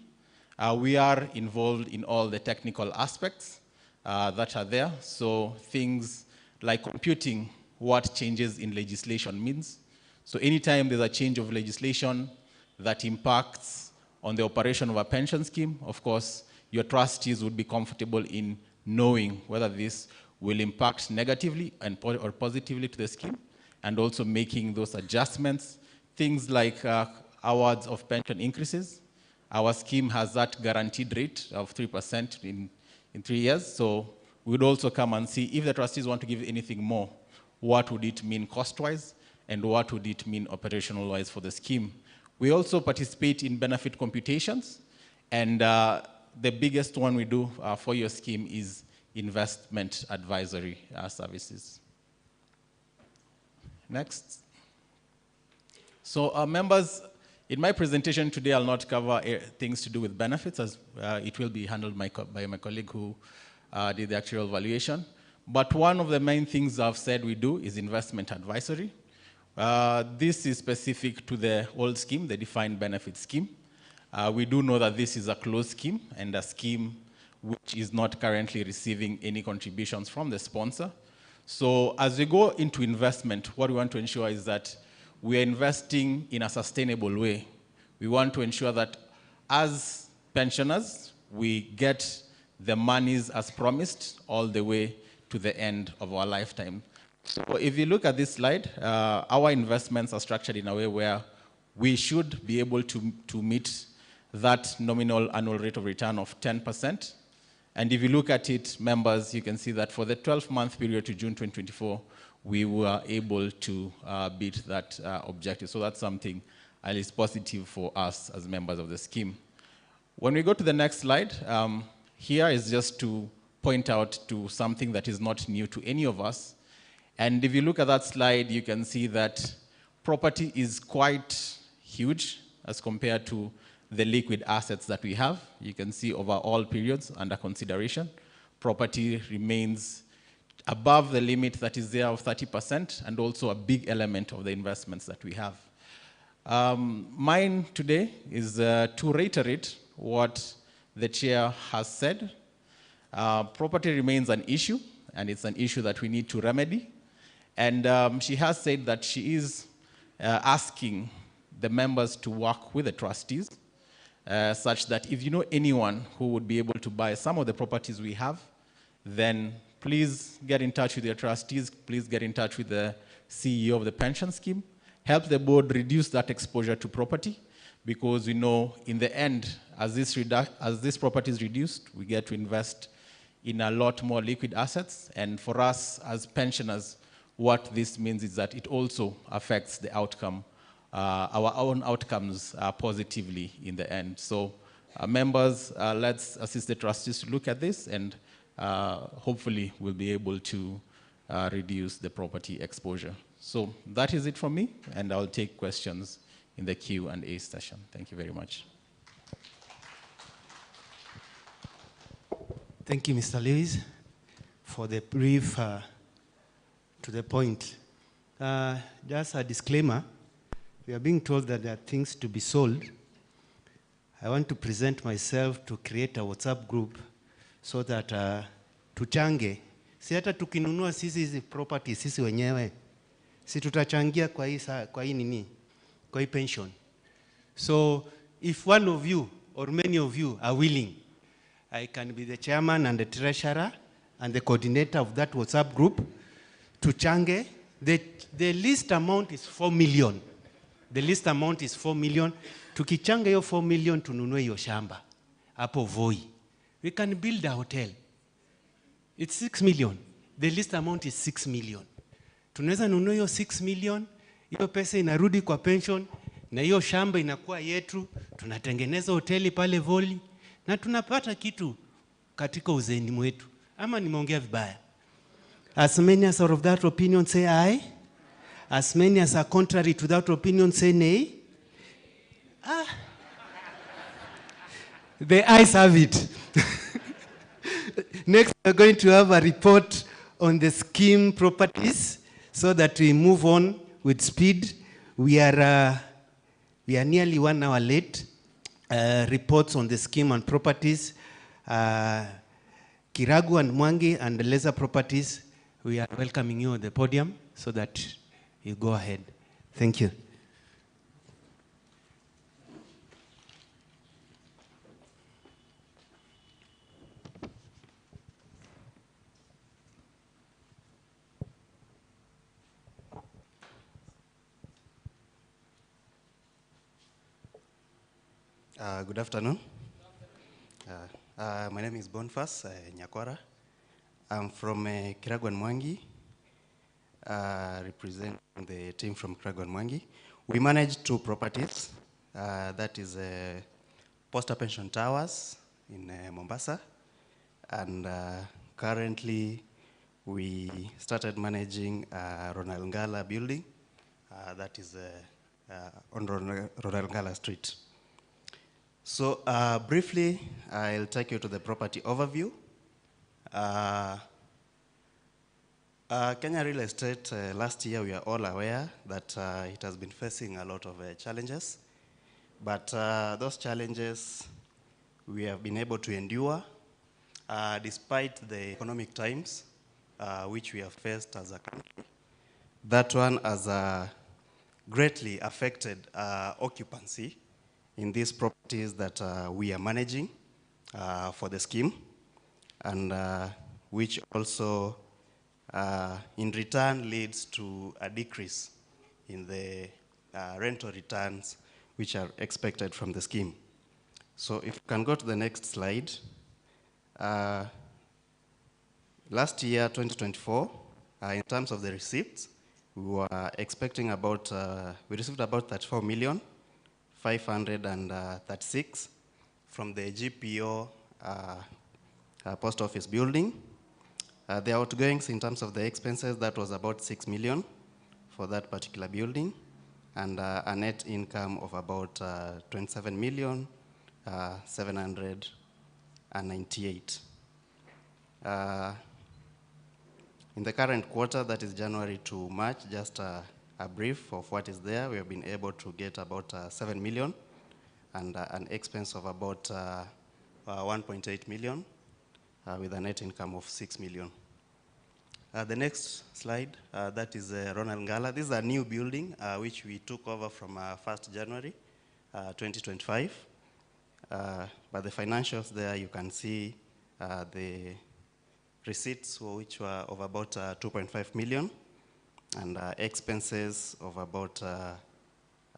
we are involved in all the technical aspects that are there. So things like computing what changes in legislation means. So anytime there's a change of legislation that impacts on the operation of a pension scheme, of course, your trustees would be comfortable in knowing whether this will impact negatively or positively to the scheme, and also making those adjustments. Things like awards of pension increases. Our scheme has that guaranteed rate of 3% in 3 years. So we would also come and see if the trustees want to give anything more, what would it mean cost-wise, and what would it mean operational-wise for the scheme. We also participate in benefit computations, and the biggest one we do for your scheme is investment advisory services. Next. So members, in my presentation today, I'll not cover things to do with benefits, as it will be handled by my colleague who did the actuarial valuation. But one of the main things I've said we do is investment advisory. This is specific to the old scheme, the defined benefit scheme. We do know that this is a closed scheme and a scheme which is not currently receiving any contributions from the sponsor. So as we go into investment, what we want to ensure is that we are investing in a sustainable way. We want to ensure that as pensioners, we get the monies as promised all the way to the end of our lifetime. So if you look at this slide, our investments are structured in a way where we should be able to meet that nominal annual rate of return of 10%. And if you look at it, members, you can see that for the 12-month period to June 2024, we were able to beat that objective. So that's something that is positive for us as members of the scheme. When we go to the next slide, here is just to point out to something that is not new to any of us. And if you look at that slide, you can see that property is quite huge as compared to the liquid assets that we have. You can see over all periods under consideration, property remains above the limit that is there of 30%, and also a big element of the investments that we have. Mine today is to reiterate what the chair has said. Property remains an issue, and it's an issue that we need to remedy. And she has said that she is asking the members to work with the trustees such that if you know anyone who would be able to buy some of the properties we have, then please get in touch with your trustees, please get in touch with the CEO of the pension scheme, help the board reduce that exposure to property, because we know in the end, as this property is reduced, we get to invest in a lot more liquid assets. And for us as pensioners, what this means is that it also affects the outcome, our own outcomes positively in the end. So members, let's assist the trustees to look at this, and hopefully we'll be able to reduce the property exposure. So that is it from me, and I'll take questions in the Q&A session. Thank you very much. Thank you, Mr. Lewis, for the brief to the point. Just a disclaimer, we are being told that there are things to be sold. I want to present myself to create a WhatsApp group so that tuchange. Si hata tukinunua sisi hizi property sisi wenyewe, si tutachangia kwa hii nini, kwa hii pension. So if one of you or many of you are willing, I can be the chairman and the treasurer and the coordinator of that WhatsApp group. Tuchange, the least amount is 4 million. The least amount is 4 million. Tukichanga hiyo 4 million tununue hiyo shamba hapo Voi. We can build a hotel. It's 6 million. The least amount is 6 million. Tunaweza nunua hiyo 6 million, hiyo pesa inarudi kwa pension, na hiyo shamba inakuwa yetu, tunatengeneza hoteli pale Voi, na tunapata kitu katika uzeeni mwetu. Ama nimeongea vibaya? As many as are of that opinion say aye. As many as are contrary to that opinion say nay. The ayes have it. Next, we're going to have a report on the scheme properties so that we move on with speed. We are nearly 1 hour late. Reports on the scheme and properties. Kiragu and Mwangi and the Laser Properties, we are welcoming you on the podium so that you go ahead. Thank you. Good afternoon. My name is Boniface Nyakwara. I'm from Kiragu and Mwangi, representing the team from Kiragu and Mwangi. We manage 2 properties. That is POSTAL Pension Towers in Mombasa. And currently, we started managing Ronald Ngala building. That is on Ronald Ngala Street. So briefly, I'll take you to the property overview. Kenya real estate, last year we are all aware that it has been facing a lot of challenges. But those challenges we have been able to endure despite the economic times which we have faced as a country. That one has greatly affected occupancy in these properties that we are managing for the scheme, and which also in return leads to a decrease in the rental returns which are expected from the scheme. So if you can go to the next slide. Last year, 2024, in terms of the receipts, we were expecting about, we received about 34,536 from the GPO post office building. The outgoings in terms of the expenses, that was about 6 million for that particular building, and a net income of about 27,798. In the current quarter, that is January to March, just a brief of what is there. We have been able to get about 7 million and an expense of about 1.8 million with a net income of 6 million. The next slide, that is Ronald Ngala. This is a new building which we took over from 1st January 2025. But the financials there, you can see the receipts which were of about 2.5 million and expenses of about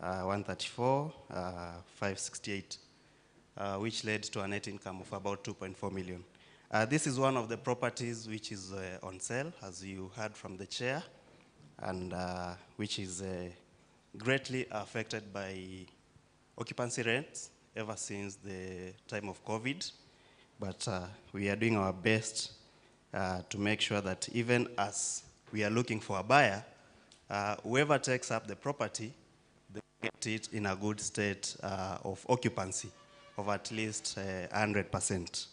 134,568, which led to a net income of about 2.4 million. This is one of the properties which is on sale, as you heard from the chair, and which is greatly affected by occupancy rates ever since the time of COVID. But we are doing our best to make sure that even as we are looking for a buyer, whoever takes up the property, they get it in a good state of occupancy of at least 100%.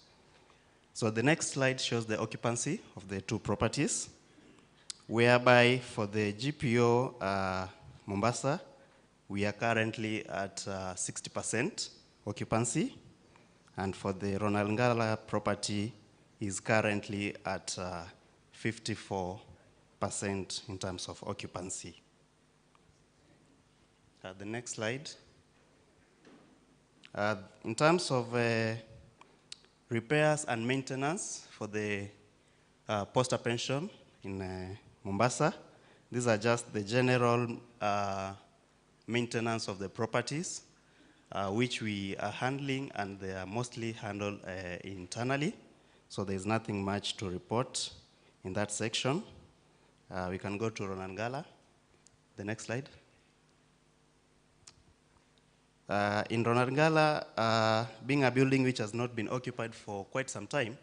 So the next slide shows the occupancy of the two properties, whereby for the GPO Mombasa, we are currently at 60% occupancy, and for the Ronalngala property is currently at 54% in terms of occupancy. The next slide. In terms of repairs and maintenance for the poster pension in Mombasa, these are just the general maintenance of the properties, which we are handling, and they are mostly handled internally. So there's nothing much to report in that section. We can go to Ronalngala. The next slide. In Ronalngala, being a building which has not been occupied for quite some time,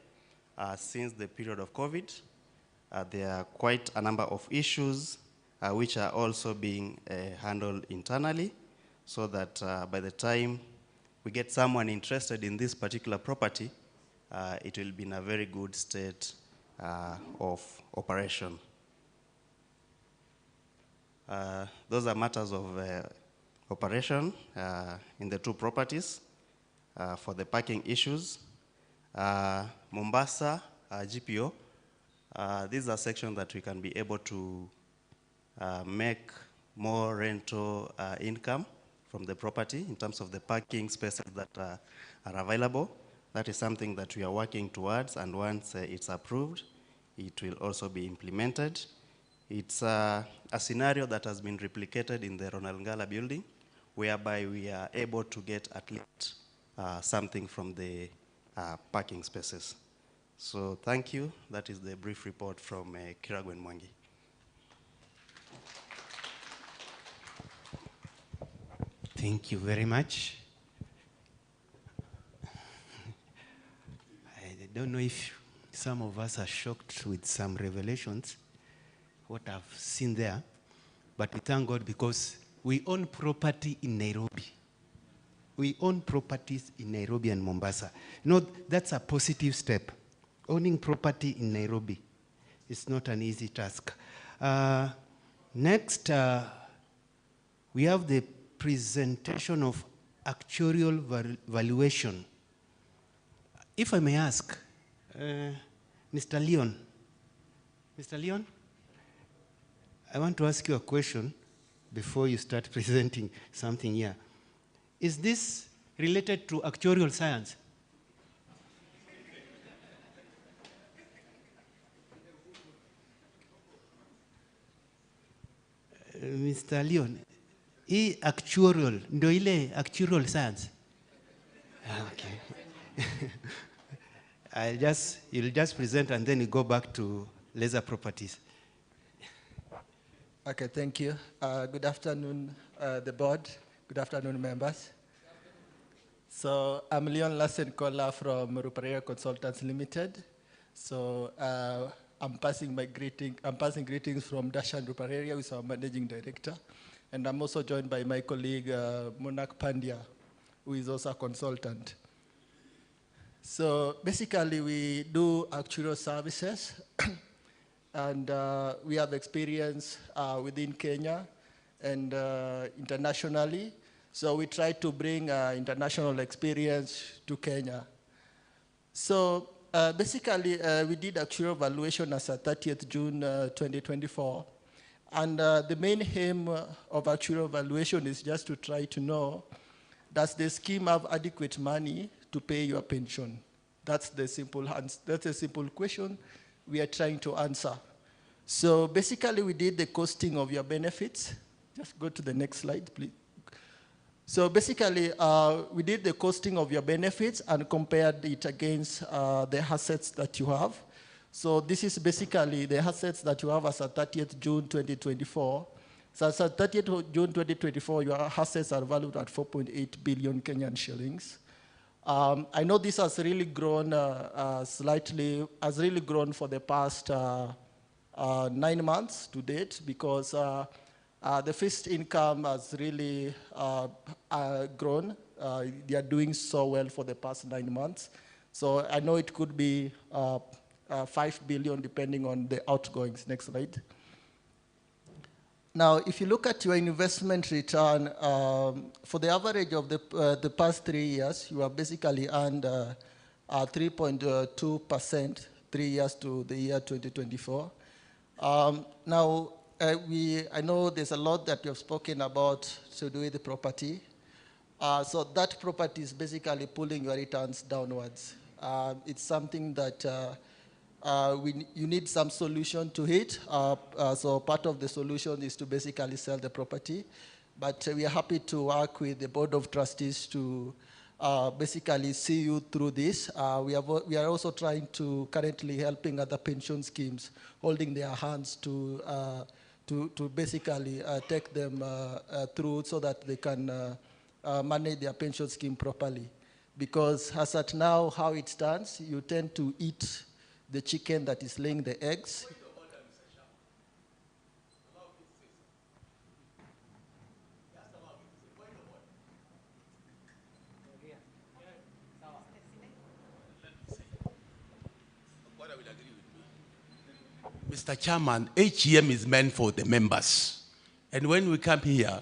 since the period of COVID, there are quite a number of issues which are also being handled internally, so that by the time we get someone interested in this particular property, it will be in a very good state of operation. Those are matters of operation in the two properties. For the parking issues, Mombasa GPO, these are sections that we can be able to make more rental income from the property in terms of the parking spaces that are available. That is something that we are working towards, and once it's approved, it will also be implemented. It's a scenario that has been replicated in the Ronalngala building, whereby we are able to get at least something from the parking spaces. So thank you. That is the brief report from Kiragwen Mwangi. Thank you very much. I don't know if some of us are shocked with some revelations, what I've seen there, but we thank God because we own property in Nairobi. We own properties in Nairobi and Mombasa. You know, that's a positive step. Owning property in Nairobi is not an easy task. Next, we have the presentation of actuarial valuation. If I may ask, Mr. Leon, I want to ask you a question before you start presenting something here. Is this related to actuarial science? Mr. Leon, actuarial, ndo ile actuarial science? Okay. You'll just present and then you go back to laser properties. Okay, thank you. Good afternoon, the board. Good afternoon, members. So I'm Leon Lassen-Kola from Ruparelia Consultants Limited. So I'm passing greetings from Dashan Ruparelia, who is our managing director. And I'm also joined by my colleague, Monak Pandya, who is also a consultant. So basically, we do actuarial services. And we have experience within Kenya and internationally. So we try to bring international experience to Kenya. So basically, we did actuarial valuation as of 30th June 2024. And the main aim of actuarial valuation is just to try to know, does the scheme have adequate money to pay your pension? That's the simple answer. That's a simple question we are trying to answer. So basically, we did the costing of your benefits. Just go to the next slide, please. So basically, we did the costing of your benefits and compared it against the assets that you have. So this is basically the assets that you have as of 30th June 2024. So as of 30th June 2024, your assets are valued at 4.8 billion Kenyan shillings. I know this has really grown has really grown for the past 9 months to date, because The fixed income has really grown. They are doing so well for the past 9 months. So I know it could be 5 billion depending on the outgoings. Next slide. Now, if you look at your investment return, for the average of the past 3 years, you have basically earned 3.2%, 3 years to the year 2024. Now, I know there's a lot that you have spoken about to do with the property. So that property is basically pulling your returns downwards. It's something that you need some solution to it. So part of the solution is to basically sell the property. But we are happy to work with the Board of Trustees to basically see you through this. We are also trying to currently helping other pension schemes, holding their hands to basically take them through so that they can manage their pension scheme properly. Because as at now, how it stands, you tend to eat the chicken that is laying the eggs. Mr. Chairman, HEM is meant for the members. And when we come here,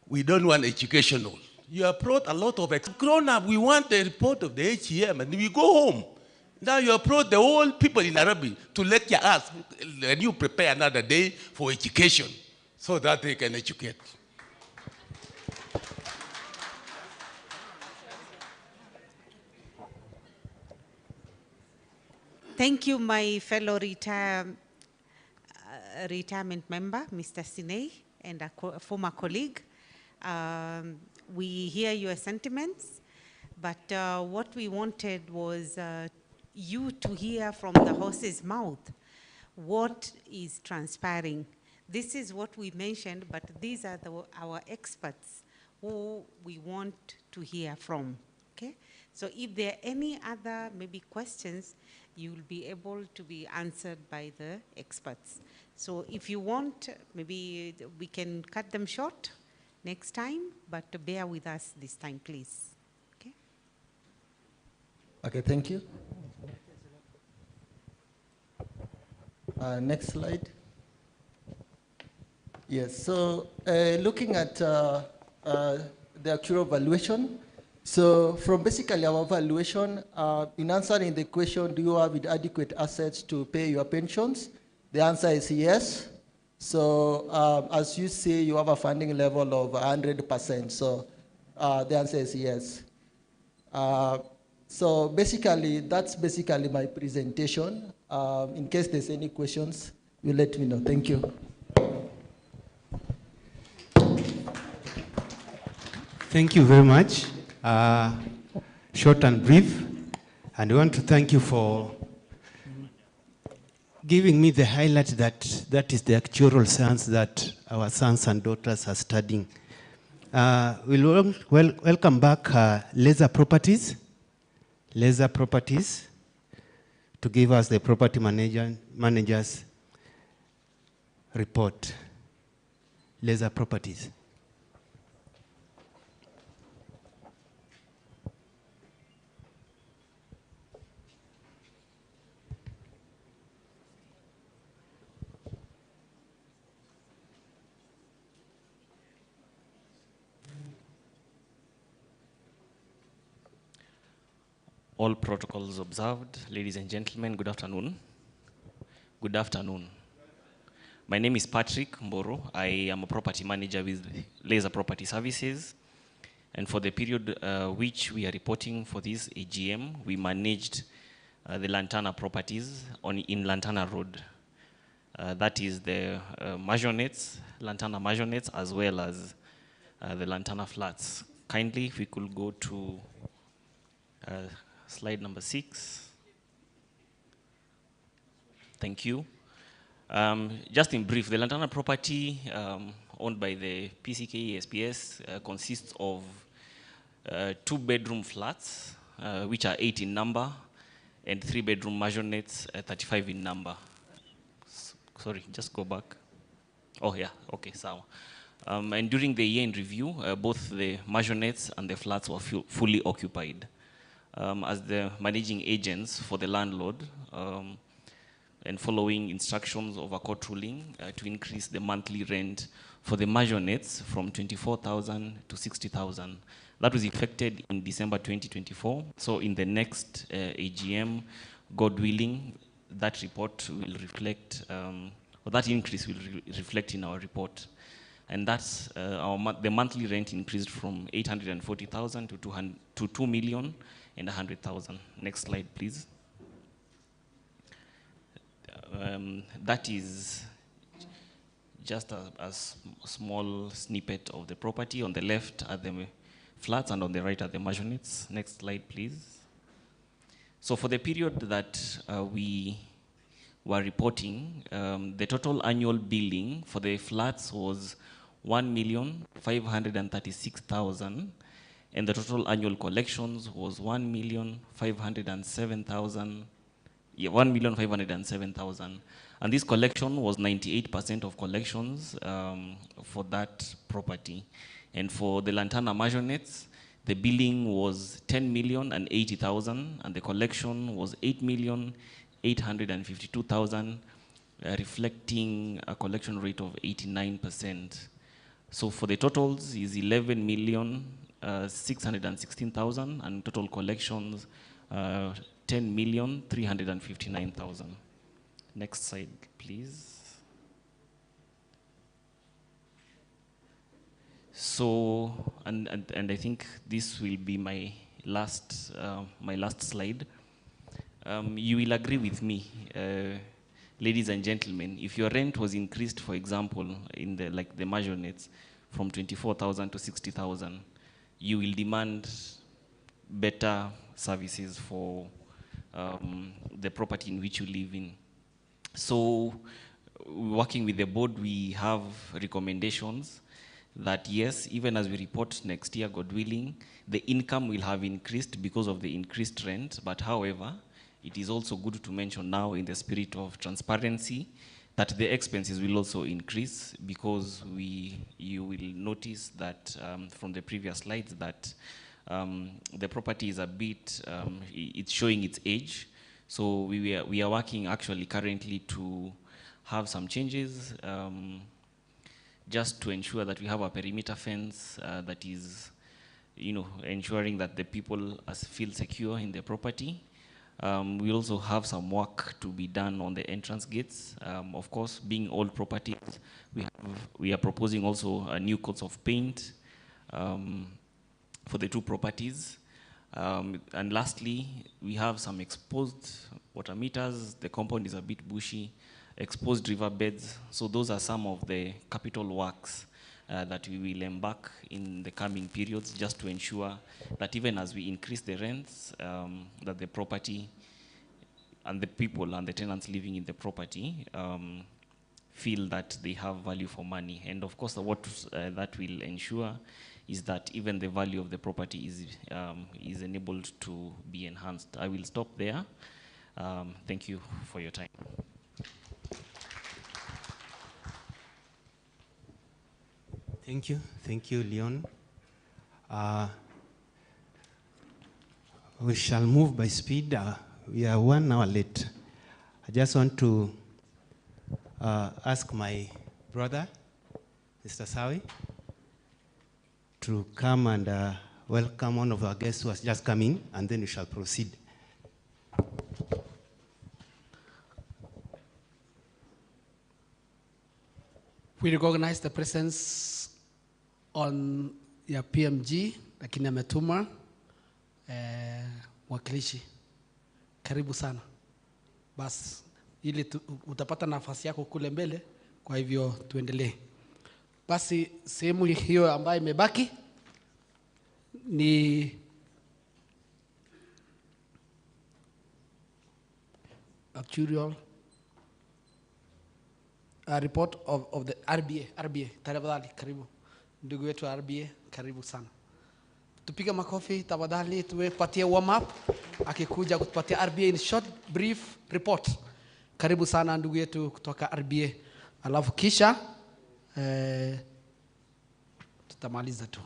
we don't want educational. You have brought a lot of grown up. We want the report of the HEM, and we go home. Now you approach the whole people in Nairobi to lecture us, and you prepare another day for education so that they can educate. Thank you, my fellow retirement member, Mr. Sinei, and a former colleague. We hear your sentiments, but what we wanted was you to hear from the horse's mouth what is transpiring. This is what we mentioned, but these are our experts who we want to hear from, okay? So if there are any other maybe questions, you will be able to be answered by the experts. So if you want, maybe we can cut them short next time, but bear with us this time, please. Okay? Okay, thank you. Next slide. Yes, so looking at the actual valuation, so from basically our valuation, in answering the question, do you have adequate assets to pay your pensions? The answer is yes. So as you see, you have a funding level of 100%. So the answer is yes. So basically, that's basically my presentation. In case there's any questions, you let me know. Thank you. Thank you very much. Short and brief. And I want to thank you for giving me the highlight that is the actual science that our sons and daughters are studying. We'll welcome back Laser Properties. Laser Properties to give us the property manager's report. Laser Properties. All protocols observed. Ladies and gentlemen, good afternoon. Good afternoon. My name is Patrick Mboro. I am a property manager with Laser Property Services. And for the period which we are reporting for this AGM, we managed the Lantana properties in Lantana Road. That is the Majonettes, Lantana Majonettes, as well as the Lantana Flats. Kindly, if we could go to slide number 6. Thank you. Just in brief, the Lantana property owned by the PCK SPS consists of 2-bedroom flats, which are 8 in number, and 3-bedroom majonettes, 35 in number. Sorry, just go back. Oh, yeah, okay, so. And during the year in review, both the maisonets and the flats were fully occupied. As the managing agents for the landlord, and following instructions of a court ruling to increase the monthly rent for the maisonets from 24,000 to 60,000. That was effected in December 2024. So in the next AGM, God willing, that report will reflect, or that increase will reflect in our report. And that's the monthly rent increased from 840,000 to 2,100,000. Next slide, please. That is just a small snippet of the property. On the left are the flats and on the right are the maisonets. Next slide, please. So for the period that we were reporting, the total annual billing for the flats was 1,536,000, and the total annual collections was 1,507,000. Yeah, 1,507,000. And this collection was 98% of collections for that property. And for the Lantana Maisonets, the billing was 10,080,000 and the collection was 8,852,000, reflecting a collection rate of 89%. So for the totals is 11,616,000 and total collections 10,359,000. Next slide, please. So, and I think this will be my last slide. You will agree with me, ladies and gentlemen, if your rent was increased, for example, in the maisonets from 24,000 to 60,000, you will demand better services for the property in which you live in. So, working with the board, we have recommendations that yes, even as we report next year, God willing, the income will have increased because of the increased rent, but however, it is also good to mention now in the spirit of transparency that the expenses will also increase because you will notice that from the previous slides that the property is a bit, it's showing its age. So we are working actually currently to have some changes just to ensure that we have a perimeter fence that is, ensuring that the people feel secure in the property. We also have some work to be done on the entrance gates. Of course, being old properties, we are proposing also new coats of paint for the two properties. And lastly, we have some exposed water meters. The compound is a bit bushy, exposed riverbeds. So those are some of the capital works that we will embark in the coming periods just to ensure that even as we increase the rents, that the property and the people and the tenants living in the property feel that they have value for money. And of course, what that will ensure is that even the value of the property is enabled to be enhanced. I will stop there. Thank you for your time. Thank you, Leon. We shall move by speed. We are 1 hour late. I just want to ask my brother, Mr. Sawi, to come and welcome one of our guests who has just come in, and then we shall proceed. We recognize the presence on ya PMG, lakini ametuma mwakilishi. Karibu sana. Bas, ili utapata nafasi yako kule mbele, kwa hivyo tuendelee. Basi sehemu hiyo ambayo imebaki ni actuarial report of the RBA. Tafadhali karibu. Ndugu wetu RBA, karibu sana. Tupige makofi tafadhali, tupatie warm up akikuja kutupatia RBA in short brief report. Karibu sana ndugu yetu kutoka RBA. Alafu kisha tutamaliza tu.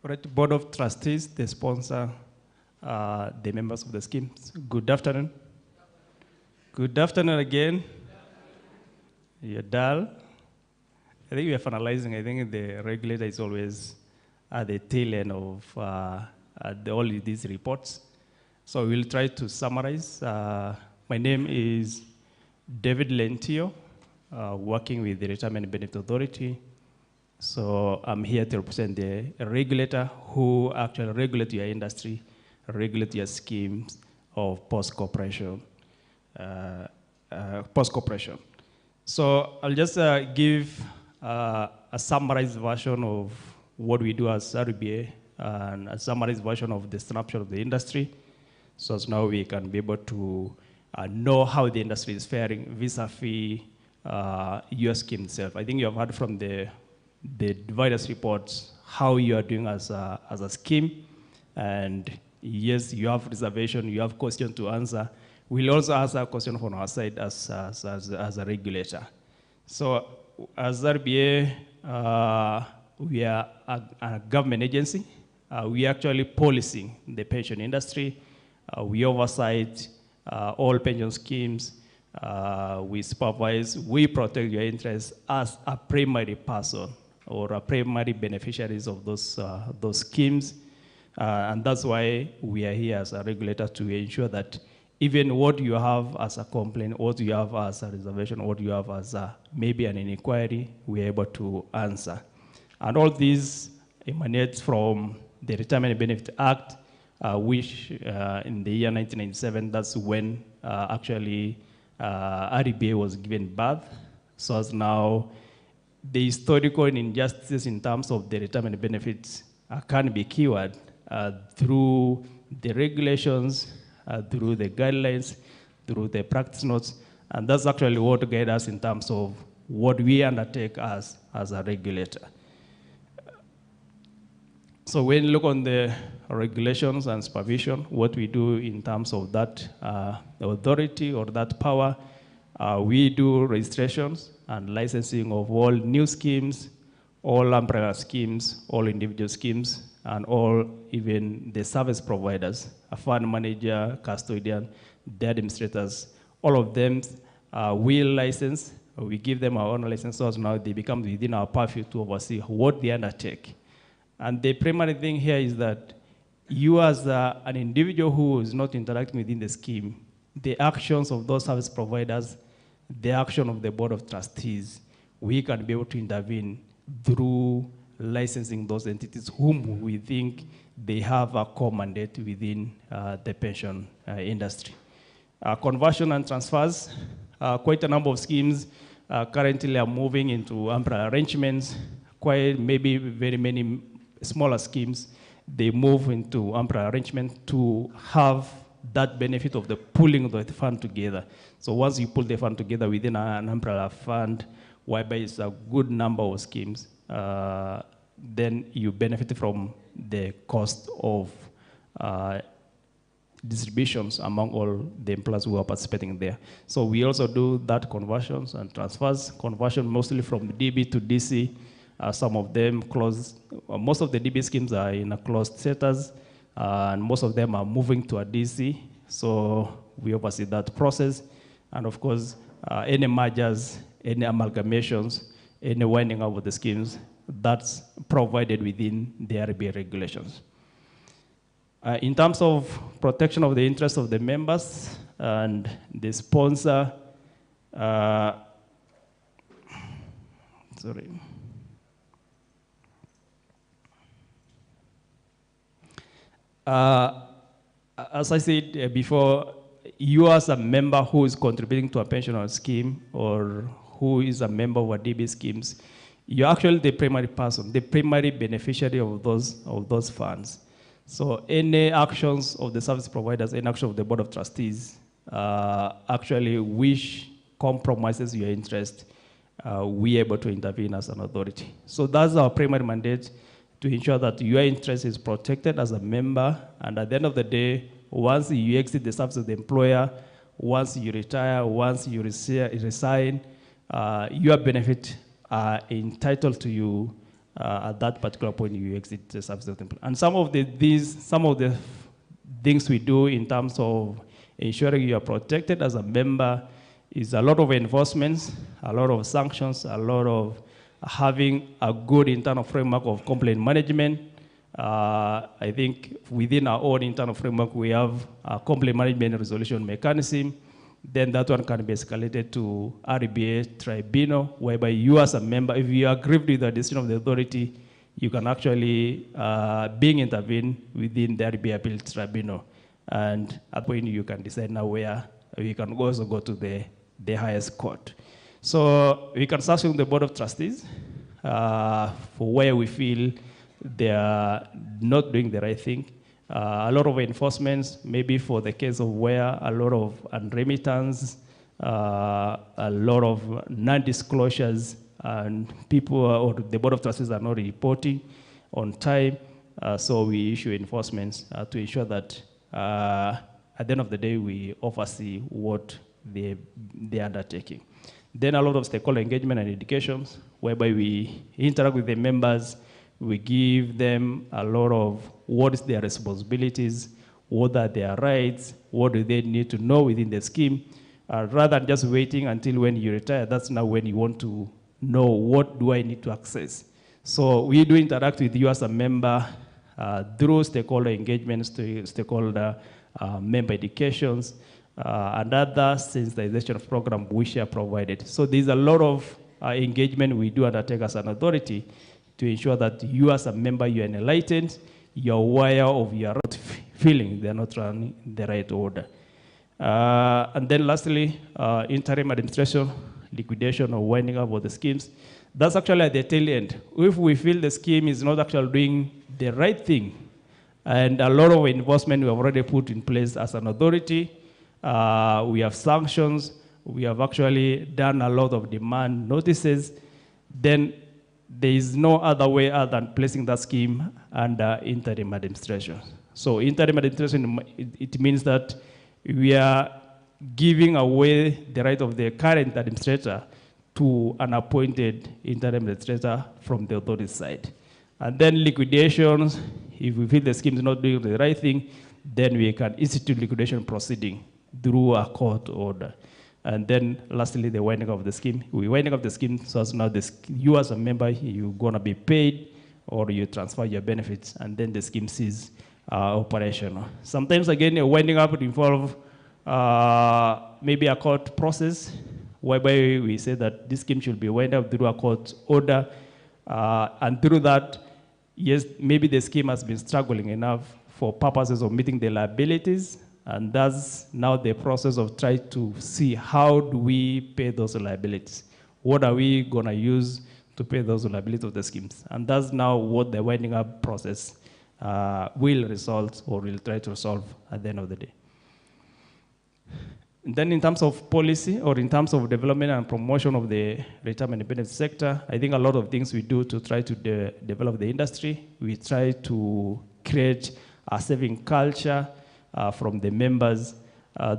Right, Board of Trustees, the sponsor, the members of the schemes. Good afternoon. Good afternoon again. You're dull. I think we are finalizing. I think the regulator is always at the tail end of all these reports. So we'll try to summarize. My name is David Lentio, working with the Retirement Benefit Authority. So I'm here to represent the regulator who actually regulates your industry, regulates your schemes of post-corporation. So I'll just give a summarized version of what we do as RBA and a summarized version of the snapshot of the industry. So as now we can be able to know how the industry is faring vis-a-vis your scheme itself. I think you have heard from the various reports how you are doing as a scheme. And yes, you have reservation, you have questions to answer. We'll also answer a question from our side as a regulator. So as RBA, we are a government agency. We are actually policing the pension industry. We oversight all pension schemes. We supervise, we protect your interests as a primary person or a primary beneficiaries of those schemes. And that's why we are here as a regulator to ensure that even what you have as a complaint, what you have as a reservation, what you have as maybe an inquiry, we are able to answer. And all these emanates from the Retirement Benefit Act, which in the year 1997, that's when actually RBA was given birth. So as now, the historical injustices in terms of the retirement benefits can be cured through the regulations, through the guidelines, through the practice notes, and that's actually what guides us in terms of what we undertake as a regulator. So when you look on the regulations and supervision, what we do in terms of that authority or that power, we do registrations and licensing of all new schemes, all umbrella schemes, all individual schemes, and all even the service providers, a fund manager, custodian, the administrators, all of them we license, we give them our own license, so now they become within our purview to oversee what they undertake. And the primary thing here is that you as an individual who is not interacting within the scheme, the actions of those service providers, the action of the Board of Trustees, we can be able to intervene through licensing those entities whom we think they have a core mandate within the pension industry. Conversion and transfers, quite a number of schemes currently are moving into umbrella arrangements. Quite maybe very many smaller schemes, they move into umbrella arrangement to have that benefit of the pooling of the fund together. So once you pull the fund together within an umbrella fund, whereby it's a good number of schemes, then you benefit from the cost of distributions among all the employers who are participating there. So we also do that conversions and transfers, conversion mostly from DB to DC. Some of them closed, most of the DB schemes are in a closed status, and most of them are moving to a DC. So we oversee that process. And of course, any mergers, any amalgamations, any winding up of the schemes, that's provided within the RBA regulations. In terms of protection of the interests of the members and the sponsor, sorry. As I said before, you as a member who is contributing to a pension scheme or who is a member of a DB schemes, you're actually the primary person, the primary beneficiary of those funds. So any actions of the service providers, any action of the Board of Trustees, actually which compromises your interest, we are able to intervene as an authority. So that's our primary mandate, to ensure that your interest is protected as a member, and at the end of the day, once you exit the service of the employer, once you retire, once you resign, your benefit are entitled to you at that particular point you exit the service of the employer. And some of the things we do in terms of ensuring you are protected as a member is a lot of enforcements, a lot of sanctions, a lot of having a good internal framework of complaint management. I think within our own internal framework, we have a complaint management resolution mechanism. Then that one can be escalated to RBA tribunal, whereby you as a member, if you are aggrieved with the decision of the authority, you can actually being intervened within the RBA appeal tribunal. And at that point, you can decide now where you can also go to the highest court. So we can sanction the Board of Trustees for where we feel they are not doing the right thing. A lot of enforcements, maybe for the case of where a lot of unremittance, a lot of non-disclosures, and people or the Board of Trustees are not reporting on time. So we issue enforcements to ensure that at the end of the day, we oversee what they're undertaking. Then a lot of stakeholder engagement and educations, whereby we interact with the members, we give them a lot of what is their responsibilities, what are their rights, what do they need to know within the scheme, rather than just waiting until when you retire. That's now when you want to know what do I need to access. So we do interact with you as a member through stakeholder engagements, stakeholder member educations, and other sensitization program which are provided. So there's a lot of engagement we do undertake as an authority to ensure that you as a member, you are enlightened, you're aware of your feeling they're not running in the right order. And then lastly, interim administration, liquidation or winding up of the schemes. That's actually at the tail end. If we feel the scheme is not actually doing the right thing, and a lot of enforcement we have already put in place as an authority, we have sanctions, we have actually done a lot of demand notices, then there is no other way other than placing that scheme under interim administration. So interim administration, it means that we are giving away the right of the current administrator to an appointed interim administrator from the authority side. And then liquidations, if we feel the scheme is not doing the right thing, then we can institute liquidation proceeding through a court order. And then lastly, the winding up of the scheme. We winding up the scheme so as now you as a member, you're gonna be paid or you transfer your benefits and then the scheme ceases operational. Sometimes again, a winding up would involve maybe a court process whereby we say that this scheme should be wound up through a court order. And through that, yes, maybe the scheme has been struggling enough for purposes of meeting the liabilities. And that's now the process of trying to see how do we pay those liabilities? What are we gonna use to pay those liabilities of the schemes? And that's now what the winding up process will result or will try to resolve at the end of the day. And then in terms of policy or in terms of development and promotion of the retirement benefit sector, I think a lot of things we do to try to develop the industry. We try to create a saving culture from the members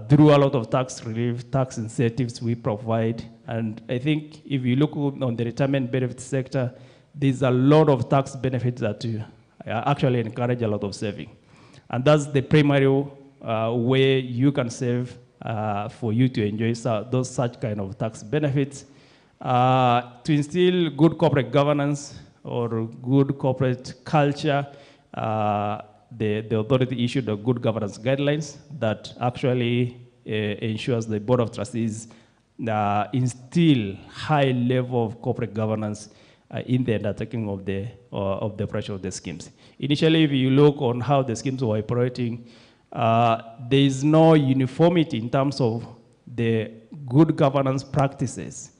through a lot of tax relief, tax incentives we provide. And I think if you look on the retirement benefit sector, there's a lot of tax benefits that actually encourage a lot of saving. And that's the primary way you can save for you to enjoy those such kind of tax benefits. To instill good corporate governance or good corporate culture, the authority issued a good governance guidelines that actually ensures the Board of Trustees instill high level of corporate governance in the undertaking of the operation of the schemes. Initially, if you look on how the schemes were operating, there is no uniformity in terms of the good governance practices.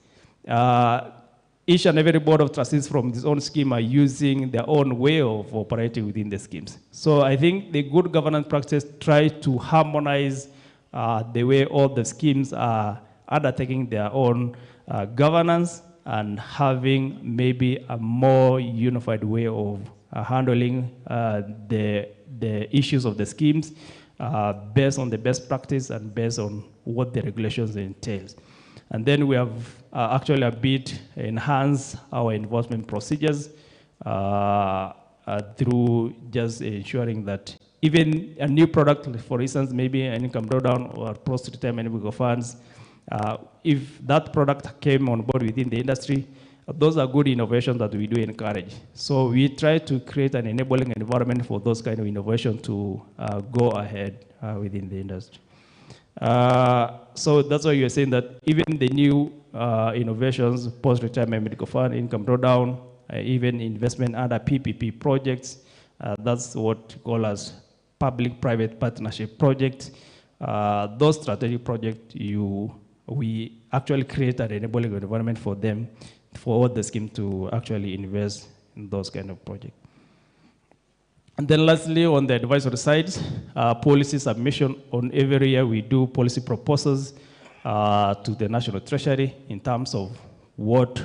Each and every Board of Trustees from this own scheme are using their own way of operating within the schemes. So I think the good governance practices try to harmonize the way all the schemes are undertaking their own governance and having maybe a more unified way of handling the issues of the schemes based on the best practice and based on what the regulations entails. And then we have actually a bit enhanced our enforcement procedures through just ensuring that even a new product, for instance, maybe an income drawdown or post-retirement vehicle funds, if that product came on board within the industry, those are good innovations that we do encourage. So we try to create an enabling environment for those kind of innovation to go ahead within the industry. So that's why you're saying that even the new innovations, post-retirement medical fund, income drawdown, even investment under PPP projects, that's what we call as public-private partnership projects. Those strategic projects, we actually create an enabling environment for them, for the scheme to actually invest in those kind of projects. And then lastly, on the advisory side, policy submission. On every year, we do policy proposals to the National Treasury in terms of what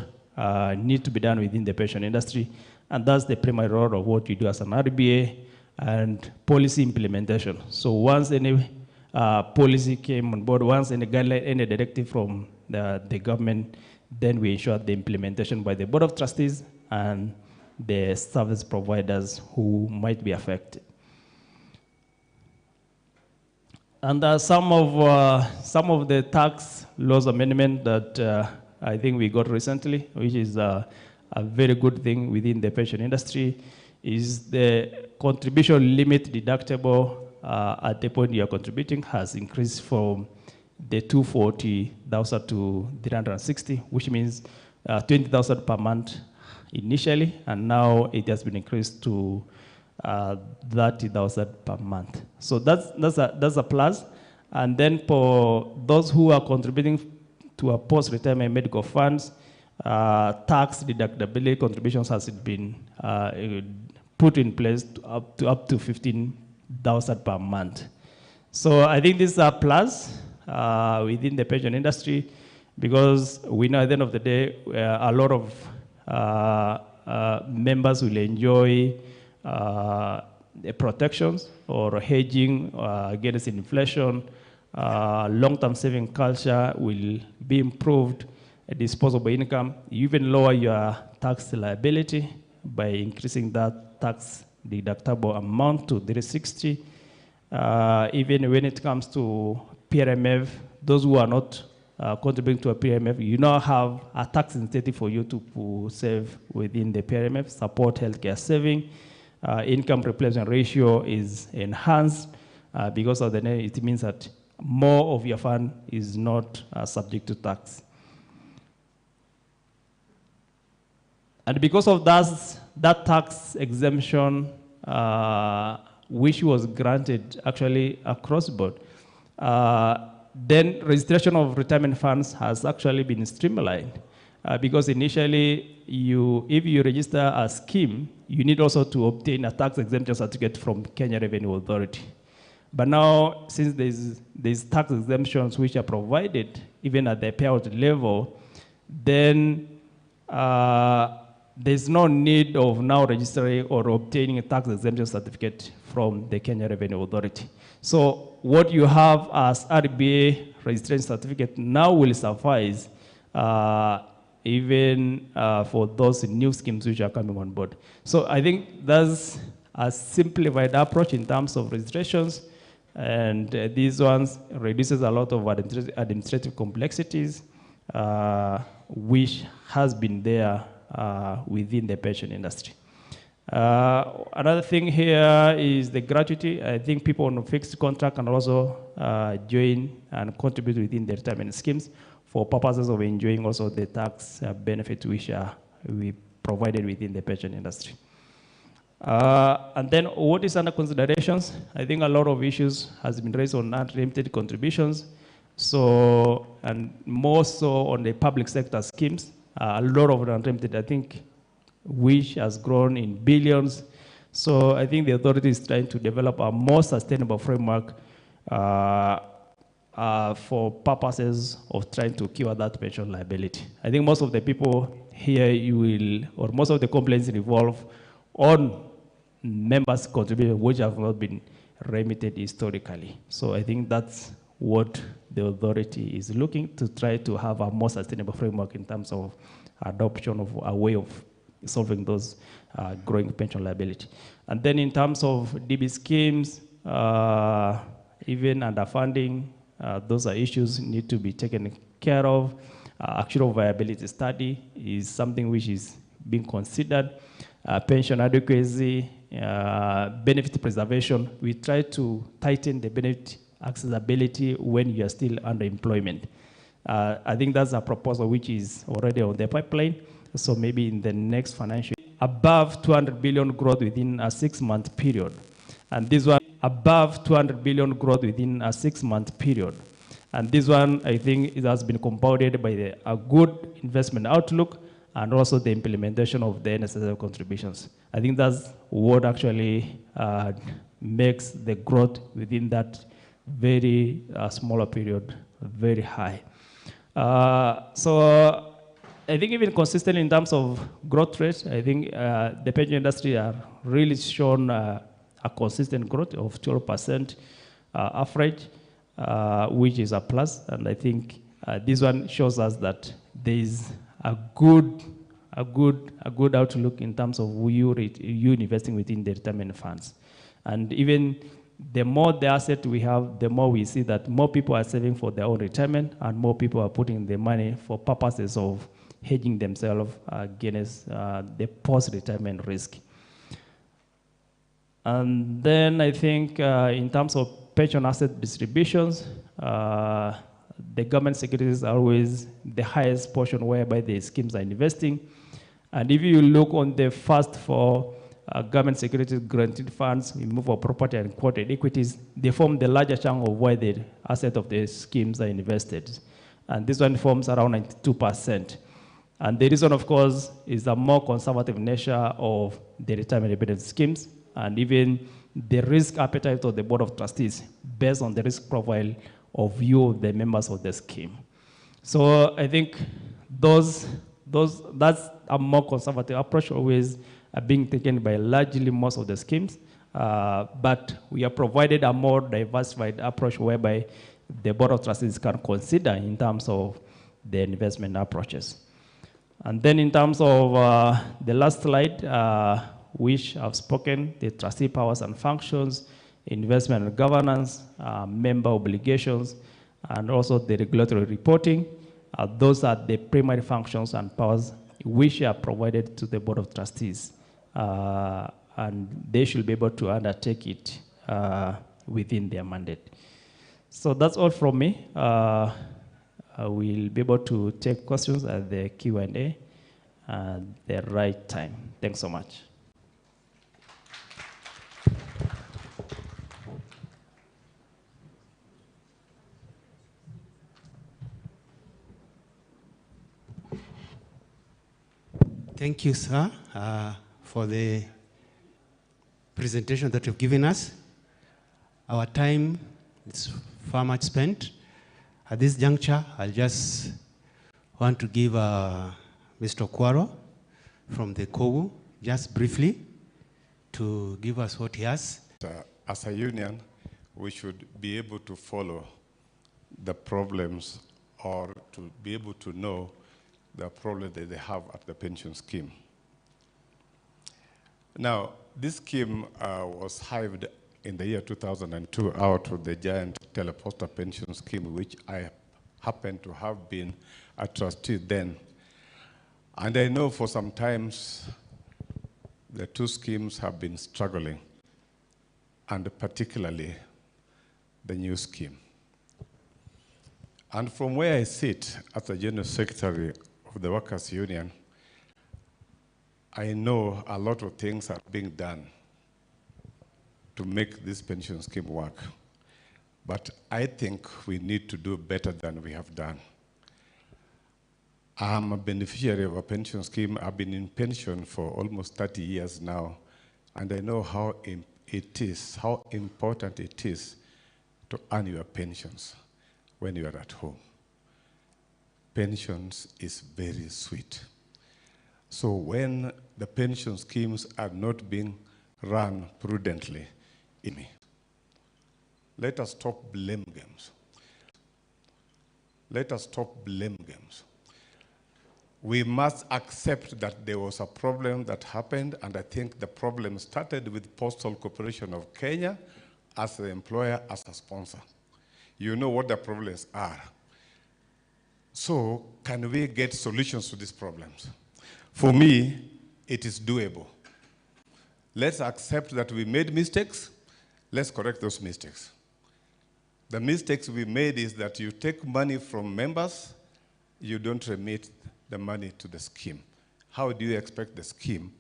needs to be done within the pension industry. And that's the primary role of what we do as an RBA and policy implementation. So once any policy came on board, once any guideline, any directive from the government, then we ensure the implementation by the Board of Trustees and the service providers who might be affected. And some of the tax laws amendment that I think we got recently, which is a very good thing within the pension industry, is the contribution limit deductible at the point you are contributing has increased from the 240,000 to 360, which means 20,000 per month initially, and now it has been increased to 30,000 per month. So that's a plus. And then for those who are contributing to a post-retirement medical funds, tax deductibility contributions has been put in place to up to 15,000 per month. So I think this is a plus within the pension industry, because we know at the end of the day, a lot of members will enjoy protections or hedging against inflation. Long-term saving culture will be improved. Disposable income, you even lower your tax liability by increasing that tax deductible amount to 360. Even when it comes to PRMF, those who are not contributing to a PRMF, you now have a tax incentive for you to save within the PRMF, support healthcare saving. Income replacement ratio is enhanced because of the name. It means that more of your fund is not subject to tax. And because of that tax exemption, which was granted actually across the board, then registration of retirement funds has actually been streamlined. Because initially, if you register a scheme, you need also to obtain a tax exemption certificate from Kenya Revenue Authority. But now, since there's tax exemptions which are provided even at the payout level, then there's no need of now registering or obtaining a tax exemption certificate from the Kenya Revenue Authority. So what you have as RBA registration certificate now will suffice even for those new schemes which are coming on board. So I think that's a simplified approach in terms of registrations, and these ones reduces a lot of administrative complexities, which has been there within the pension industry. Another thing here is the gratuity. I think people on a fixed contract can also join and contribute within the retirement schemes for purposes of enjoying also the tax benefits which we provided within the pension industry. And then what is under considerations? I think a lot of issues has been raised on unlimited contributions. So, and more so on the public sector schemes, a lot of unlimited, I think, which has grown in billions. So I think the authority is trying to develop a more sustainable framework for purposes of trying to cure that pension liability. I think most of the people here or most of the complaints revolve on members' contributions which have not been remitted historically. So I think that's what the authority is looking to try to have a more sustainable framework in terms of adoption of a way of solving those growing pension liability. And then in terms of DB schemes, even underfunding, those are issues need to be taken care of. Actual viability study is something which is being considered. Pension adequacy, benefit preservation, we try to tighten the benefit accessibility when you are still under employment. I think that's a proposal which is already on the pipeline. So maybe in the next financial year, above 200 billion growth within a 6-month period. And this one, above 200 billion growth within a 6-month period. And this one, I think, it has been compounded by a good investment outlook and also the implementation of the necessary contributions. I think that's what actually makes the growth within that very smaller period very high. So I think even consistent in terms of growth rate, I think the pension industry are really shown a consistent growth of 12% average, which is a plus. And I think this one shows us that there is a good outlook in terms of you investing within the retirement funds. And even the more the asset we have, the more we see that more people are saving for their own retirement and more people are putting the money for purposes of hedging themselves against the post-retirement risk. And then I think in terms of pension asset distributions, the government securities are always the highest portion whereby the schemes are investing. And if you look on the first four government securities guaranteed funds, immovable property and quoted equities, they form the larger chunk of where the assets of the schemes are invested. And this one forms around 92%. And the reason, of course, is the more conservative nature of the retirement benefit schemes and even the risk appetite of the Board of Trustees based on the risk profile of you, the members of the scheme. So I think that's a more conservative approach always being taken by largely most of the schemes. But we have provided a more diversified approach whereby the Board of Trustees can consider in terms of the investment approaches. And then in terms of the last slide, which I've spoken, the trustee powers and functions, investment and governance, member obligations, and also the regulatory reporting. Those are the primary functions and powers which are provided to the Board of Trustees. And they should be able to undertake it within their mandate. So that's all from me. We'll be able to take questions at the Q&A at the right time. Thanks so much. Thank you, sir, for the presentation that you've given us. Our time is far much spent. At this juncture, I just want to give Mr. Kwaro from the KOGU, just briefly, to give us what he has. As a union, we should be able to follow the problems or to be able to know the problem that they have at the pension scheme. Now, this scheme was hived in the year 2002 out of the giant telepostal pension scheme, which I happened to have been a trustee then. And I know for some times the two schemes have been struggling, and particularly the new scheme. And from where I sit as the General Secretary of the Workers' Union, I know a lot of things are being done to make this pension scheme work. But I think we need to do better than we have done. I'm a beneficiary of a pension scheme. I've been in pension for almost 30 years now, and I know how important it is to earn your pensions when you are at home. Pensions is very sweet. So when the pension schemes are not being run prudently, let us stop blame games. Let us stop blame games. We must accept that there was a problem that happened, and I think the problem started with Postal Corporation of Kenya as the employer, as a sponsor. You know what the problems are. So, can we get solutions to these problems? For me, it is doable. Let's accept that we made mistakes. Let's correct those mistakes. The mistakes we made is that you take money from members, you don't remit the money to the scheme. How do you expect the scheme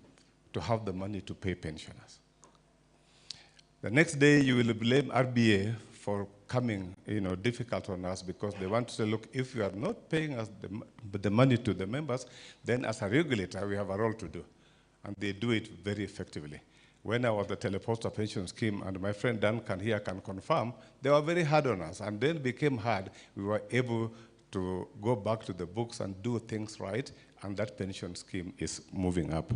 to have the money to pay pensioners? The next day, you will blame RBA for coming, difficult on us because they want to say, look, if you are not paying us the money to the members, then as a regulator, we have a role to do. And they do it very effectively. When I was the Teleposta pension scheme, and my friend Duncan here can confirm, they were very hard on us. And then it became hard. We were able to go back to the books and do things right, and that pension scheme is moving up.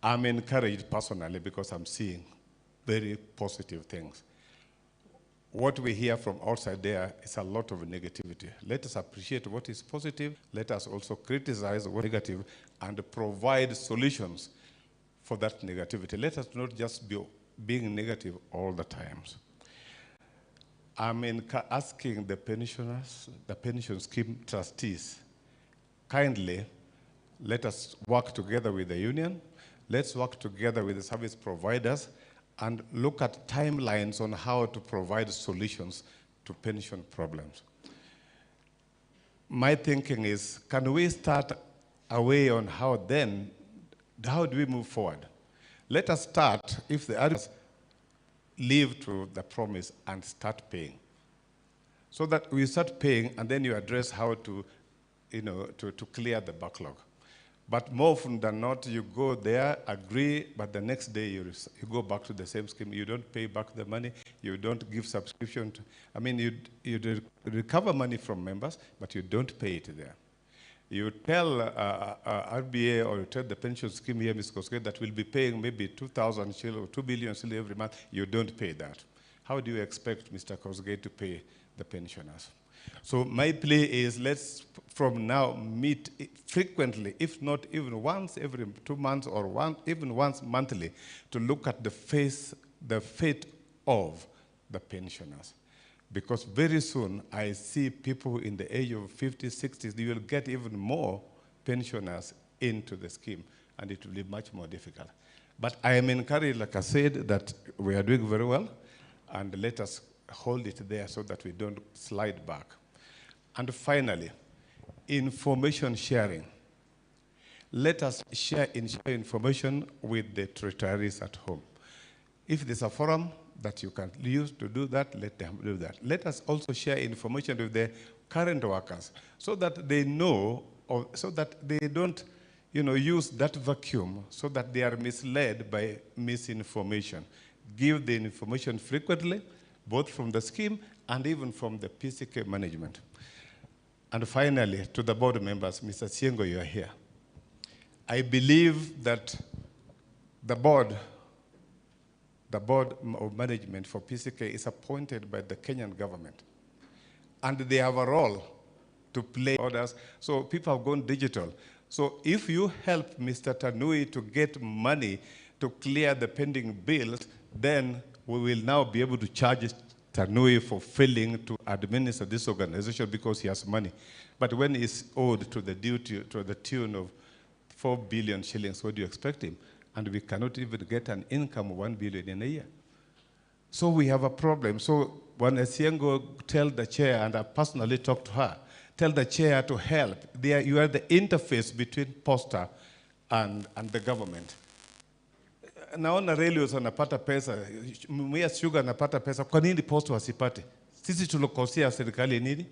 I'm encouraged personally because I'm seeing very positive things. What we hear from outside there is a lot of negativity. Let us appreciate what is positive. Let us also criticize what is negative and provide solutions for that negativity. Let us not just be being negative all the times. I'm asking the pensioners, the pension scheme trustees, kindly let us work together with the union. Let's work together with the service providers and look at timelines on how to provide solutions to pension problems. My thinking is, can we start a way on how do we move forward? Let us start, if the others live to the promise and start paying. So that we start paying and then you address how to, to clear the backlog. But more often than not, you go there, agree, but the next day you go back to the same scheme. You don't pay back the money. You don't give subscription. You recover money from members, but you don't pay it there. You tell RBA or you tell the pension scheme here, Ms. Koske, that we'll be paying maybe 2,000 shilling or 2 billion shilling every month. You don't pay that. How do you expect Mr. Koske to pay the pensioners? So my plea is let's from now meet frequently, if not even once every 2 months or even once monthly, to look at the fate of the pensioners. Because very soon I see people in the age of 50s, 60s, they will get even more pensioners into the scheme, and it will be much more difficult. But I am encouraged, like I said, that we are doing very well, and let us hold it there so that we don't slide back. And finally, information sharing. Let us share information with the retirees at home. If there's a forum that you can use to do that, let them do that. Let us also share information with the current workers so that they know, or so that they don't use that vacuum so that they are misled by misinformation. Give the information frequently, both from the scheme and even from the PCK management. And finally, to the board members, Mr. Siengo, you are here. I believe that the board of management for PCK is appointed by the Kenyan government. And they have a role to play orders. So people have gone digital. So if you help Mr. Tanui to get money to clear the pending bills, then we will now be able to charge Tanui for failing to administer this organization because he has money. But when he's owed to the tune of 4 billion shillings, what do you expect him? And we cannot even get an income of 1 billion in a year. So we have a problem. So when Esiengo tell the chair, and I personally talked to her, tell the chair to help. You are the interface between POSTA and the government. Naona railways wanapata pesa, Mwea Sugar anapata pesa, kwa nini POSTA wasipate? Sisi tulokosea serikali nini?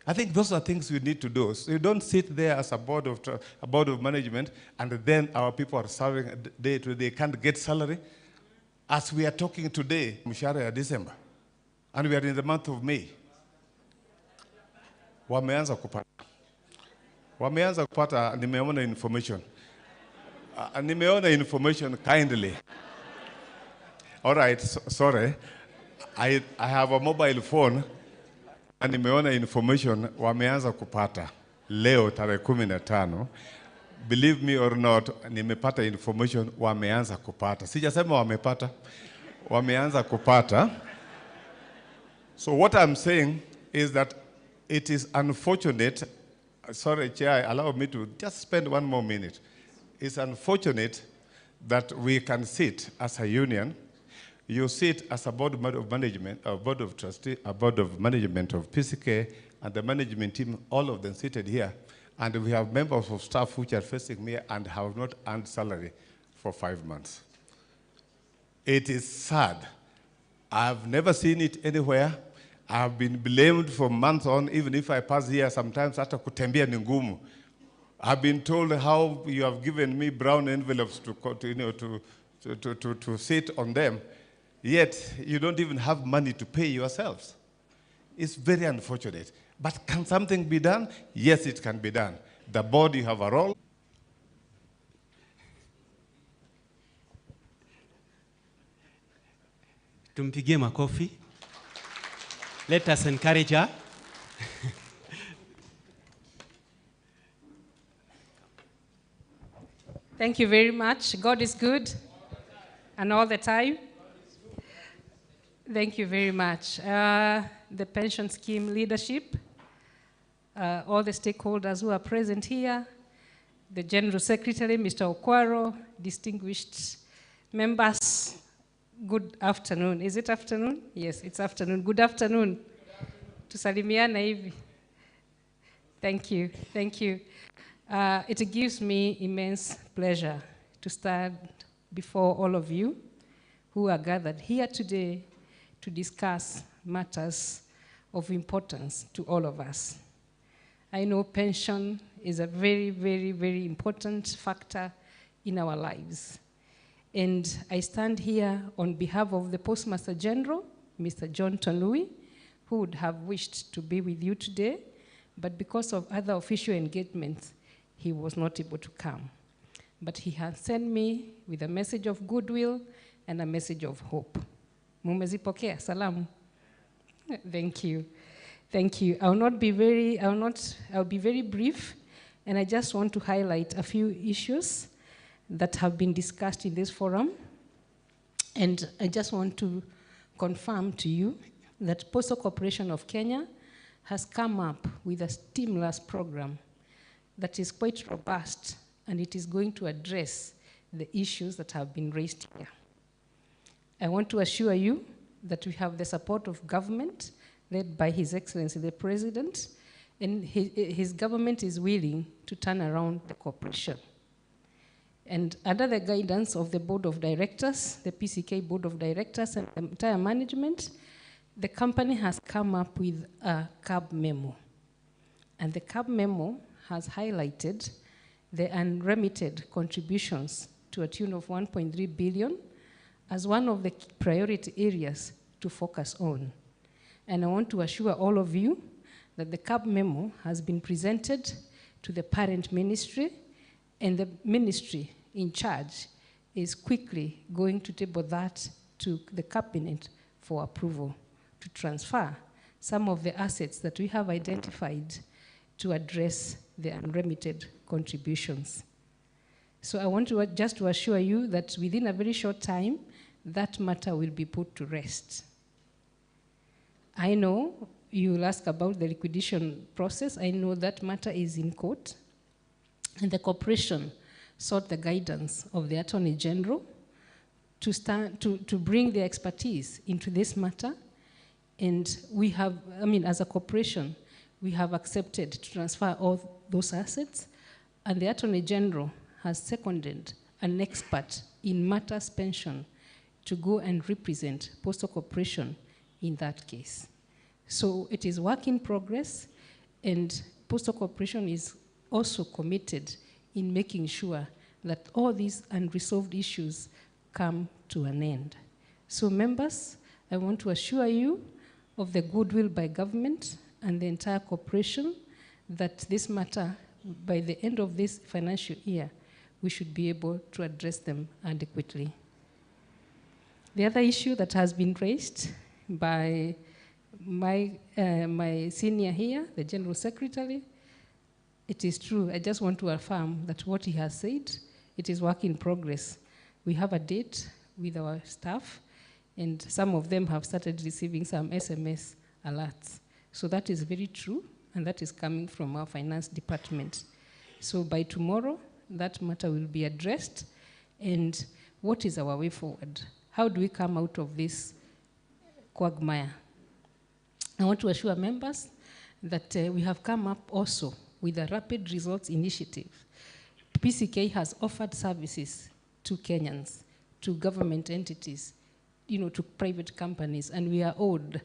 I think those are things we need to do. So you don't sit there as a board of management and then our people are serving day to day, can't get salary. As we are talking today, mshahara ya December, and we are in the month of May. Wameanza kupata, nimeona information. Nimeona information kindly. All right, sorry. I have a mobile phone na nimeona information wameanza kupata leo tarehe 15. Believe me or not, nimepata information wameanza kupata. Sijasema wamepata, wameanza kupata. So what I'm saying is that it is unfortunate, sorry Chair, allow me to just spend one more minute. It's unfortunate that we can sit as a union, you sit as a board of management, a board of trustees, a board of management of PCK, and the management team, all of them seated here, and we have members of staff which are facing me and have not earned salary for 5 months. It is sad. I've never seen it anywhere. I've been blamed for months on, even if I pass here sometimes hata kutembea ni ngumu. I've been told how you have given me brown envelopes to sit on them, yet you don't even have money to pay yourselves. It's very unfortunate. But can something be done? Yes, it can be done. The board, you have a role. Tumpigie makofi. Let us encourage her. Thank you very much. God is good, and all the time. Thank you very much. The pension scheme leadership, all the stakeholders who are present here, the General Secretary, Mr. Okwaro, distinguished members, good afternoon. Is it afternoon? Yes, it's afternoon. Good afternoon. Tusalimiana hivi. Thank you. Thank you. It gives me immense pleasure to stand before all of you who are gathered here today to discuss matters of importance to all of us. I know pension is a very, very, very important factor in our lives. And I stand here on behalf of the Postmaster General, Mr. John Tonui, who would have wished to be with you today, but because of other official engagements, he was not able to come. But he has sent me with a message of goodwill and a message of hope. Mumezipokea, salamu. Thank you. Thank you. I'll be very brief, and I just want to highlight a few issues that have been discussed in this forum. And I just want to confirm to you that Postal Corporation of Kenya has come up with a stimulus program that is quite robust, and it is going to address the issues that have been raised here. I want to assure you that we have the support of government, led by His Excellency the President, and his government is willing to turn around the corporation. And under the guidance of the Board of Directors, the PCK Board of Directors and the entire management, the company has come up with a CAB memo. And the CAB memo has highlighted the unremitted contributions to a tune of 1.3 billion as one of the priority areas to focus on. And I want to assure all of you that the CAB memo has been presented to the parent ministry, and the ministry in charge is quickly going to table that to the cabinet for approval to transfer some of the assets that we have identified to address the unremitted contributions. So I want to just to assure you that within a very short time, that matter will be put to rest. I know you will ask about the liquidation process. I know that matter is in court, and the corporation sought the guidance of the Attorney General to bring the expertise into this matter. And we have, as a corporation, we have accepted to transfer all those assets, and the Attorney General has seconded an expert in matters pension to go and represent Postal Corporation in that case. So it is work in progress, and Postal Corporation is also committed in making sure that all these unresolved issues come to an end. So members, I want to assure you of the goodwill by government and the entire corporation that this matter, by the end of this financial year, we should be able to address them adequately. The other issue that has been raised by my senior here, the General Secretary. It is true. I just want to affirm that what he has said, it is work in progress. We have a date with our staff, and some of them have started receiving some SMS alerts. So that is very true, and that is coming from our finance department. So by tomorrow, that matter will be addressed. And what is our way forward? How do we come out of this quagmire? I want to assure members that we have come up also with a rapid results initiative. PCK has offered services to Kenyans, to government entities, to private companies, and we are owed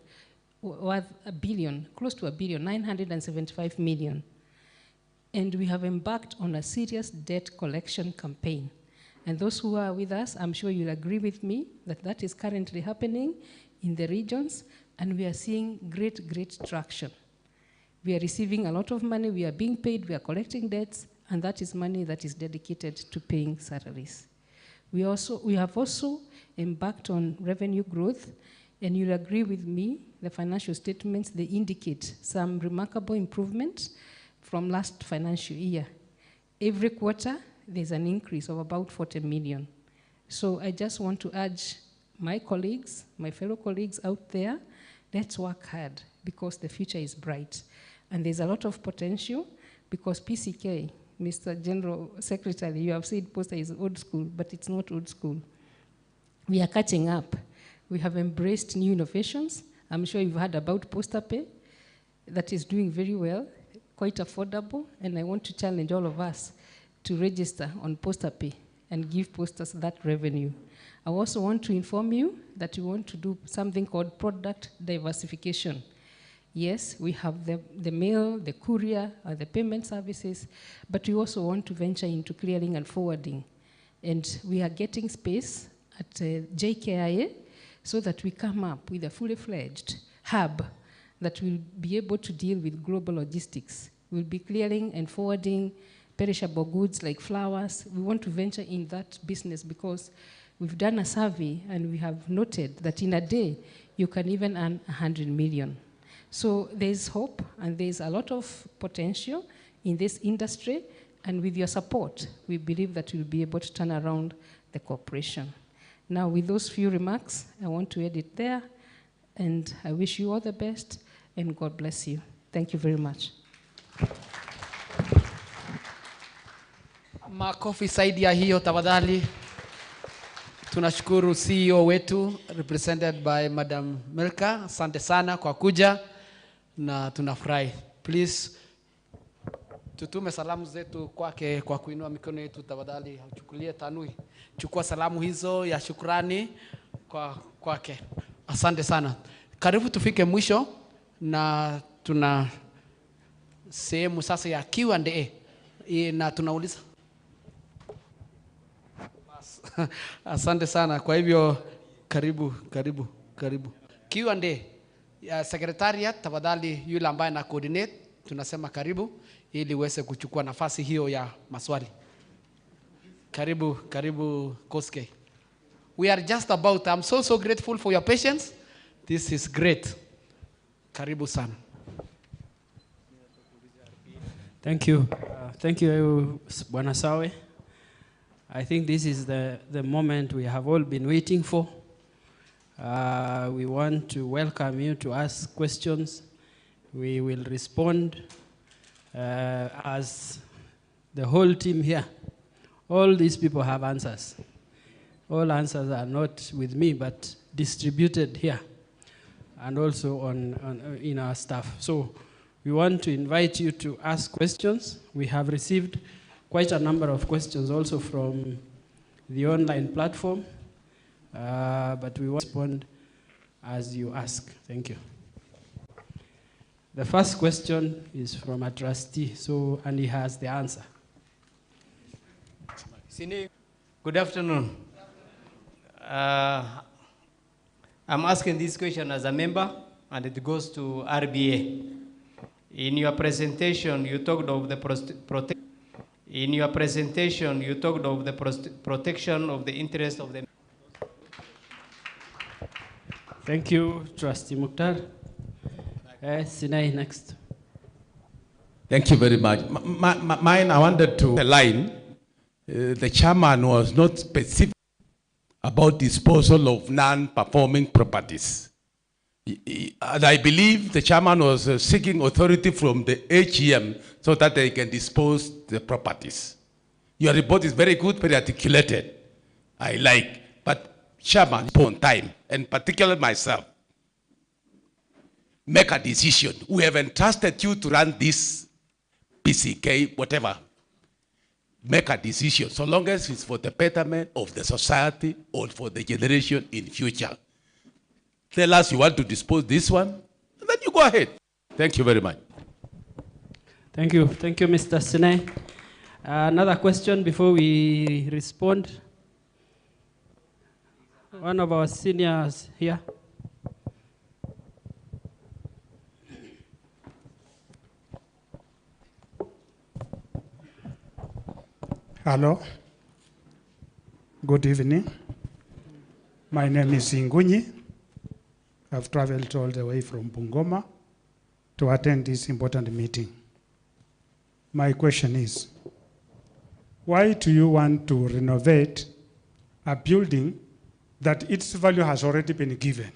worth $1 billion, close to $1 billion, 975 million. And we have embarked on a serious debt collection campaign. And those who are with us, I'm sure you'll agree with me that that is currently happening in the regions, and we are seeing great, great traction. We are receiving a lot of money, we are being paid, we are collecting debts, and that is money that is dedicated to paying salaries. We have also embarked on revenue growth, and you'll agree with me, the financial statements, they indicate some remarkable improvement from last financial year. Every quarter, there's an increase of about 40 million. So I just want to urge my colleagues, my fellow colleagues out there, let's work hard because the future is bright. And there's a lot of potential because PCK, Mr. General Secretary, you have said POSTA is old school, but it's not old school. We are catching up. We have embraced new innovations. I'm sure you've heard about POSTA Pay. That is doing very well, quite affordable, and I want to challenge all of us to register on POSTA Pay and give posters that revenue. I also want to inform you that we want to do something called product diversification. Yes, we have the mail, the courier, the payment services, but we also want to venture into clearing and forwarding. And we are getting space at JKIA so that we come up with a fully fledged hub that will be able to deal with global logistics. We'll be clearing and forwarding perishable goods like flowers. We want to venture in that business because we've done a survey and we have noted that in a day, you can even earn 100 million. So there's hope and there's a lot of potential in this industry, and with your support, we believe that we'll be able to turn around the corporation. Now, with those few remarks, I want to end it there, and I wish you all the best, and God bless you. Thank you very much. Makofi saidi ya hiyo tafadhali. Tunashukuru CEO wetu represented by Madam Milka. Asante sana kwa kuja na tunafurahi. Please tutume salamu zetu kwake kwa kuinua mikono yetu tafadhali. Uchukulie tanui. Chukua salamu hizo ya shukrani kwake. Asante sana. Karibu tufike mwisho na tuna sehemu sasa ya Q&A na tunauliza. Asante sana. Kwa hivyo karibu. Q&A ya secretariat tafadhali, yule ambaye na coordinate tunasema karibu ili uweze kuchukua nafasi hiyo ya maswali. Karibu Koske. We are just about, I'm so grateful for your patience. This is great. Karibu sana. Thank you. Thank you, Bwana Sawe. I think this is the moment we have all been waiting for. We want to welcome you to ask questions. We will respond as the whole team here. All these people have answers. All answers are not with me, but distributed here and also in our staff. So we want to invite you to ask questions. We have received quite a number of questions also from the online platform, but we will respond as you ask. Thank you. The first question is from a trustee, and he has the answer. Good afternoon. I'm asking this question as a member, and it goes to RBA. In your presentation, you talked of the protection of the interest of the. Thank you, Trustee Mukhtar. Sinai next. Thank you very much. Mine, I wanted to align. The chairman was not specific about disposal of non-performing properties. And I believe the chairman was seeking authority from the AGM so that they can dispose the properties. Your report is very good, very articulated. I like. But chairman, on time, and particularly myself, make a decision. We have entrusted you to run this PCK, whatever. Make a decision, so long as it's for the betterment of the society or for the generation in future. Tell us you want to dispose this one, and then you go ahead. Thank you very much. Thank you. Thank you, Mr. Sinai. Another question before we respond. One of our seniors here. Hello. Good evening. My name is Ngunyi. I've traveled all the way from Bungoma to attend this important meeting. My question is, why do you want to renovate a building that its value has already been given?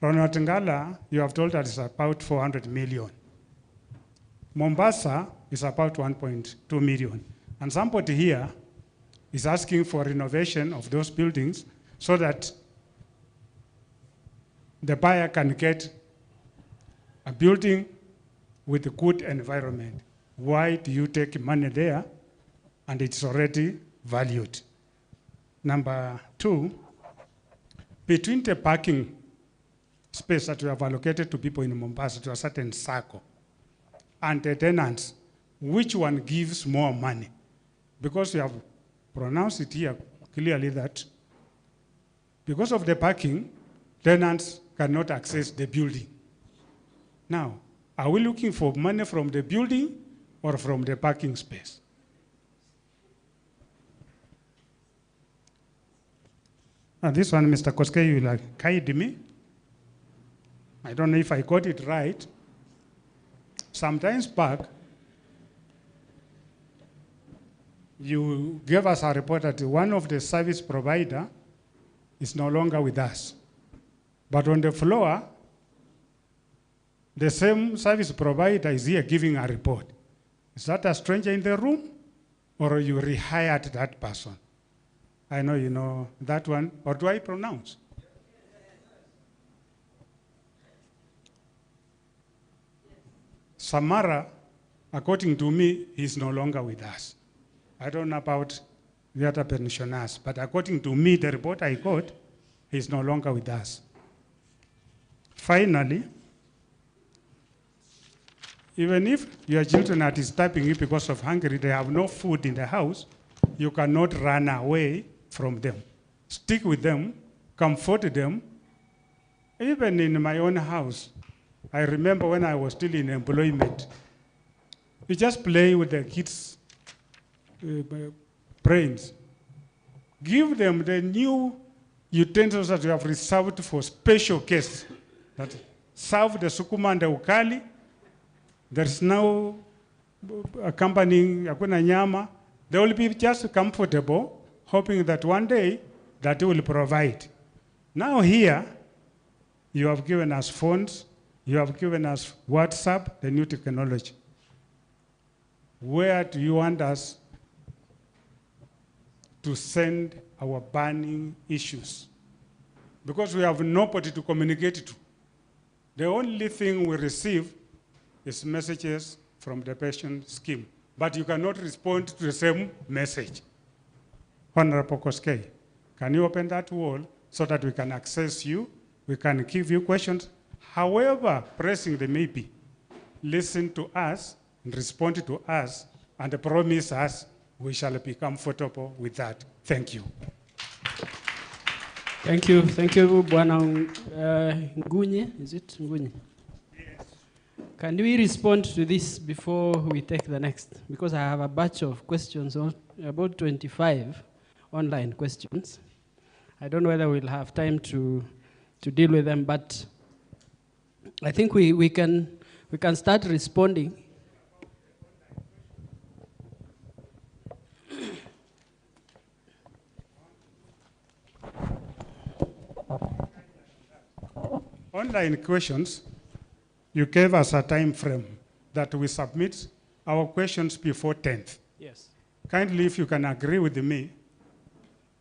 Ronald Ngala, you have told us it's about 400 million. Mombasa is about 1.2 million. And somebody here is asking for renovation of those buildings so that the buyer can get a building with a good environment. Why do you take money there and it's already valued? Number two, between the parking space that we have allocated to people in Mombasa to a certain circle and the tenants, which one gives more money? Because we have pronounced it here clearly that because of the parking, tenants cannot access the building. Now, are we looking for money from the building or from the parking space? And this one, Mr. Koske, you will guide me. I don't know if I got it right. Sometimes back, you gave us a report that one of the service provider is no longer with us. But on the floor, the same service provider is here giving a report. Is that a stranger in the room, or you rehired that person? I know you know that one, or do I pronounce? Samara, according to me, is no longer with us. I don't know about the other pensioners, but according to me, the report I got, he's no longer with us. Finally, even if your children are disturbing you because of hunger, they have no food in the house, you cannot run away from them. Stick with them, comfort them. Even in my own house, I remember when I was still in employment, you just play with the kids' brains. Give them the new utensils that you have reserved for special cases that serve the sukuma and the ukali. There's no accompanying hakuna nyama. They will be just comfortable, hoping that one day that will provide. Now here, you have given us phones, you have given us WhatsApp, the new technology. Where do you want us to send our burning issues? Because we have nobody to communicate to. The only thing we receive is messages from the pension scheme. But you cannot respond to the same message. Honorable Koskei, can you open that wall so that we can access you? We can give you questions. However pressing they may be, listen to us, and respond to us, and promise us we shall be comfortable with that. Thank you. Thank you. Thank you, Bwana Ngunyi. Is it Ngunyi? Yes. Can we respond to this before we take the next? Because I have a batch of questions, about 25 online questions. I don't know whether we'll have time to deal with them, but I think we can start responding. Online questions, you gave us a time frame that we submit our questions before 10th. Yes. Kindly, if you can agree with me,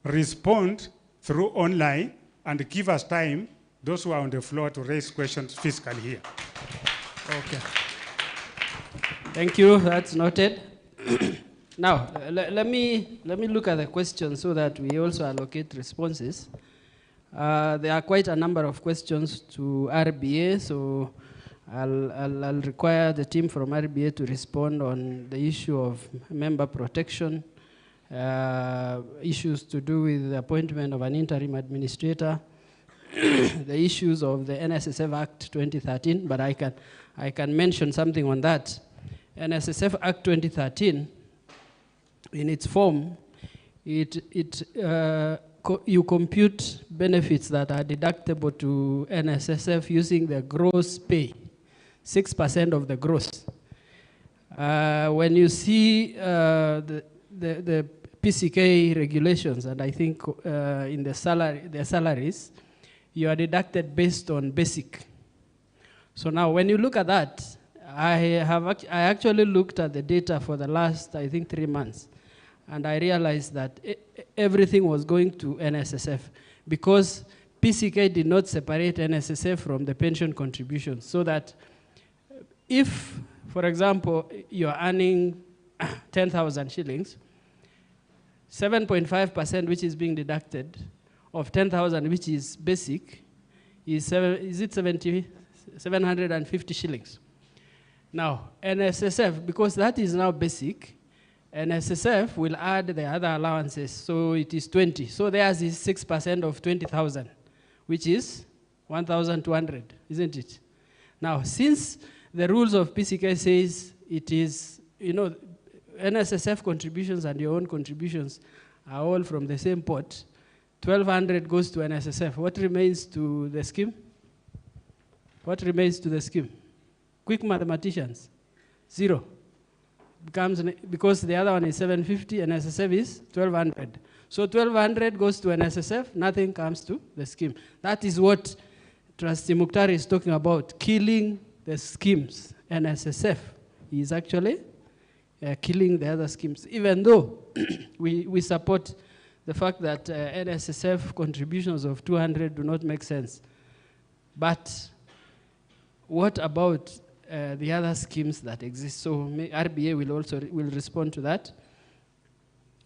respond through online and give us time, those who are on the floor, to raise questions physically here. Okay. Thank you, that's noted. Now, let me look at the questions so that we also allocate responses. There are quite a number of questions to RBA, so I'll require the team from RBA to respond on the issue of member protection, issues to do with the appointment of an interim administrator, the issues of the NSSF Act 2013, but I can mention something on that. NSSF Act 2013, in its form, you compute benefits that are deductible to NSSF using the gross pay, 6% of the gross. When you see the PCK regulations, and I think in the salaries, you are deducted based on basic. So now when you look at that, I actually looked at the data for the last, I think, 3 months, and I realized that everything was going to NSSF because PCK did not separate NSSF from the pension contributions, so that if, for example, you're earning 10,000 shillings, 7.5%, which is being deducted, of 10,000, which is basic, is 750 shillings. Now, NSSF, because that is now basic, NSSF will add the other allowances, so it is 20. So theirs is 6% of 20,000, which is 1,200, isn't it? Now, since the rules of PCK says it is, NSSF contributions and your own contributions are all from the same pot, 1,200 goes to NSSF. What remains to the scheme? What remains to the scheme? Quick mathematicians, 0. Becomes, because the other one is 750, NSSF is 1,200. So 1,200 goes to NSSF, nothing comes to the scheme. That is what Trustee Mukhtar is talking about, killing the schemes. NSSF is actually killing the other schemes, even though we support the fact that NSSF contributions of 200 do not make sense. But what about the other schemes that exist? So RBA will respond to that.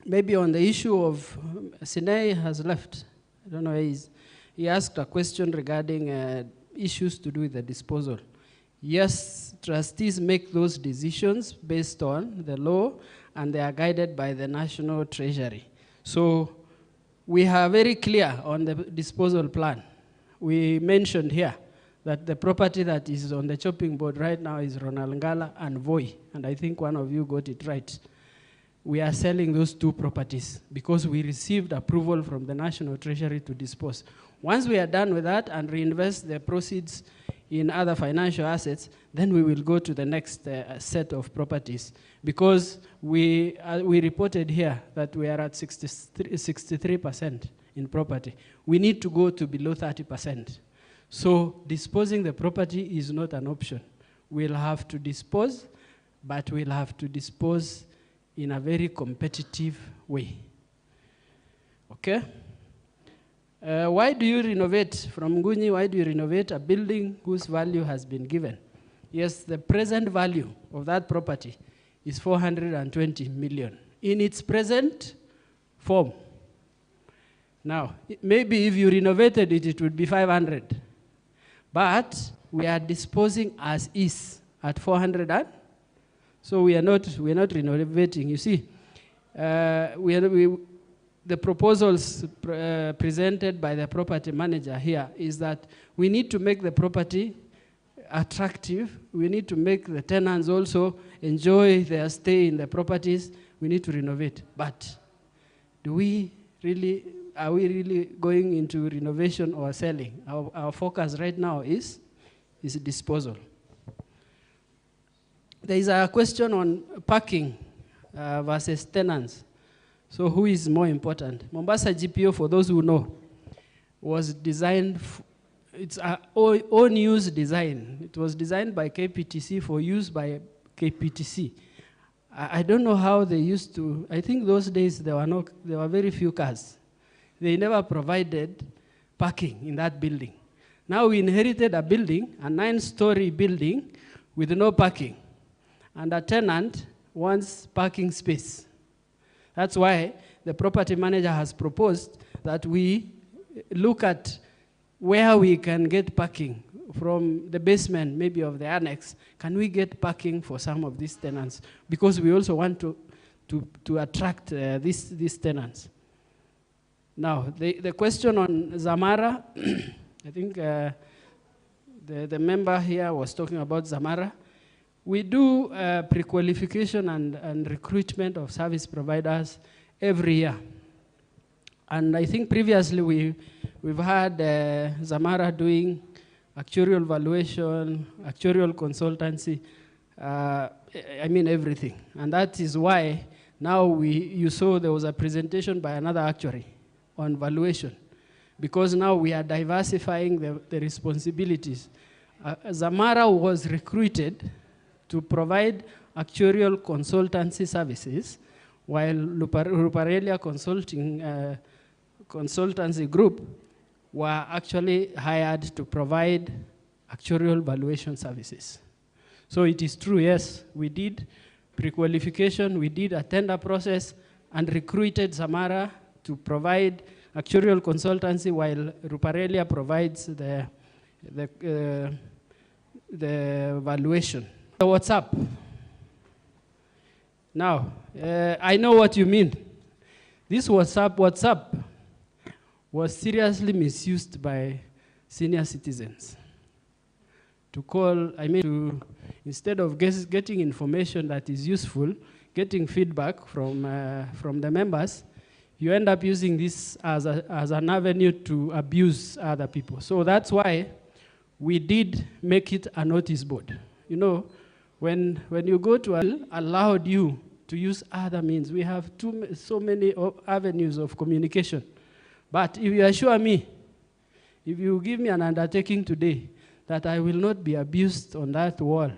Maybe on the issue of, Sinai has left. I don't know, he asked a question regarding issues to do with the disposal. Yes, trustees make those decisions based on the law, and they are guided by the National Treasury. So we are very clear on the disposal plan. We mentioned here that the property that is on the chopping board right now is Ronalngala and Voi, and I think one of you got it right. We are selling those 2 properties because we received approval from the National Treasury to dispose. Once we are done with that and reinvest the proceeds in other financial assets, then we will go to the next set of properties, because we reported here that we are at 63% in property. We need to go to below 30%. So disposing the property is not an option. We'll have to dispose, but we'll have to dispose in a very competitive way. Okay? Why do you renovate, from Nguni, why do you renovate a building whose value has been given? Yes, the present value of that property is 420 million in its present form. Now, maybe if you renovated it, it would be 500. But we are disposing as is at 400. So we are not renovating. You see, the proposals presented by the property manager here is that we need to make the property attractive. We need to make the tenants also enjoy their stay in the properties. We need to renovate. But do we really are we really going into renovation or selling? Our focus right now is disposal. There is a question on parking versus tenants. So who is more important? Mombasa GPO, for those who know, was designed, it's our own use design. It was designed by KPTC for use by KPTC. I don't know how they used to, I think those days there were very few cars. They never provided parking in that building. Now we inherited a building, a 9-story building with no parking. And a tenant wants parking space. That's why the property manager has proposed that we look at where we can get parking from the basement, maybe of the annex. Can we get parking for some of these tenants? Because we also want to attract these tenants. Now, the question on Zamara, I think the member here was talking about Zamara. We do pre-qualification and recruitment of service providers every year. And I think previously we've had Zamara doing actuarial valuation, actuarial consultancy, I mean everything. And that is why now you saw there was a presentation by another actuary on valuation, because now we are diversifying the responsibilities. Zamara was recruited to provide actuarial consultancy services, while Ruparelia Consultancy Group were actually hired to provide actuarial valuation services. So it is true, yes, we did pre-qualification, we did a tender process, and recruited Zamara to provide actuarial consultancy, while Ruparelia provides the valuation. WhatsApp. Now, I know what you mean. This WhatsApp was seriously misused by senior citizens. To call, instead of getting information that is useful, getting feedback from the members, you end up using this as an avenue to abuse other people. So that's why we did make it a notice board. You know, when you go to allowed you to use other means. We have so many avenues of communication. But if you assure me, if you give me an undertaking today that I will not be abused on that wall,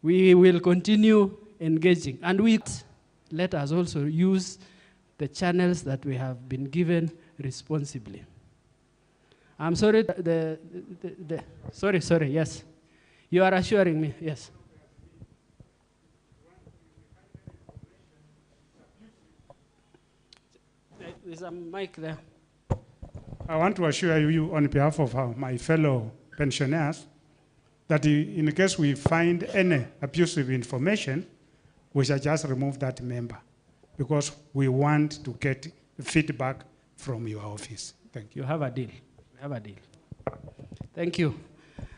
we will continue engaging. And let us also use the channels that we have been given responsibly. I'm sorry, sorry, yes. You are assuring me, yes. There's a mic there. I want to assure you on behalf of my fellow pensioners that in case we find any abusive information, we shall just remove that member because we want to get feedback from your office. Thank you. You have a deal. You have a deal. Thank you.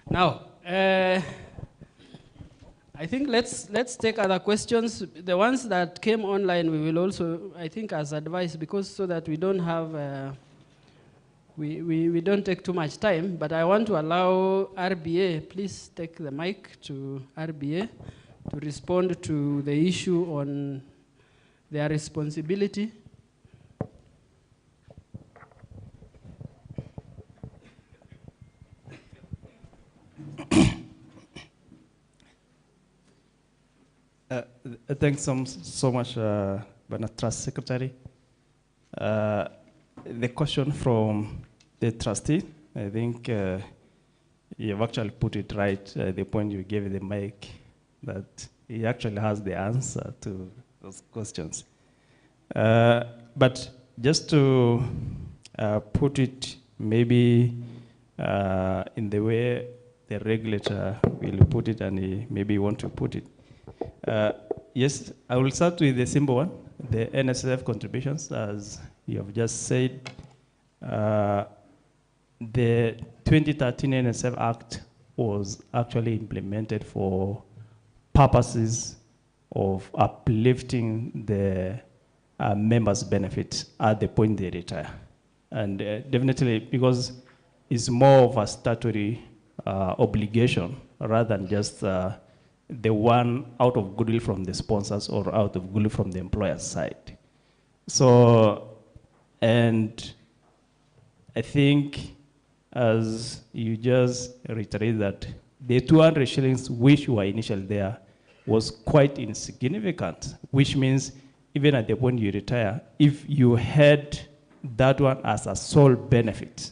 Now, I think let's take other questions. The ones that came online, we will also, I think, as advice, because so that we don't have, we don't take too much time. But I want to allow RBA, please take the mic to RBA to respond to the issue on their responsibility. Thanks so much, Bernard Trust Secretary. The question from the trustee, I think you've actually put it right, the point you gave the mic, that he actually has the answer to those questions. But just to put it maybe in the way the regulator will put it and he maybe want to put it. Yes, I will start with the simple one, the NSF contributions. As you have just said, the 2013 NSF Act was actually implemented for purposes of uplifting the members benefit at the point they retire. And definitely because it's more of a statutory obligation rather than just the one out of goodwill from the sponsors or out of goodwill from the employer's side. So, and I think as you just reiterate that the 200 shillings which were initially there was quite insignificant, which means even at the point you retire, if you had that one as a sole benefit,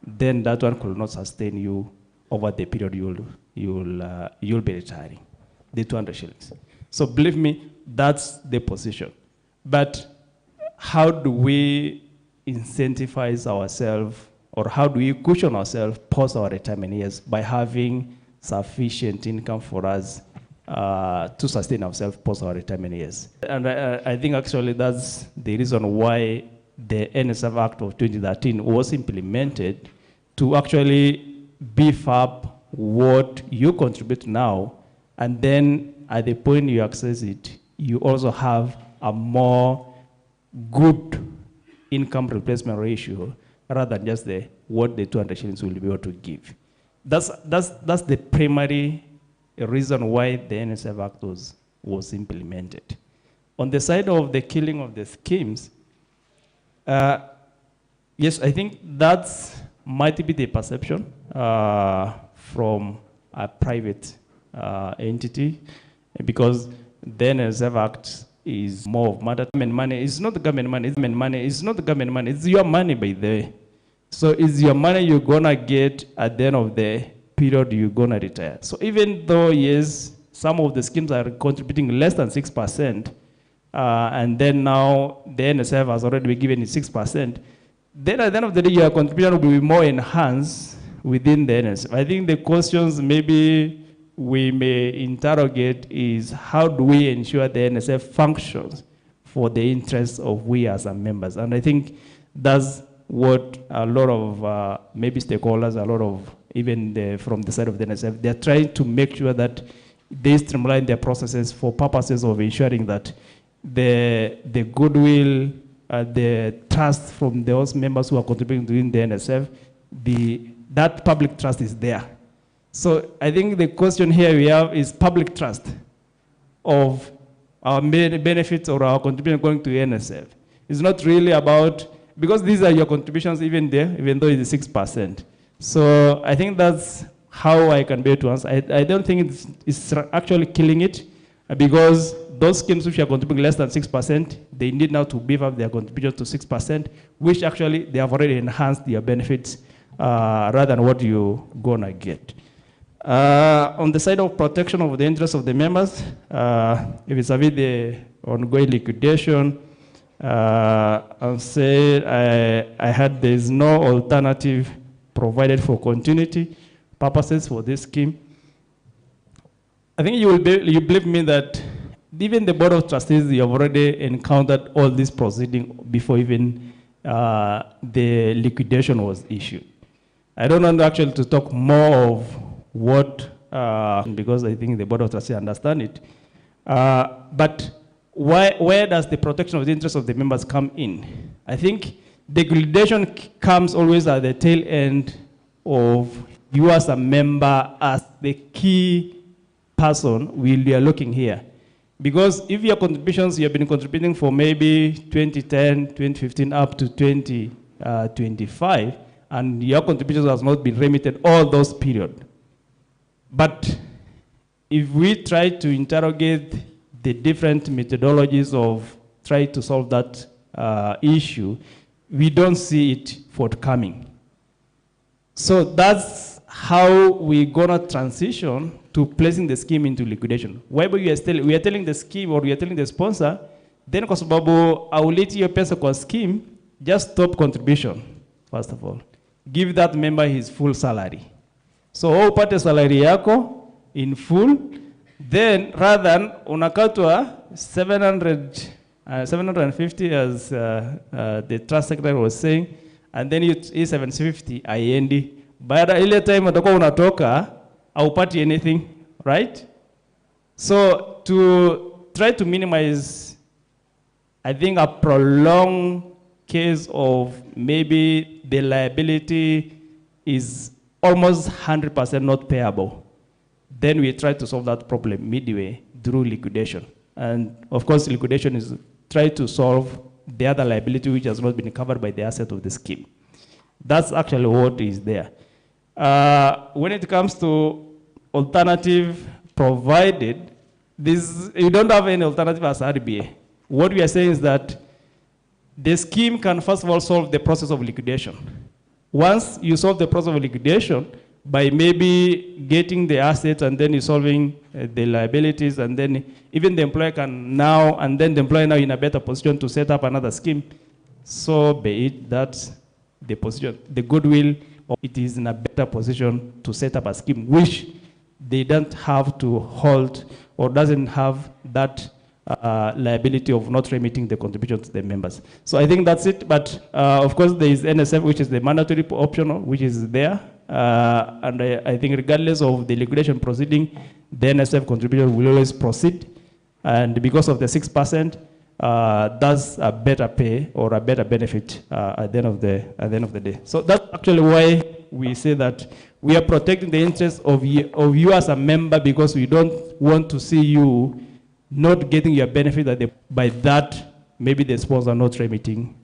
then that one could not sustain you over the period you'll be retiring, the 200 shillings. So believe me, that's the position. But how do we incentivize ourselves, or how do we cushion ourselves post our retirement years by having sufficient income for us to sustain ourselves post our retirement years? And I think actually that's the reason why the NSF Act of 2013 was implemented to actually beef up what you contribute now, and then at the point you access it, you also have a more good income replacement ratio rather than just what the 200 shillings will be able to give. That's the primary reason why the NSF Act was implemented. On the side of the killing of the schemes, yes, I think that might be the perception from a private entity, because the NSF Act is more of government money. It's not the government money, it's government money. It's not the government money, it's your money by the way. So it's your money you're gonna get at the end of the period you're gonna retire. So even though, yes, some of the schemes are contributing less than 6%, and then now the NSF has already been given 6%, then at the end of the day, your contribution will be more enhanced within the NSF. I think the questions maybe we may interrogate is how do we ensure the NSF functions for the interests of we as our members? And I think that's what a lot of maybe stakeholders, a lot of even from the side of the NSF, they're trying to make sure that they streamline their processes for purposes of ensuring that the goodwill, the trust from those members who are contributing to the NSF, that public trust is there. So I think the question here we have is public trust of our benefits or our contribution going to NSF. It's not really about, because these are your contributions even there, even though it's 6%. So I think that's how I can be able to answer. I don't think it's actually killing it, because those schemes which are contributing less than 6%, they need now to beef up their contribution to 6%, which actually they have already enhanced their benefits rather than what you're gonna get. On the side of protection of the interests of the members, if it's with the ongoing liquidation, I'll say I heard there's no alternative provided for continuity purposes for this scheme. I think you believe me that even the Board of Trustees, you have already encountered all this proceeding before even the liquidation was issued. I don't want actually to talk more of what, because I think the Board of Trustees understand it. But where does the protection of the interests of the members come in? I think the liquidation comes always at the tail end of you as a member as the key person we are looking here. Because if your contributions, you have been contributing for maybe 2010, 2015 up to 2025, and your contributions has not been remitted all those periods. But if we try to interrogate the different methodologies of trying to solve that issue, we don't see it forthcoming. So that's how we're gonna transition to placing the scheme into liquidation. Whether we are telling the scheme or we are telling the sponsor, then kwa sababu auleti hiyo pesa kwa scheme, just stop contribution, first of all. Give that member his full salary. So upate salary yako in full, then rather than unakatwa 750 as the trust secretary was saying, and then you 750 aiendi. Baada ile time utakuwa unatoka, haupati anything, right? So to try to minimize I think a prolonged case of maybe the liability is almost 100% not payable. Then we try to solve that problem midway through liquidation. And of course, liquidation is try to solve the other liability which has not been covered by the asset of the scheme. That's actually what is there. When it comes to alternative provided, you don't have any alternative as RBA. What we are saying is that the scheme can first of all solve the process of liquidation. Once you solve the process of liquidation by maybe getting the assets and then you're solving the liabilities, and then even the employer can now, and then the employer now in a better position to set up another scheme. So be it that the position, the goodwill, or it is in a better position to set up a scheme which they don't have to hold or doesn't have that liability of not remitting the contribution to the members. So I think that's it. But of course, there is NSF, which is the mandatory optional, which is there. And I think regardless of the liquidation proceeding, the NSF contribution will always proceed. And because of the 6%, that's a better pay or a better benefit at the end of the day. So that's actually why we say that we are protecting the interests of you as a member, because we don't want to see you not getting your benefit by that maybe the sponsor not remitting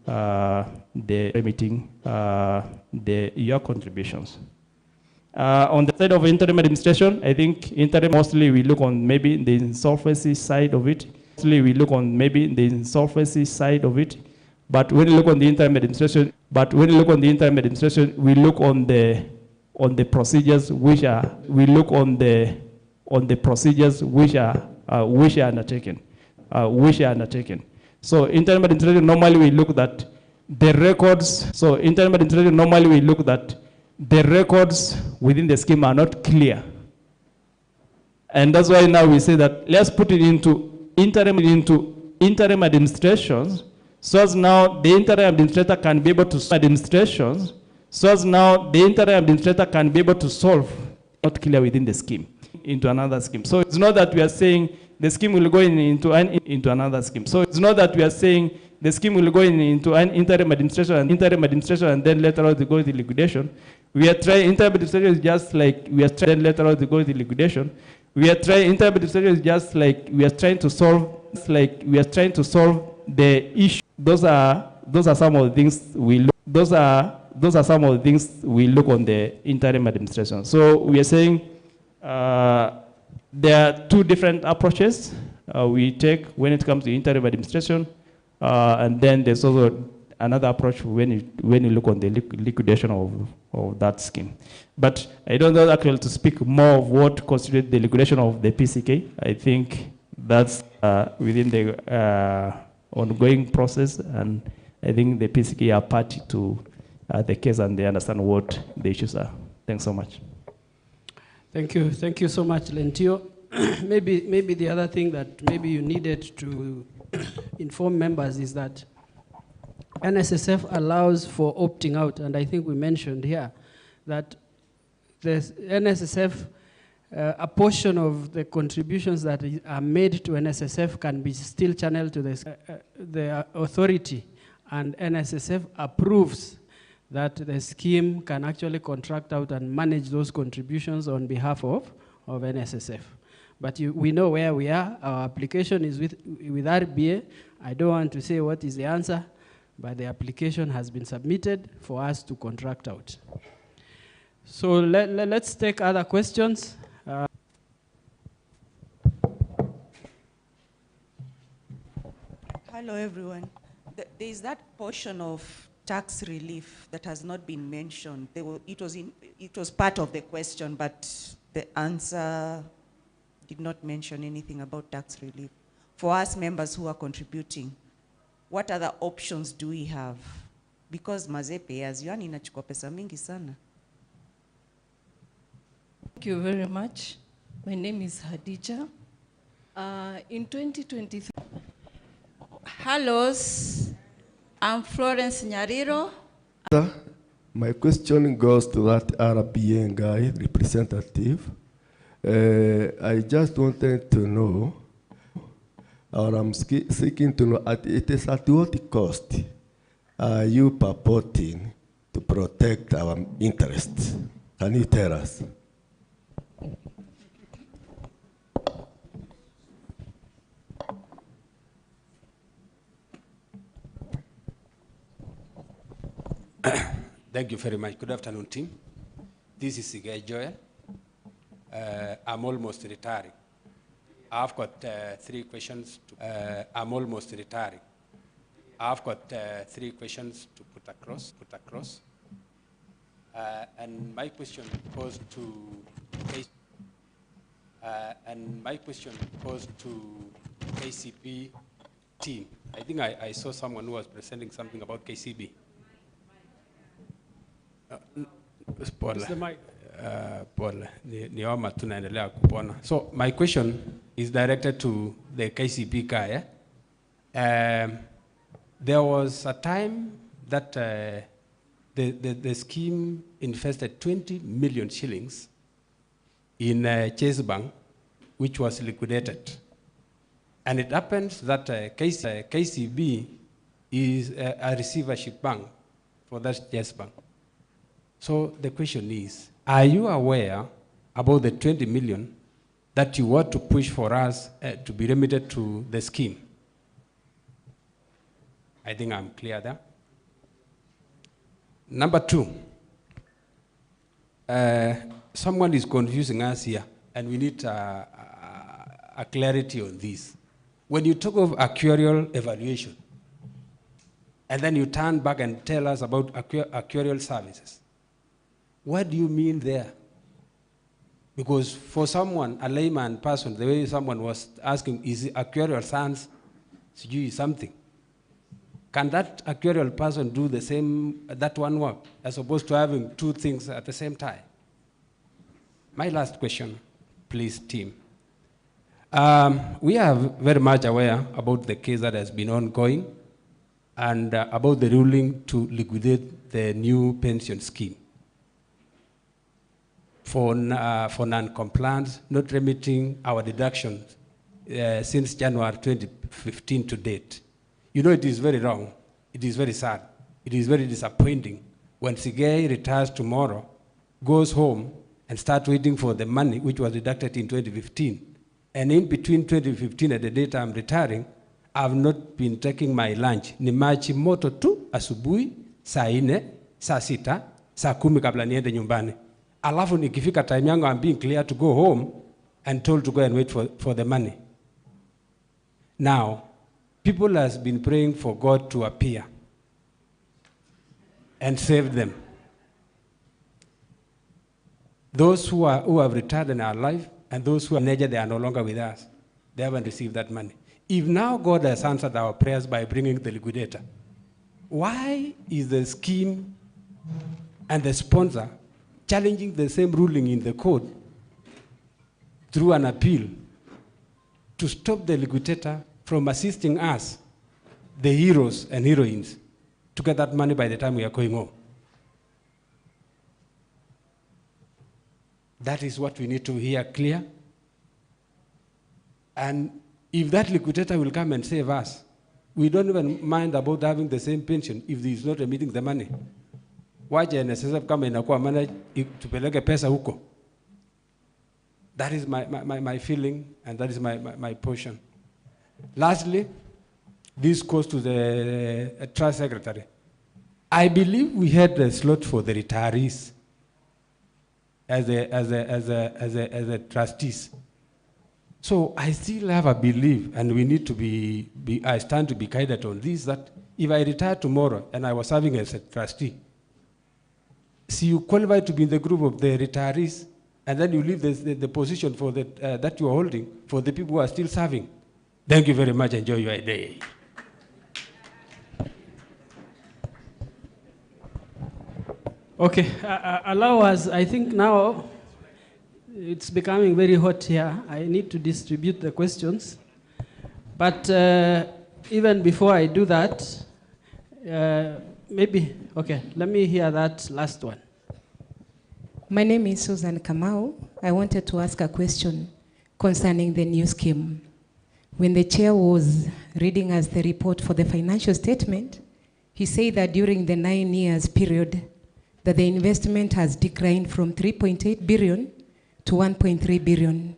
your contributions. On the side of interim administration, I think interim mostly we look on maybe the insolvency side of it. Mostly we look on maybe the insolvency side of it. But when you look on the interim administration, we look on the procedures which are undertaken. So interim administration normally we look at the records. So interim administration normally we look at the records within the scheme are not clear. And that's why now we say that let's put it into interim administrations, so as now the interim administrator can be able to solve not clear within the scheme into another scheme. So it's not that we are saying the scheme will go into another scheme. So it's not that we are saying the scheme will go into an interim administration and then later on they go into liquidation. We are trying interim administration is just like we are trying later on they go into liquidation. We are trying interim administration is just like we are trying to solve the issue. Those are some of the things we look. Those are some of the things we look on the interim administration. So we are saying there are two different approaches we take when it comes to interim administration, and then there's also another approach when you look on the liquidation of that scheme. But I don't know actually to speak more of what constitutes the liquidation of the PCK. I think that's within the ongoing process, and I think the PCK are party to the case and they understand what the issues are. Thanks so much. Thank you so much, Lentio. maybe the other thing that maybe you needed to inform members is that NSSF allows for opting out, and I think we mentioned here that the NSSF, a portion of the contributions that are made to NSSF can be still channeled to the authority, and NSSF approves that the scheme can actually contract out and manage those contributions on behalf of NSSF. But we know where we are. Our application is with RBA. I don't want to say what is the answer, but the application has been submitted for us to contract out. So let's take other questions. Hello, everyone. There is that portion of tax relief that has not been mentioned. It was part of the question, but the answer did not mention anything about tax relief. For us members who are contributing, what other options do we have? Because mazepe as yuan inachukua pesa mingi sana. Thank you very much. My name is Hadija. In 2023, hello, I'm Florence Nyariro. My question goes to that RBA guy, representative. I just wanted to know or I'm seeking to know, it is at what cost are you purporting to protect our interests? Can you tell us? Thank you very much. Good afternoon, team. This is Sigay Joel. I'm almost retiring. I've got 3 questions. I'm almost retiring. I've got 3 questions to put across. And my question goes to KCB team. I think I saw someone who was presenting something about KCB. Pole. So my question is directed to the KCB guy. There was a time that the scheme invested 20 million shillings in Chase Bank, which was liquidated. And it happens that KCB is a receivership bank for that Chase Bank. So the question is, are you aware about the 20 million that you want to push for us to be remitted to the scheme? I think I'm clear there. Number 2, someone is confusing us here, and we need a clarity on this. When you talk of actuarial evaluation, and then you turn back and tell us about actuarial services, what do you mean there? Because for someone, a layman person, the way someone was asking, is actuarial science something? Can that actuarial person do the same, that one work, as opposed to having 2 things at the same time? My last question, please, team. We are very much aware about the case that has been ongoing and about the ruling to liquidate the new pension scheme for non-compliance, not remitting our deductions since January 2015 to date. You know, it is very wrong. It is very sad. It is very disappointing when Sigay retires tomorrow, goes home, and starts waiting for the money which was deducted in 2015. And in between 2015 and the date I'm retiring, I've not been taking my lunch. Ni maji moto tu asubuhi, saa 4, saa 6, saa 10 kabla niende nyumbani. Alafu nikifika time yangu, I'm being cleared to go home and told to go and wait for the money. Now, people has been praying for God to appear and save them. Those who have retired and are alive, and those who are nature, they are no longer with us. They haven't received that money. If now God has answered our prayers by bringing the liquidator, why is the scheme and the sponsor challenging the same ruling in the court through an appeal to stop the liquidator from assisting us, the heroes and heroines, to get that money by the time we are going home? That is what we need to hear clear. And if that liquidator will come and save us, we don't even mind about having the same pension if he is not remitting the money. Waje NSSF kama inakuwa manage tupeleke pesa huko. That is my feeling, and that is my portion. Lastly, this goes to the trust secretary. I believe we had a slot for the retirees as a trustees. So I still have a belief, and we need to I stand to be guided on this, that if I retire tomorrow and I was serving as a trustee, see, you qualify to be in the group of the retirees, and then you leave the position for that you are holding for the people who are still serving. Thank you very much. Enjoy your day. Okay, allow us, I think now it's becoming very hot here. I need to distribute the questions. But even before I do that, okay, let me hear that last one. My name is Susan Kamau. I wanted to ask a question concerning the new scheme. when the chair was reading us the report for the financial statement, he said that during the 9 years period, that the investment has declined from 3.8 billion to 1.3 billion.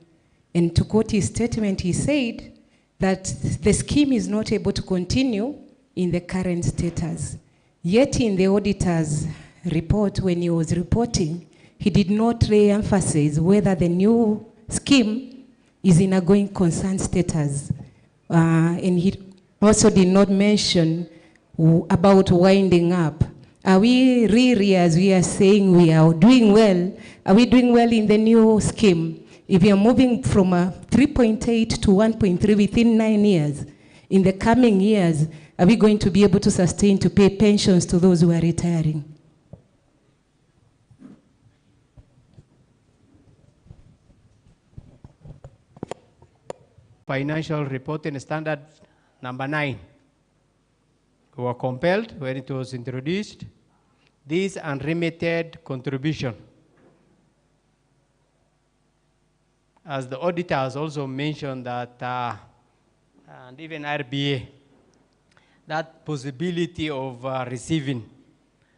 And to quote his statement, he said that the scheme is not able to continue in the current status. Yet in the auditor's report, when he was reporting, he did not re-emphasize whether the new scheme is in a going concern status. And he also did not mention about winding up. Are we really, as we are saying, we are doing well? Are we doing well in the new scheme? If we are moving from a 3.8 to 1.3 within 9 years, in the coming years, are we going to be able to sustain to pay pensions to those who are retiring? Financial reporting standard number 9. We were compelled when it was introduced. This unremitted contribution. As the auditor has also mentioned that, and even RBA, that possibility of receiving.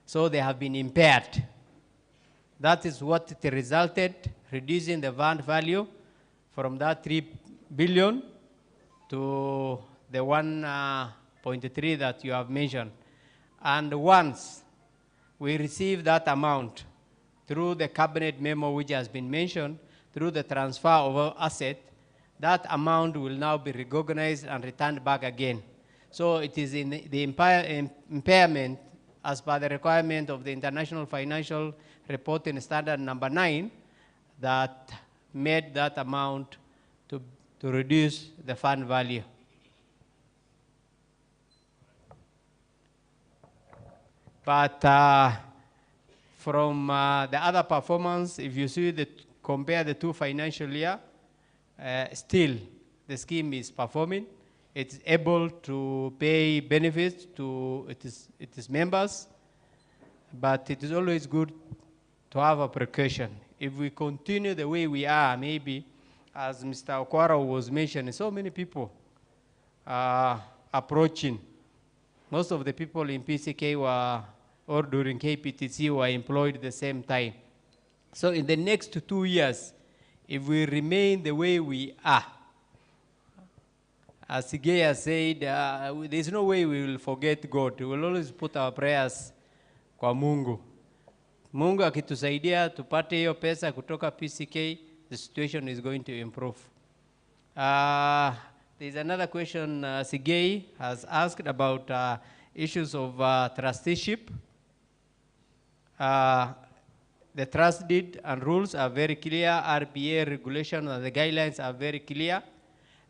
So they have been impaired. That is what it resulted, reducing the bond value from that 3 billion to the 1.3 that you have mentioned. And once we receive that amount through the cabinet memo which has been mentioned, through the transfer of asset, that amount will now be recognized and returned back again. So it is in the impairment as per the requirement of the International Financial Reporting Standard number 9 that made that amount to reduce the fund value. But from the other performance, if you see compare the two financial years, still the scheme is performing. It's able to pay benefits to its members, but it is always good to have a precaution. If we continue the way we are, maybe, as Mr. Okwara was mentioning, so many people are approaching. Most of the people in PCK were, or during KPTC, were employed at the same time. So in the next 2 years, if we remain the way we are, as Sigea said, there's no way we will forget God. We will always put our prayers kwa Mungu. Mungu akitusaidia tupate hiyo pesa kutoka PCK, the situation is going to improve. There's another question Sigei has asked about issues of trusteeship. The trust deed and rules are very clear. RBA regulation and the guidelines are very clear.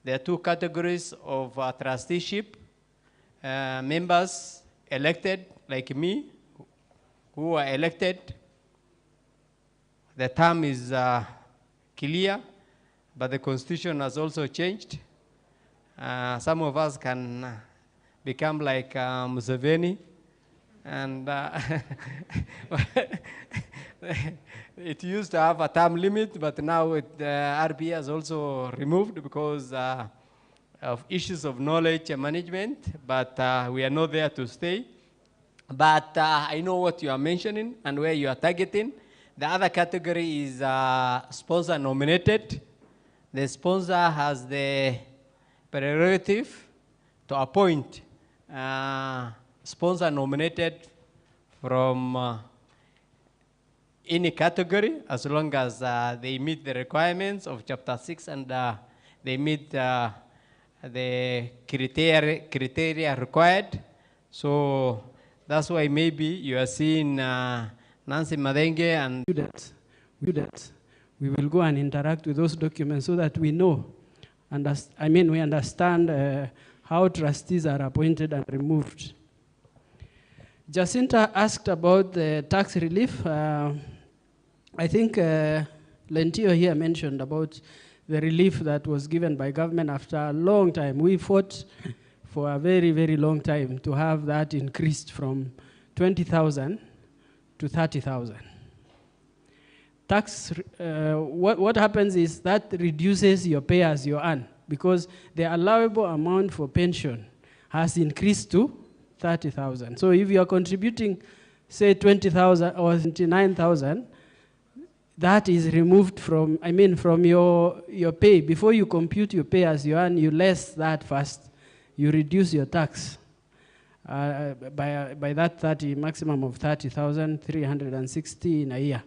There are 2 categories of trusteeship. Members elected, like me, who are elected. The term is clear, but the constitution has also changed. Some of us can become like Museveni, and it used to have a term limit, but now RBA has also removed because of issues of knowledge and management, but we are not there to stay. But I know what you are mentioning and where you are targeting. The other category is sponsor nominated. The sponsor has the prerogative to appoint sponsor nominated from any category, as long as they meet the requirements of Chapter 6 and they meet the criteria required. So that's why maybe you are seeing Nancy Madenge and we will go and interact with those documents so that we know, we understand how trustees are appointed and removed. Jacinta asked about the tax relief. I think Lentio here mentioned about the relief that was given by government after a long time. We fought for a very, very long time to have that increased from 20,000 to 30,000. Tax, what happens is that reduces your pay as you earn, because the allowable amount for pension has increased to 30,000. So if you are contributing, say 20,000 or 29,000, that is removed from, from your pay. Before you compute your pay as you earn, you less that first. You reduce your tax by that 30, maximum of 30,360 in a year.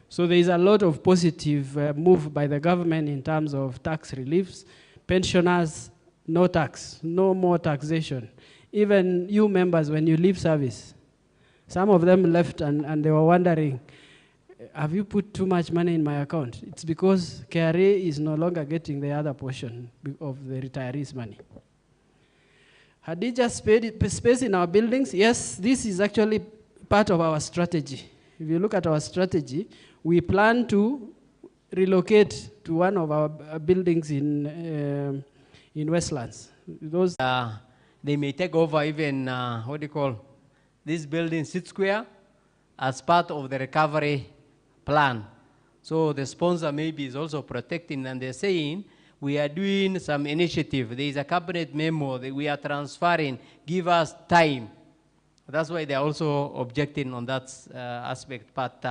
So there is a lot of positive move by the government in terms of tax reliefs. Pensioners, no tax, no more taxation. Even you members, when you leave service, some of them left and they were wondering, have you put too much money in my account? It's because KRA is no longer getting the other portion of the retirees' money. Hadija space in our buildings, yes, this is actually part of our strategy. If you look at our strategy, we plan to relocate to one of our buildings in Westlands. Those they may take over even, what do you call, this building, Sit Square, as part of the recovery plan. So the sponsor maybe is also protecting, and they're saying, we are doing some initiative. There is a cabinet memo that we are transferring, give us time. That's why they're also objecting on that aspect. But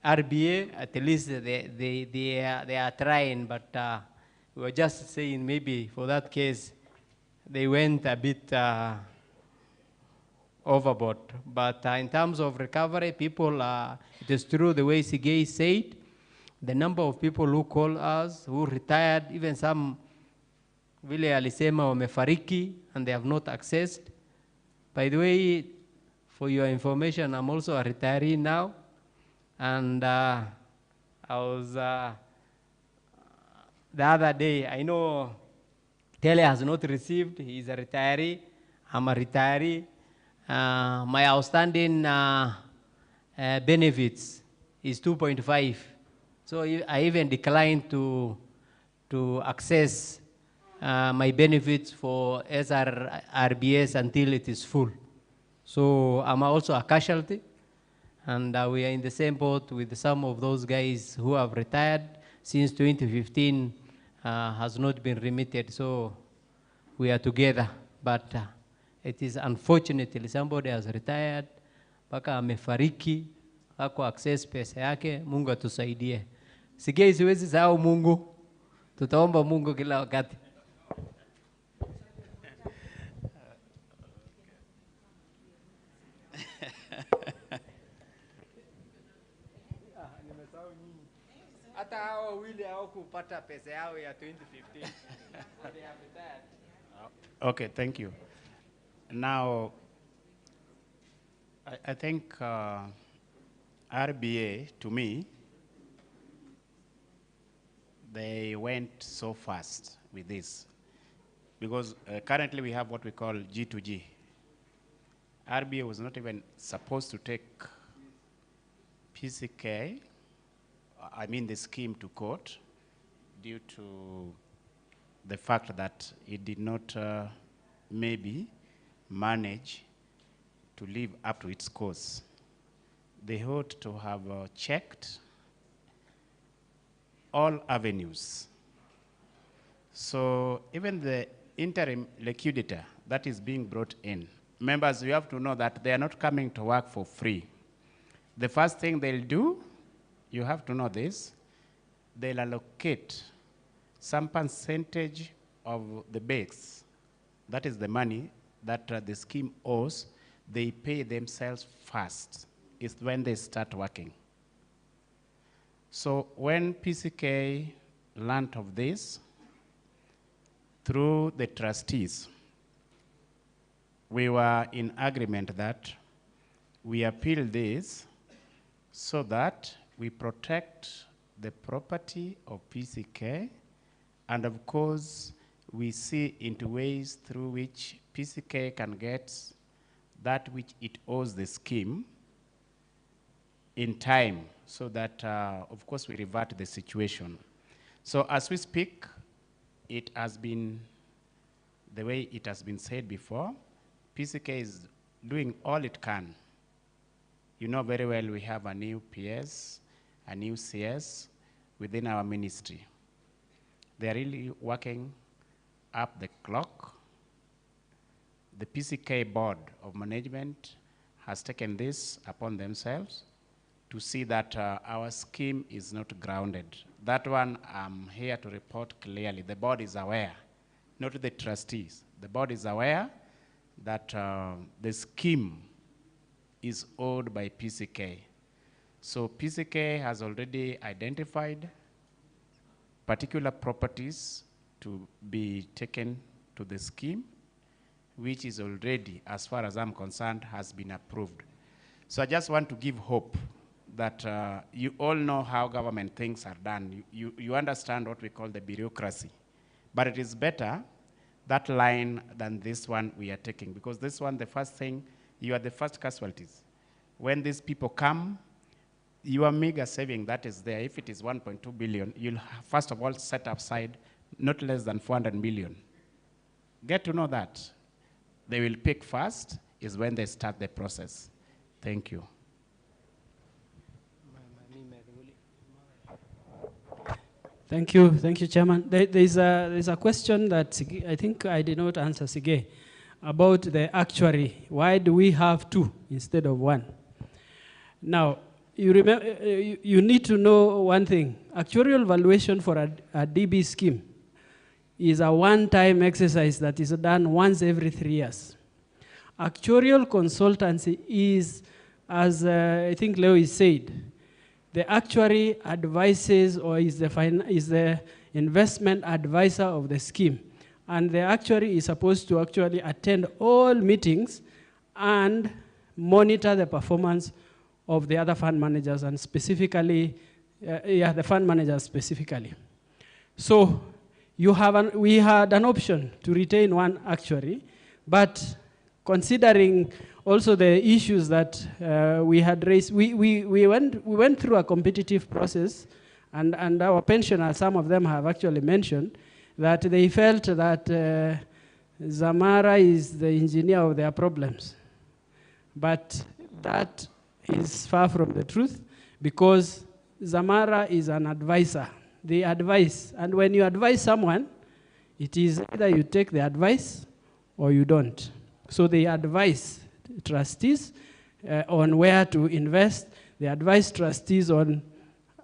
RBA, at least they are trying, but we were just saying maybe for that case, they went a bit overboard. But in terms of recovery, people, it is true the way Sigei said, the number of people who call us, who retired, even some vile alisema wamefariki and they have not accessed. By the way, for your information, I'm also a retiree now. And I was, the other day, I know Tele has not received, he's a retiree, I'm a retiree. My outstanding benefits is 2.5. So I even declined to access my benefits for SRBS until it is full. So I'm also a casualty, and we are in the same boat with some of those guys who have retired since 2015, has not been remitted. So we are together, but it is unfortunately somebody has retired, mpaka amefariki, hako access pesa yake. Mungu atusaidie. Sigei siwezi sahau Mungu, tutaomba Mungu kila wakati. Hata hao wawili hawakupata pesa yao ya 2015. They have retired. Okay, thank you. Now, I think RBA, to me, they went so fast with this because currently we have what we call G2G. RBA was not even supposed to take PCK, I mean the scheme, to court due to the fact that it did not maybe manage to live up to its course. They ought to have checked all avenues. So even the interim liquidator that is being brought in, members, you have to know that they are not coming to work for free. The first thing they'll do, you have to know this, they'll allocate some percentage of the base, that is the money that the scheme owes, they pay themselves first. It's when they start working. So when PCK learned of this, through the trustees, we were in agreement that we appeal this so that we protect the property of PCK, and of course, we see into ways through which PCK can get that which it owes the scheme in time, so that, of course, we revert the situation. So as we speak, it has been, the way it has been said before, PCK is doing all it can. You know very well we have a new PS, a new CS. within our ministry. They are really working up the clock. The PCK Board of Management has taken this upon themselves to see that our scheme is not grounded. That one, I'm here to report clearly. The board is aware, not the trustees. The board is aware that the scheme is owed by PCK. So PCK has already identified particular properties to be taken to the scheme, which is already, as far as I'm concerned, has been approved. So I just want to give hope that you all know how government things are done. You understand what we call the bureaucracy. But it is better, that line, than this one we are taking. Because this one, the first thing, you are the first casualties. When these people come, your meager saving that is there, if it is 1.2 billion, you'll first of all set aside not less than 400 million. Get to know that. They will pick first is when they start the process. Thank you. Thank you, Chairman. There's a question that I think I did not answer, Sige, about the actuary. Why do we have two instead of one? Now, you remember, you need to know one thing. Actuarial valuation for a DB scheme is a one-time exercise that is done once every 3 years. Actuarial consultancy is, as I think Leo is said, the actuary advises or is the investment advisor of the scheme. And the actuary is supposed to actually attend all meetings and monitor the performance of the other fund managers and specifically, the fund managers specifically. So we had an option to retain one actuary, but considering also the issues that we had raised, we went through a competitive process, and our pensioners, some of them have actually mentioned that they felt that Zamara is the engineer of their problems. But that is far from the truth, because Zamara is an advisor. They advise, and when you advise someone, it is either you take the advice or you don't. So they advise trustees on where to invest. They advise trustees on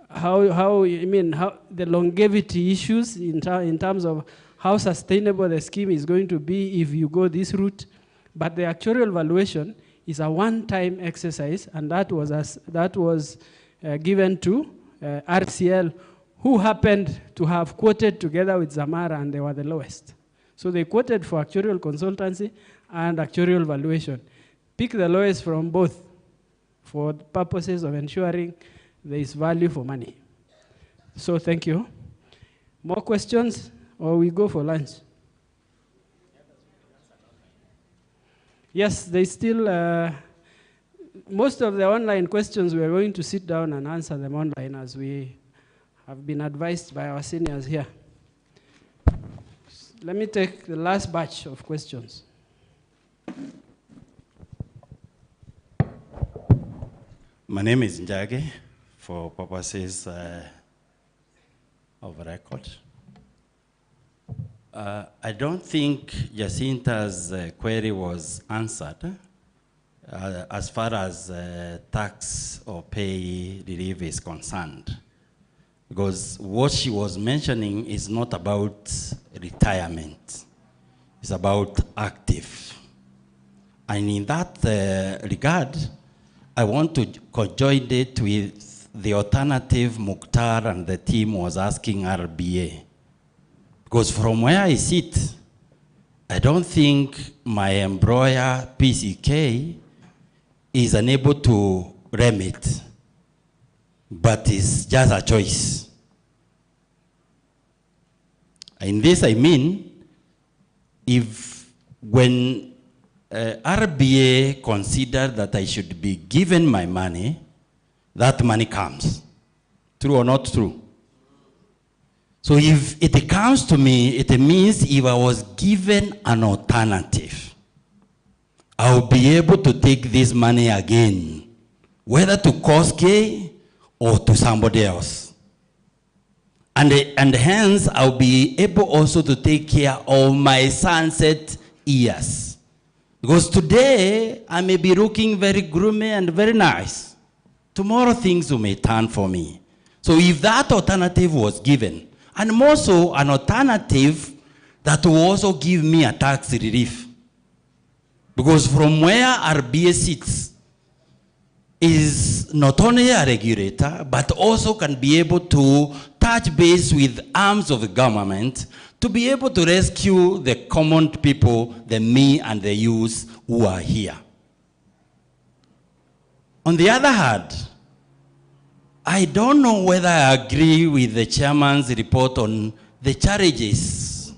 how the longevity issues in terms of how sustainable the scheme is going to be if you go this route. But the actuarial valuation is a one-time exercise, and that was given to RCL, who happened to have quoted together with Zamara, and they were the lowest. So they quoted for actuarial consultancy and actuarial valuation. Pick the lowest from both for the purposes of ensuring there is value for money. So thank you. More questions, or we go for lunch? Yes, there's still, most of the online questions, we are going to sit down and answer them online, as we have been advised by our seniors here. Let me take the last batch of questions. My name is Njage, for purposes of record. I don't think Jacinta's query was answered as far as tax or pay relief is concerned. Because what she was mentioning is not about retirement. It's about active. And in that regard, I want to conjoin it with the alternative Mukhtar and the team was asking RBA. Because from where I sit, I don't think my employer, PCK, is unable to remit, but it's just a choice. In this I mean, if when RBA considered that I should be given my money, that money comes. True or not true? So if it comes to me, it means if I was given an alternative, I'll be able to take this money again, whether to Koske or to somebody else. And hence, I'll be able also to take care of my sunset years. Because today, I may be looking very gloomy and very nice. Tomorrow, things may turn for me. So if that alternative was given, and more so an alternative that will also give me a tax relief. Because from where RBA sits is not only a regulator, but also can be able to touch base with arms of the government to be able to rescue the common people, the me and the yous who are here. On the other hand, I don't know whether I agree with the chairman's report on the challenges.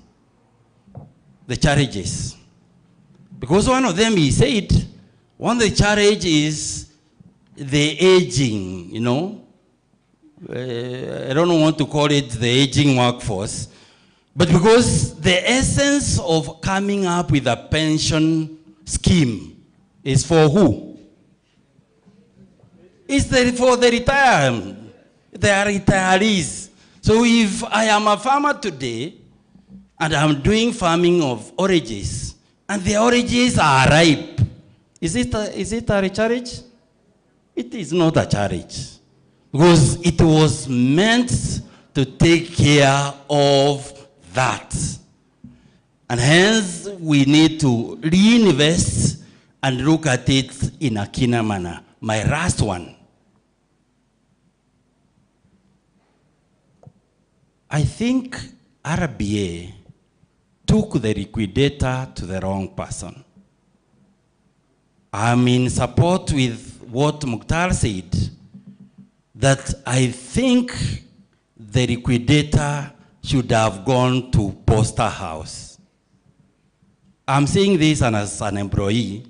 The challenges. Because one of them, he said, one of the challenges is the aging, you know. I don't want to call it the aging workforce, but because the essence of coming up with a pension scheme is for who? It's for the retirees. So if I am a farmer today, and I'm doing farming of oranges, and the oranges are ripe, is it a recharge? It is not a charge. Because it was meant to take care of that. And hence, we need to reinvest and look at it in a keener manner. My last one. I think RBA took the liquidator to the wrong person. I'm in support with what Mukhtar said, that I think the liquidator should have gone to Postal House. I'm saying this as an employee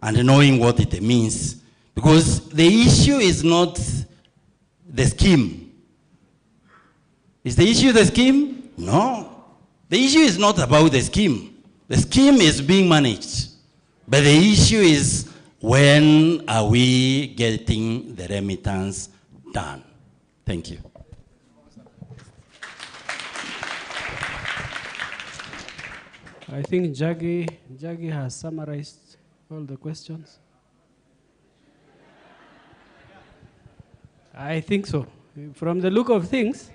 and knowing what it means, because the issue is not the scheme. Is the issue the scheme? No. The issue is not about the scheme. The scheme is being managed. But the issue is, when are we getting the remittance done? Thank you. I think Jaggi has summarized all the questions. I think so. From the look of things,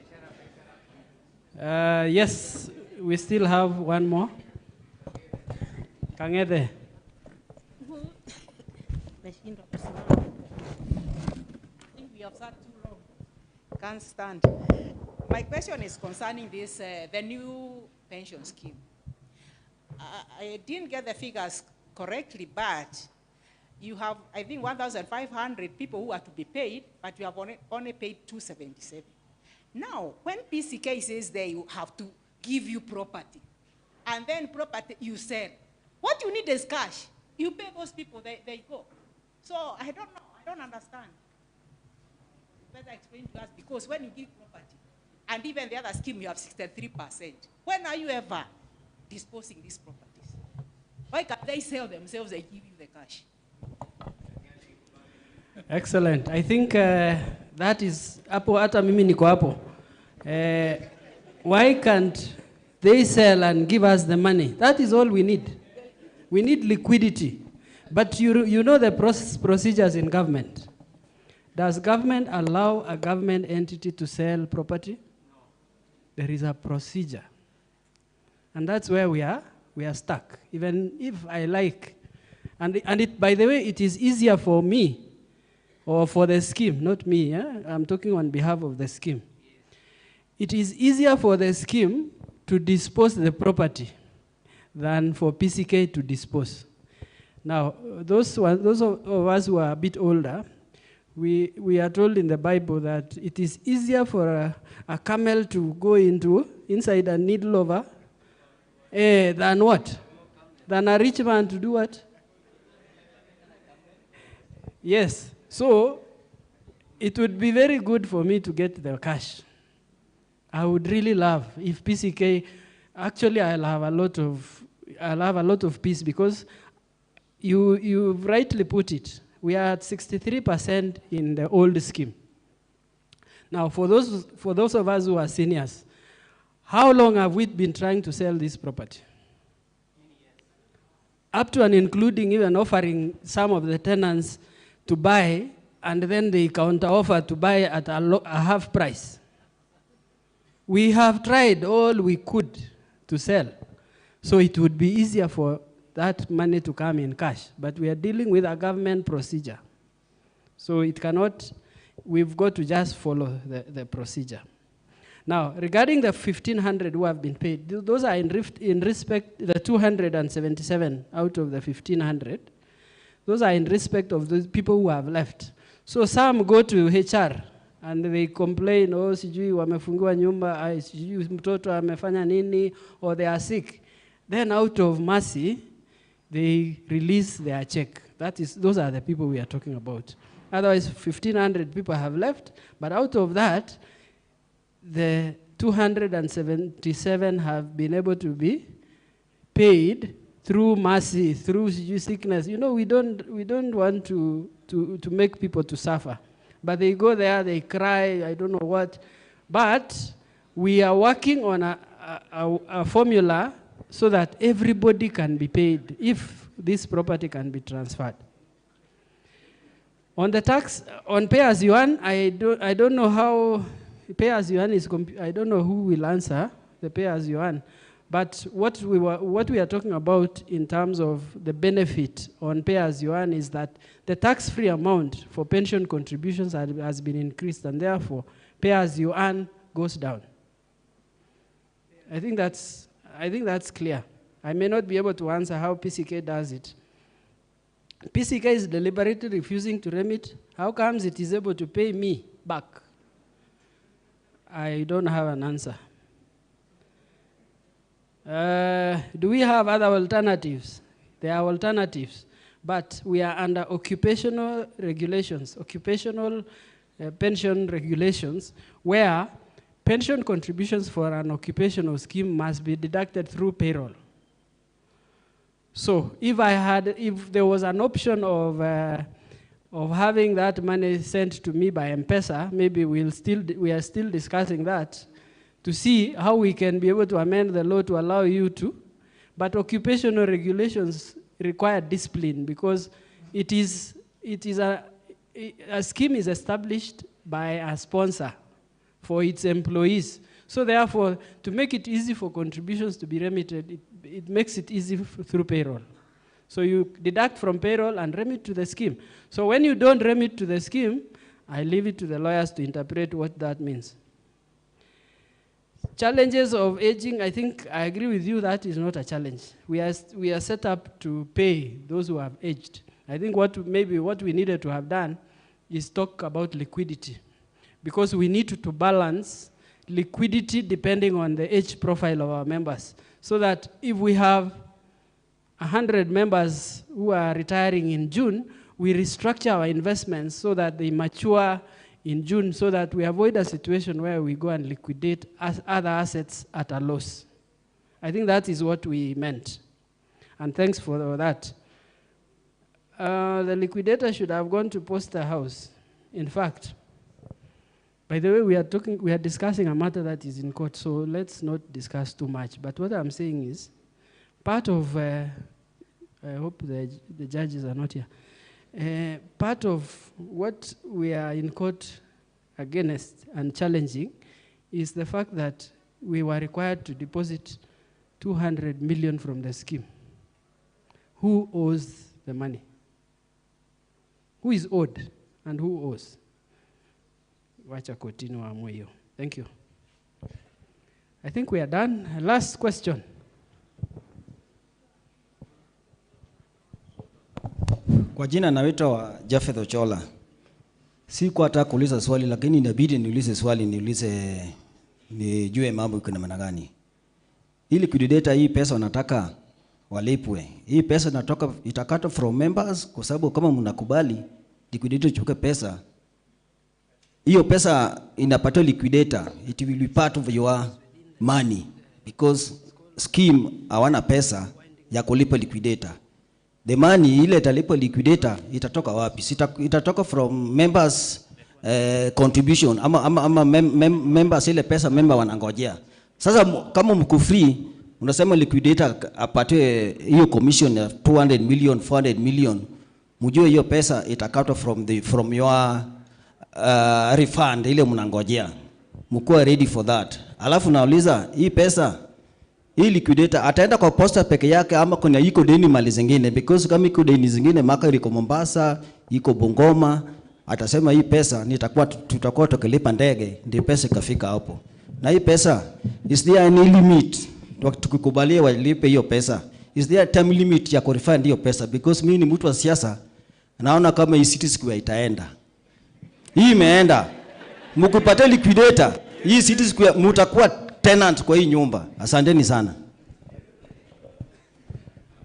yes, we still have one more. Kangete. I think we have sat too long. Can't stand. My question is concerning this, the new pension scheme. I didn't get the figures correctly, but you have, I think, 1,500 people who are to be paid, but you have only paid 277. Now, when PCK says they have to give you property, and then property you sell, what you need is cash. You pay those people, they go. So I don't know, I don't understand. Better explain to us, because when you give property, and even the other scheme, you have 63%. When are you ever disposing these properties? Why can't they sell themselves and give you the cash? Excellent. I think that is hapo hata mimi niko hapo. Why can't they sell and give us the money? That is all we need. We need liquidity. But you know the procedures in government. Does government allow a government entity to sell property? No. There is a procedure. And that's where we are stuck. Even if I like, and it, by the way, it is easier for me or for the scheme, not me, yeah? I'm talking on behalf of the scheme. It is easier for the scheme to dispose the property than for PCK to dispose. Now, those of us who are a bit older, we are told in the Bible that it is easier for a camel to go inside a needle of than what? Than a rich man to do what? Yes. So it would be very good for me to get the cash. I would really love if PCK, actually I'll have a lot of peace, because you rightly put it. We are at 63% in the old scheme. Now, for those of us who are seniors, how long have we been trying to sell this property? Up to and including even offering some of the tenants to buy, and then they counter offer to buy at a half price. We have tried all we could to sell, so it would be easier for that money to come in cash. But we are dealing with a government procedure. So it cannot, we've got to just follow the procedure. Now, regarding the 1,500 who have been paid, those are in respect, the 277 out of the 1,500, those are in respect of those people who have left. So some go to HR and they complain, oh, sijui wamefungua nyumba, sijui mtoto amefanya nini, or they are sick. Then out of mercy, they release their check. Those are the people we are talking about. Otherwise, 1,500 people have left, but out of that, the 277 have been able to be paid through mercy, through sickness. You know, we don't want to make people to suffer. But they go there, they cry, I don't know what. But we are working on a formula so that everybody can be paid if this property can be transferred. On the tax, on pay-as-you-earn, I don't know how pay-as-you-earn is, I don't know who will answer the pay-as-you-earn. But what we are talking about in terms of the benefit on pay-as-you-earn is that the tax-free amount for pension contributions has been increased, and therefore pay-as-you-earn goes down. I think that's clear. I may not be able to answer how PCK does it. PCK is deliberately refusing to remit. How comes it is able to pay me back? I don't have an answer. Do we have other alternatives? There are alternatives, but we are under occupational regulations, occupational pension regulations, where pension contributions for an occupational scheme must be deducted through payroll. So if there was an option of having that money sent to me by M-Pesa, maybe we are still discussing that to see how we can be able to amend the law to allow you to. But occupational regulations require discipline because a scheme is established by a sponsor for its employees. So therefore, to make it easy for contributions to be remitted, it makes it easy through payroll. So you deduct from payroll and remit to the scheme. So when you don't remit to the scheme, I leave it to the lawyers to interpret what that means. Challenges of aging, I think I agree with you that is not a challenge. We are set up to pay those who have aged. I think what we needed to have done is talk about liquidity, because we need to balance liquidity depending on the age profile of our members, so that if we have 100 members who are retiring in June, we restructure our investments so that they mature in June, so that we avoid a situation where we go and liquidate other assets at a loss. I think that is what we meant. And thanks for that. The liquidator should have gone to POSTAL house. In fact, by the way, we are discussing a matter that is in court, so let's not discuss too much. But what I'm saying is, part of, I hope the judges are not here, part of what we are in court against and challenging is the fact that we were required to deposit 200 million from the scheme. Who owes the money? Who is owed and who owes? Wacha kotini waamue hiyo. Thank you. I think we are done. Last question. Kwa jina naitwa Jafeth Ochola. Sikuwa nataka kuuliza swali, lakini inabidi niulize swali, nijue mambo iko namna gani. Ili kudidata hii pesa wanataka walipwe. Hii pesa itakatwa from members, kwa sababu kama mnakubali liquidator chukue pesa, hiyo pesa inapata liquidator, it will be part of your money, because scheme hawana pesa ya kulipa liquidator. The money ile italipa liquidator itatoka wapi? Itatoka from members contribution ama members ile pesa member wanangojea. Sasa kama mko free unasema liquidator apate hiyo commission ya 200 million 400 million, mjue hiyo pesa itakatwa from your refund ile mnangojea. Mkuwa ready for that. Alafu nauliza hii pesa hii liquidator ataenda kwa posta peke yake ama kuna iko deni mali zingine? Because kama iko deni zingine maka iko Mombasa, iko Bungoma, atasema hii pesa tutakuwa tukilipa ndege ndio pesa ikafika hapo. Na hii pesa is there any limit tukikubalia walipe hiyo pesa? Is there a time limit ya kurefund hiyo pesa? Because mimi ni mtu wa siasa, naona kama hii City Square itaenda. Hii imeenda. Mkipata liquidator, hii City Square mtakuwa tenant kwa hii nyumba. Asanteni sana.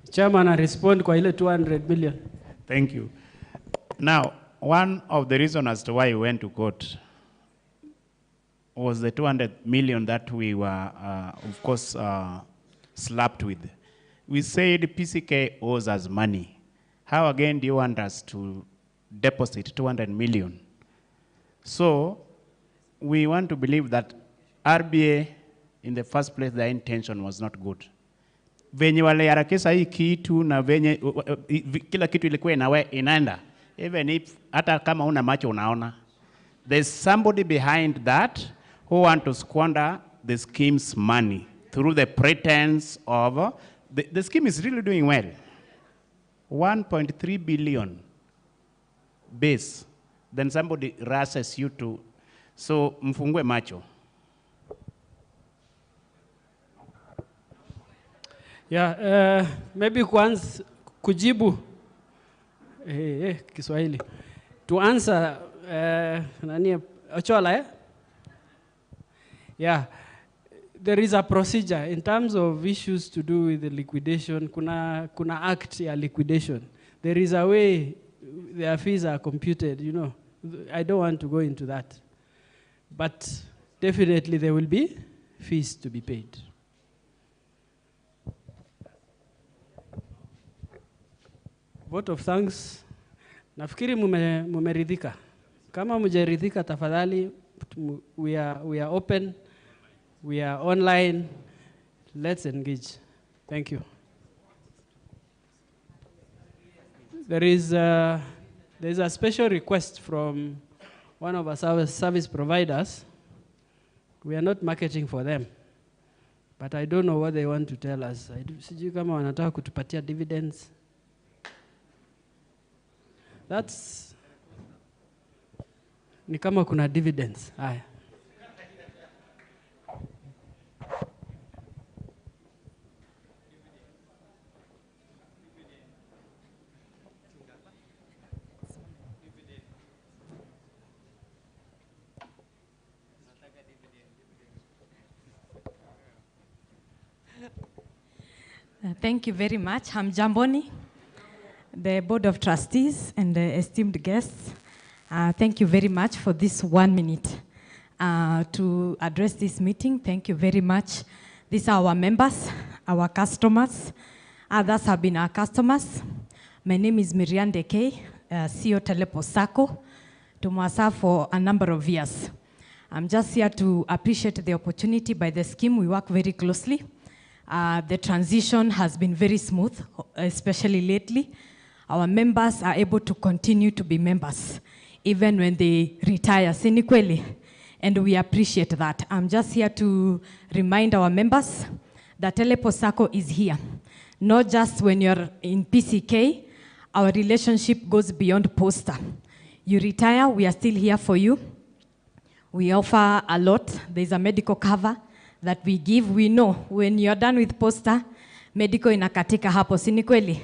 Chairman, I respond kwa ile 200 million. Thank you. Now, one of the reasons as to why we went to court was the 200 million that we were, of course, slapped with. We said PCK owes us money. How again do you want us to deposit 200 million? So, we want to believe that RBA, in the first place, their intention was not good. Venye wale harakisha hii kitu na venye kila kitu ilikuwa inaenda, even if hata kama una macho unaona, there's somebody behind that who want to squander the scheme's money through the pretense of the scheme is really doing well. 1.3 billion base, then somebody rushes you to, so mfungue macho. Yeah, maybe kwanza kujibu Kiswahili. To answer nani Ochola Yeah, there is a procedure in terms of issues to do with the liquidation. Kuna act ya liquidation. There is a way their fees are computed, you know. I don't want to go into that. But definitely there will be fees to be paid. Vote of thanks. Nafikiri mumeridhika. Kama mujeridhika tafadhali, we are open, we are online. Let's engage. Thank you. There is a special request from one of our service providers. We are not marketing for them, but I don't know what they want to tell us. Sijui kama wanataka kutupatia dividends. That's ni kama kuna dividends. Haya. Thank you very much. I'm Jamboni, the Board of Trustees and the esteemed guests. Thank you very much for this 1 minute to address this meeting. Thank you very much. These are our members, our customers. Others have been our customers. My name is Miriam Deke, CEO Telepostaco, to Mwasa for a number of years. I'm just here to appreciate the opportunity by the scheme. We work very closely. The transition has been very smooth, especially lately. Our members are able to continue to be members, even when they retire cynically, and we appreciate that. I'm just here to remind our members that Telepostaco is here. Not just when you're in PCK, our relationship goes beyond poster. You retire, we are still here for you. We offer a lot. There's a medical cover that we give. We know when you're done with poster, medical inakatika hapo, si kweli?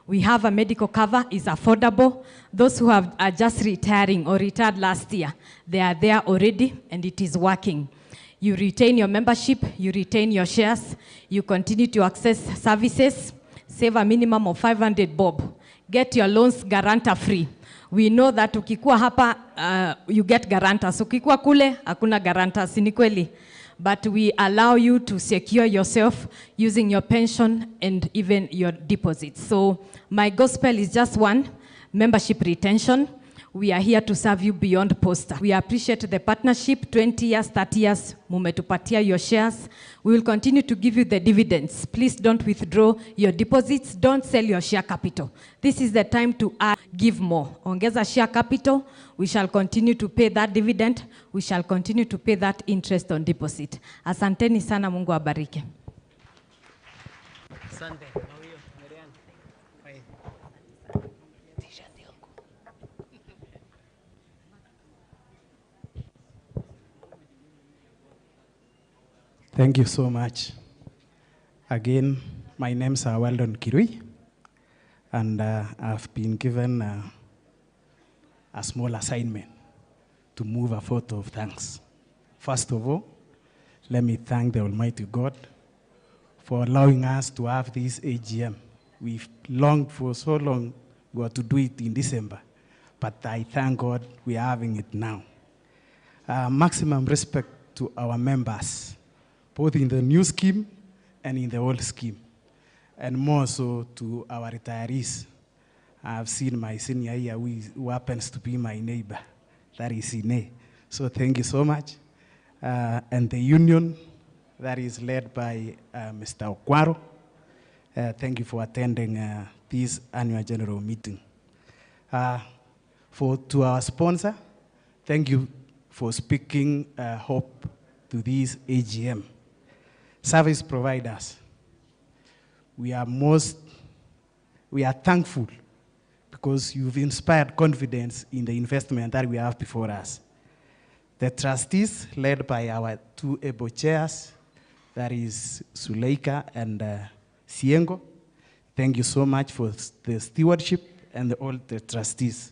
We have a medical cover, is affordable. Those who are just retiring or retired last year, they are there already and it is working. You retain your membership, you retain your shares, you continue to access services, save a minimum of 500 bob. Get your loans guarantor free. We know that ukikuwa hapa, you get guarantors. Ukikuwa kule, hakuna guarantors, si kweli? But we allow you to secure yourself using your pension and even your deposits. So my gospel is just one, membership retention. We are here to serve you beyond POSTAL. We appreciate the partnership, 20 years, 30 years, mumetupatia your shares. We will continue to give you the dividends. Please don't withdraw your deposits. Don't sell your share capital. This is the time to give more. Ongeza share capital. We shall continue to pay that dividend. We shall continue to pay that interest on deposit. Asanteni sana, Mungu abariki. Asante. Thank you so much. Again, my name is Weldon Kirui, and I've been given a small assignment to move a vote of thanks. First of all, let me thank the Almighty God for allowing us to have this AGM. We've longed for so long to do it in December, but I thank God we are having it now. Maximum respect to our members, both in the new scheme and in the old scheme, and more so to our retirees. I've seen my senior here who happens to be my neighbor, that is Ine. So thank you so much. And the union that is led by Mr. Okwaro, thank you for attending this annual general meeting. To our sponsor, thank you for speaking hope to this AGM. Service providers, we are thankful because you've inspired confidence in the investment that we have before us. The trustees, led by our two able chairs, that is Suleika and Siengo, thank you so much for the stewardship and all the trustees.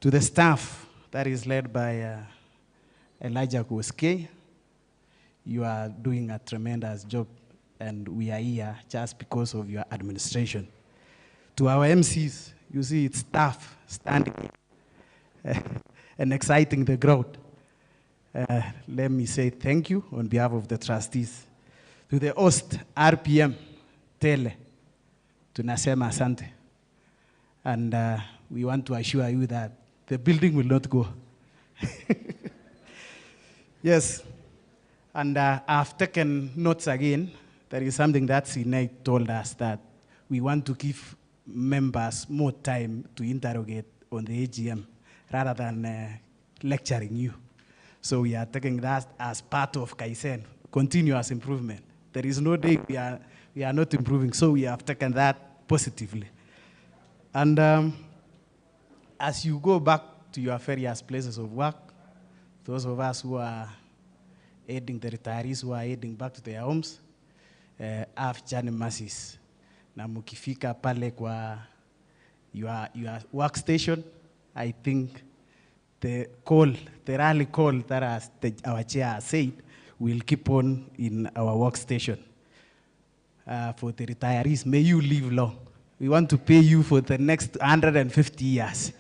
To the staff, that is led by Elijah Kwoske, you are doing a tremendous job, and we are here just because of your administration. To our MCs, you see it's tough standing and exciting the crowd. Let me say thank you on behalf of the trustees. To the host, RPM, Tele, tunasema asante. And we want to assure you that the building will not go. Yes. And I've taken notes again. There is something that Sine told us, that we want to give members more time to interrogate on the AGM rather than lecturing you. So we are taking that as part of Kaizen, continuous improvement. There is no day we are not improving, so we have taken that positively. And as you go back to your various places of work, those of us who are aiding the retirees who are heading back to their homes, have journey masses. Na mukifika pale kwa your workstation, I think the rally call that our chair said will keep on in our workstation. For the retirees, may you live long. We want to pay you for the next 150 years.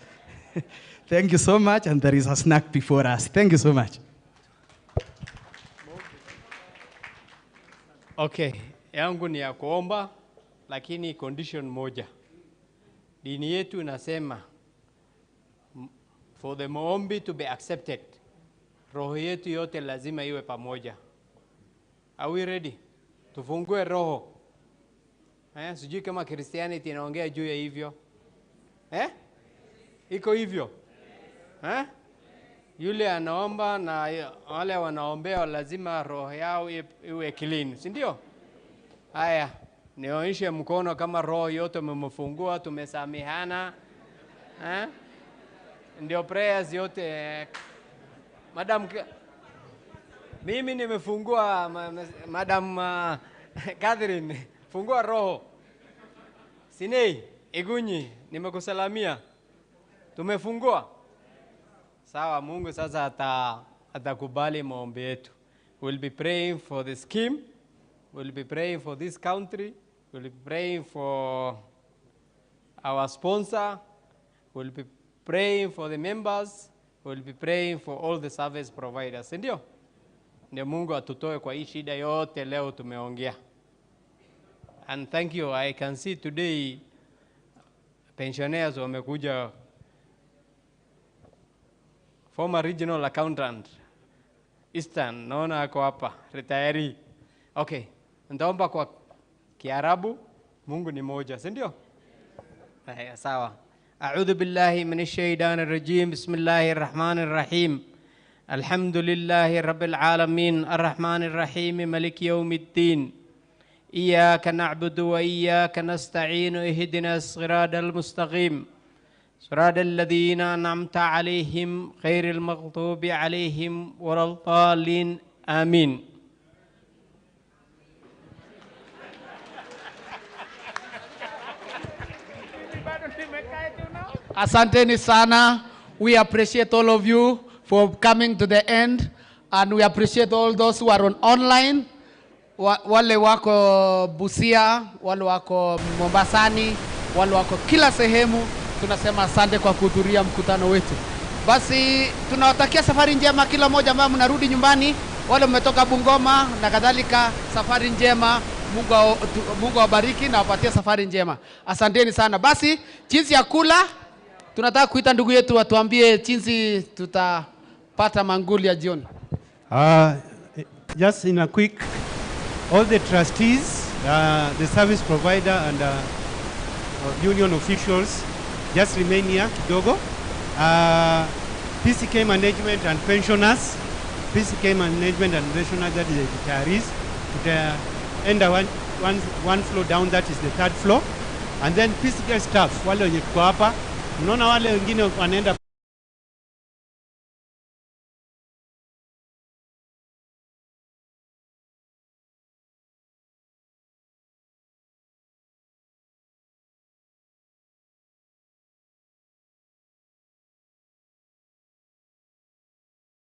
Thank you so much, and there is a snack before us. Thank you so much. Okay, yangu ni ya kuomba, lakini condition moja. Dini yetu inasema for the maombi to be accepted, roho yetu yote lazima iwe pamoja. Are we ready? Tufungue roho. Sijui kama Christianity inaongea juu ya hivyo. Iko hivyo? Yule anaomba na wale wanaombea lazima roho yao iwe clean, si ndio? Haya, nionyeshe mkono kama roho yote mmefungua, tumesamehana. Ndio prayers yote. Madam, mimi nimefungua, Madam Catherine, fungua roho. Sinei, Igunyi, nimekusalamia. Tumefungua. Sawa, Mungu sasa atakubali maombi yetu. We'll be praying for the scheme. We'll be praying for this country. We'll be praying for our sponsor. We'll be praying for the members. We'll be praying for all the service providers. Ndio? Ndio Mungu atutoe kwa hii shida yote leo tumeongea. And thank you. I can see today pensioners wamekuja former regional accountant, Eastern, naona ako hapa, retiree. Okay, nitaomba kwa Kiarabu, Mungu ni moja, si ndio? Haya, sawa. A'udhu billahi minash shaitanir rajim. Bismillahir rahmanir rahim. Alhamdulillahi rabbil alamin. Arrahmanir rahim. Maliki yawmiddin. Iyyaka na'budu wa iyyaka nasta'in. Ihdinas siratal mustaqim. Siratal ladzina an'amta 'alaihim ghairil maghdubi 'alaihim waladdallin. Amin. Asanteni sana. We appreciate all of you for coming to the end, and we appreciate all those who are online. Wale wako Busia, wale wako Mombasani, wale wako kila sehemu. Tunasema asante kwa kuhudhuria mkutano wetu. Basi tunawatakia safari njema kila mmoja ambao mnarudi nyumbani, wale mmetoka Bungoma na kadhalika, safari njema. Mungu awabariki na awapatie safari njema. Asanteni sana. Basi jinsi ya kula, tunataka kuita ndugu yetu atuambie jinsi tutapata manguli ya jioni. Just in a quick, all the trustees, the service provider and union officials, just remain here kidogo. PCK management and pensioners, PCK management and pensioners, that is the retirees. Enda one floor down, that is the third floor. And then PCK staff, wale wenye tuko hapa, unaona wale wengine wanaenda